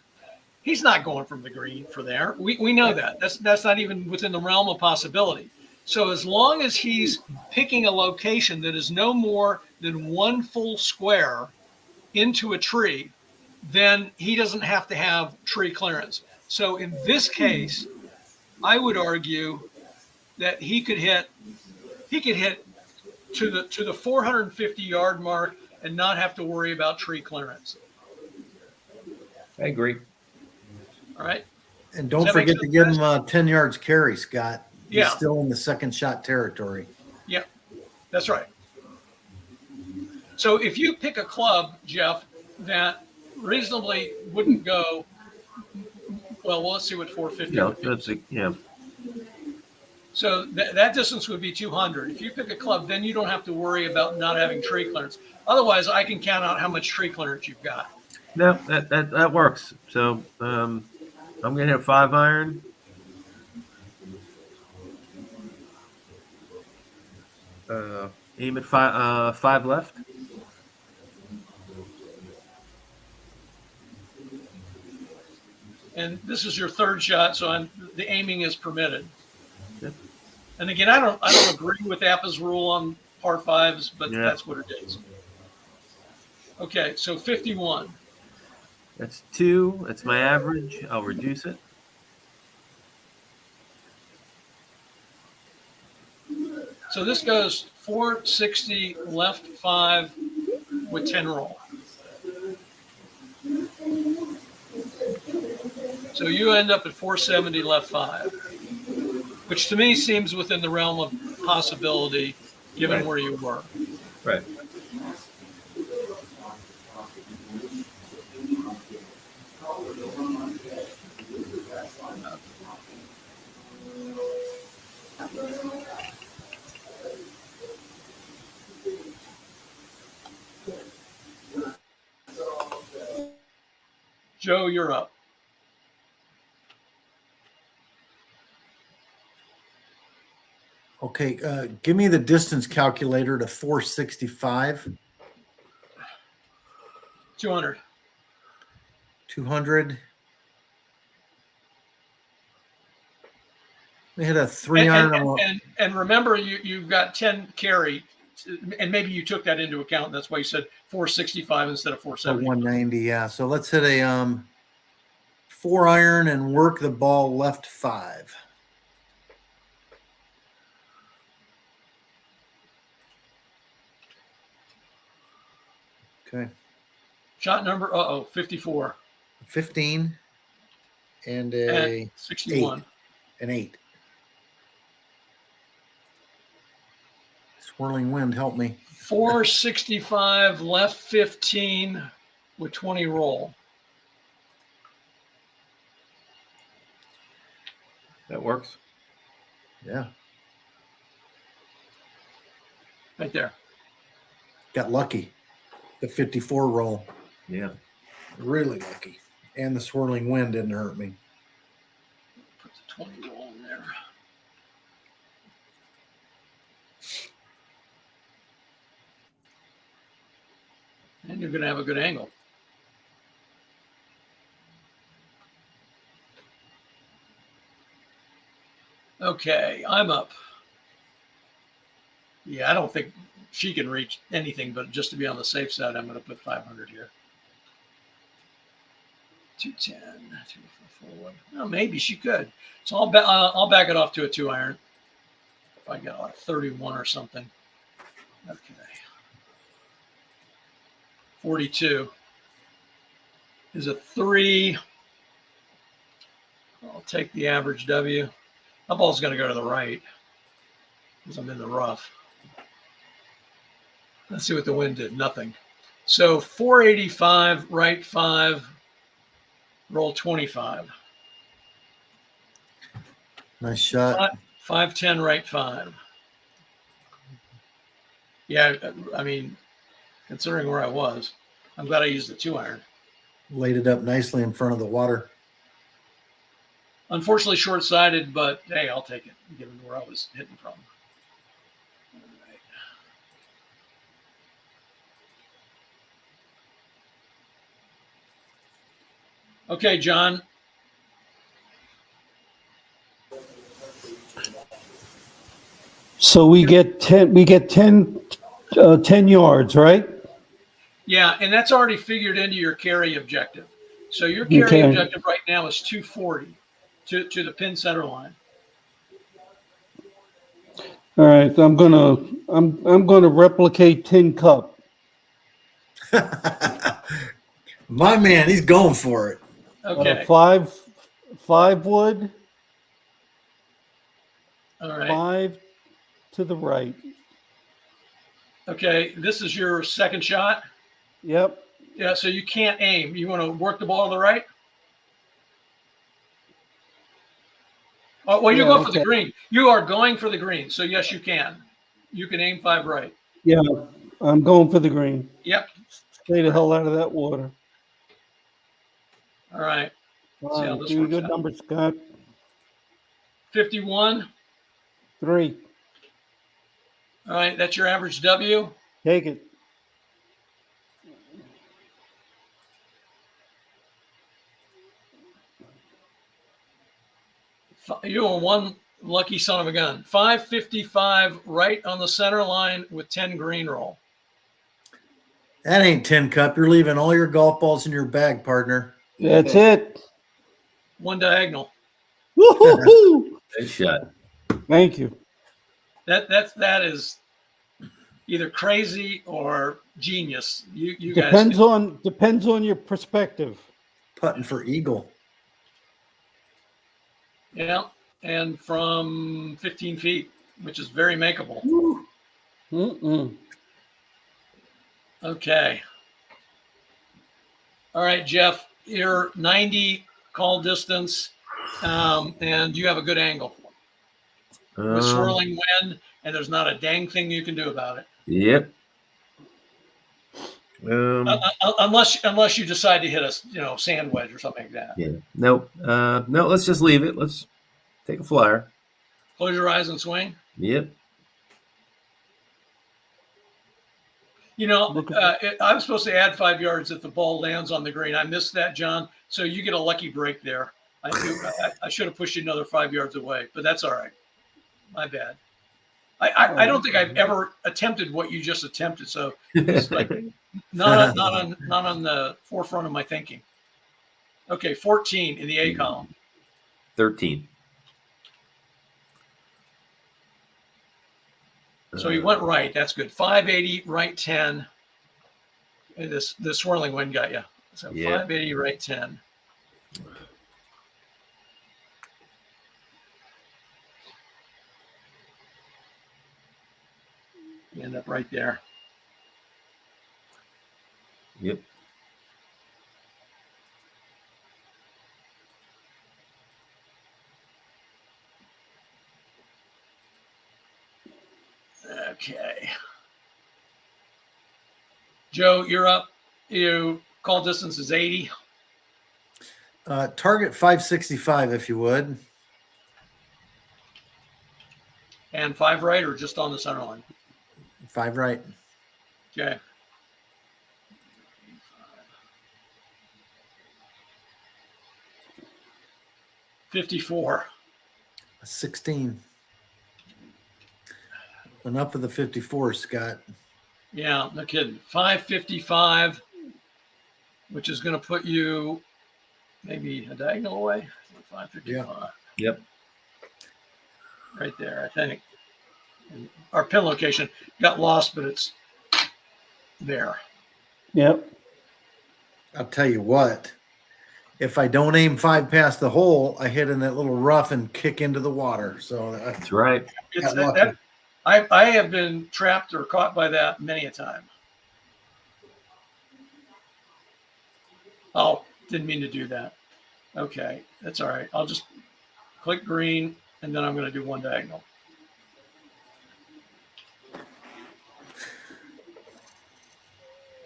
He's not going from the green for there. We know that. That's not even within the realm of possibility. So as long as he's picking a location that is no more than one full square into a tree, then he doesn't have to have tree clearance. So in this case, I would argue that he could hit to the 450 yard mark and not have to worry about tree clearance. I agree. All right. And don't forget to give him 10 yards carry, Scott. He's Yeah. still in the second shot territory. Yeah, that's right. So if you pick a club, Jeff, that reasonably wouldn't go, well, let's see what 450 would be. So that distance would be 200. If you pick a club, then you don't have to worry about not having tree clearance. Otherwise, I can count out how much tree clearance you've got. No, that works. So I'm going to hit a 5 iron. Aim at five left. And this is your third shot, so the aiming is permitted. Yep. And again, I don't agree with APBA's rule on par fives, but that's what it is. Okay, so 51. That's 2. That's my average. I'll reduce it. So this goes 460 left 5 with 10 roll. So you end up at 470 left 5, which to me seems within the realm of possibility given where you were. Right. Joe, you're up. Okay, give me the distance calculator to 465. 200. 200. We hit a 3 iron. And remember, you've got 10 carry, and maybe you took that into account. That's why you said 465 instead of 470. 190, yeah. So let's hit a 4 iron and work the ball left 5. Okay. Shot number 54. 15 and a 61. 8. An 8. Swirling wind, help me. 465 left 15 with 20 roll. That works. Yeah. Right there. Got lucky. The 54 roll. Yeah. Really lucky. And the swirling wind didn't hurt me. Put the 20 roll in there. And you're going to have a good angle. Okay, I'm up. Yeah, I don't think she can reach anything, but just to be on the safe side, I'm going to put 500 here. 210, 241. Well, maybe she could. So I'll back it off to a 2-iron. If I get like 31 or something. Okay. 42 is a 3. I'll take the average W. My ball's going to go to the right because I'm in the rough. Let's see what the wind did. Nothing. So 485, right 5, roll 25. Nice shot. 510, right 5. Yeah, I mean, considering where I was, I'm glad I used the 2-iron. Laid it up nicely in front of the water. Unfortunately, short-sided, but hey, I'll take it, given where I was hitting from. All right. Okay, John. So we get 10. We get 10 yards, right? Yeah, and that's already figured into your carry objective. So your carry objective right now is 240 to the pin center line. All right. I'm gonna replicate Tin Cup. My man, he's going for it. Okay. 5 wood. All right. 5 to the right. Okay. This is your second shot. Yep. Yeah. So you can't aim. You want to work the ball to the right. Oh, well, you go for the green. You are going for the green. So yes, you can. You can aim 5 right. Yeah. I'm going for the green. Yep. Stay the hell out of that water. All right. All See how right. this Do a works good out. number, Scott. 51. 3. All right. That's your average W. Take it. You are one lucky son of a gun. 555 right on the center line with 10 green roll. That ain't Tin Cup. You're leaving all your golf balls in your bag, partner. That's it. One diagonal. Woo-hoo-hoo. Nice shot. Thank you. That is either crazy or genius. You Depends guys on your perspective. Putting for eagle. yeah, and from 15 feet, which is very makeable. Mm-mm. Okay. All right, Jeff, you're 90 call distance, and you have a good angle with swirling wind, and there's not a dang thing you can do about it. Yep. Unless you decide to hit a sand wedge or something like that. Yeah. Nope. No, let's just leave it. Let's take a flyer. Close your eyes and swing. Yep. I was supposed to add 5 yards if the ball lands on the green. I missed that, John. So you get a lucky break there. I should have pushed you another 5 yards away, but that's all right. My bad. I don't think I've ever attempted what you just attempted. So it's like not on the forefront of my thinking. Okay, 14 in the A column. 13. So he went right. That's good. 580, right 10. And the swirling wind got you. So Yeah. 580, right 10. You end up right there. Yep. Okay. Joe, you're up. You call distance is 80. Target 565 if you would. And 5 right or just on the center line? 5 right. Okay. $54. 16. Enough of the 54, Scott. Yeah, no kidding. 555, which is going to put you maybe a diagonal away. 555. Yep. Right there, I think. And our pin location got lost, but it's there. Yep. I'll tell you what. If I don't aim 5 past the hole, I hit in that little rough and kick into the water. So That's right. It's Got that, I have been trapped or caught by that many a time. Oh, didn't mean to do that. Okay, that's all right. I'll just click green, and then I'm going to do one diagonal.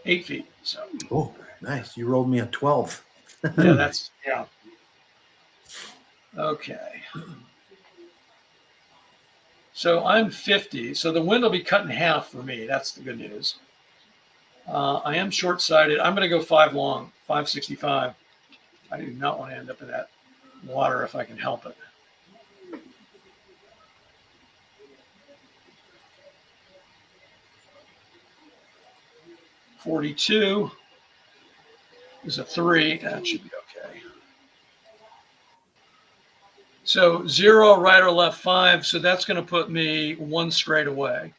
$8 feet. So oh, nice. You rolled me a 12. yeah, that's yeah. Okay. So I'm 50. So the wind will be cut in half for me. That's the good news. I am short-sighted. I'm going to go 5 long, 565. I do not want to end up in that water if I can help it. $42 is a 3. That should be okay. So 0, right or left, 5. So that's going to put me 1 straight away.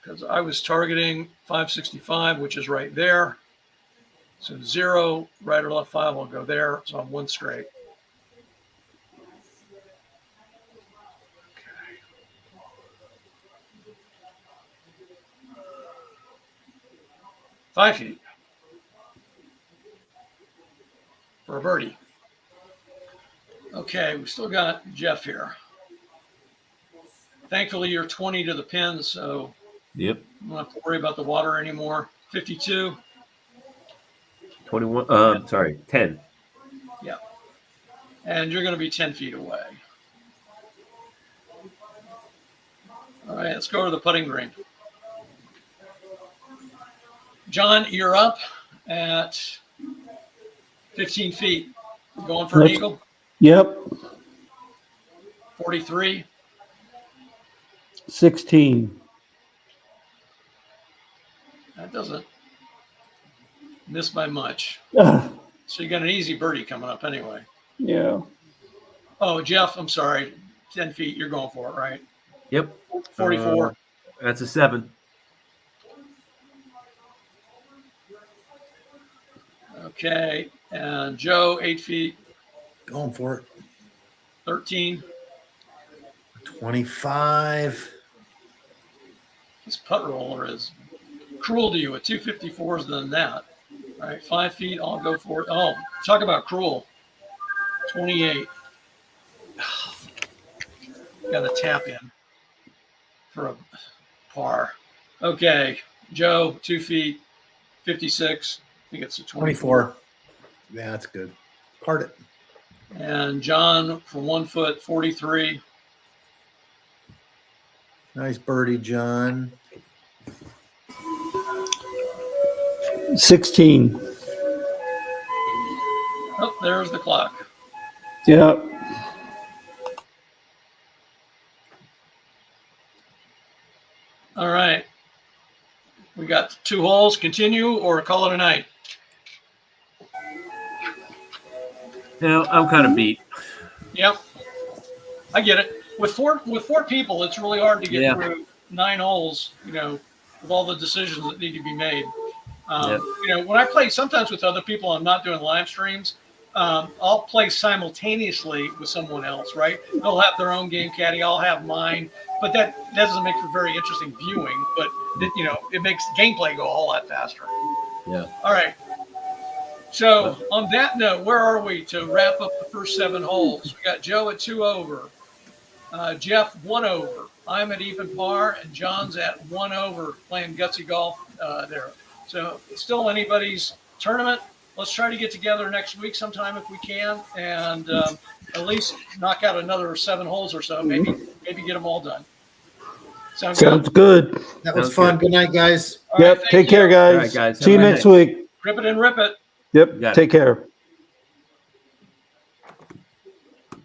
Because I was targeting 565, which is right there. So 0, right or left, 5 will go there. So I'm 1 straight. Okay. $5 feet for a birdie. Okay, we still got Jeff here. Thankfully, you're 20 to the pin, so Yep. you don't have to worry about the water anymore. 52. 21. Sorry, 10. Yeah. And you're going to be 10 feet away. All right, let's go to the putting green. John, you're up at 15 feet. Going for an eagle? Yep. 43. 16. That doesn't miss by much. Ah, So you got an easy birdie coming up anyway. yeah. Oh, Jeff, I'm sorry. 10 feet, you're going for it, right? Yep. 44. That's a 7. Okay. And Joe, 8 feet, Going for it. 13. 25. This putt roller is cruel to you at 254s than that. All right, 5 feet, I'll go for it. Oh, talk about cruel. 28. Got a tap in for a par. Okay, Joe, 2 feet, 56. I think it's a 24. Yeah, that's good. Part it. And John for 1 foot, 43. Nice birdie, John. 16. Oh, there's the clock. Yep. All right. We got 2 holes. Continue or call it a night? Now I'm kind of beat. Yep. I get it. With four people, it's really hard to get through 9 holes, with all the decisions that need to be made. When I play sometimes with other people, I'm not doing live streams. I'll play simultaneously with someone else, right? They'll have their own game caddy. I'll have mine, but that doesn't make for very interesting viewing, but it makes gameplay go a whole lot faster. Yeah. All right. So on that note, where are we to wrap up the first 7 holes? We got Joe at 2 over, Jeff 1 over. I'm at even par, and John's at 1 over playing gutsy golf there. So it's still anybody's tournament. Let's try to get together next week sometime if we can, and at least knock out another 7 holes or so. Maybe get them all done. Sounds good. That was fun. Good night, guys. Yep. Take care, guys. All right, guys. See you next week. Rip it and rip it. Yep. Take care.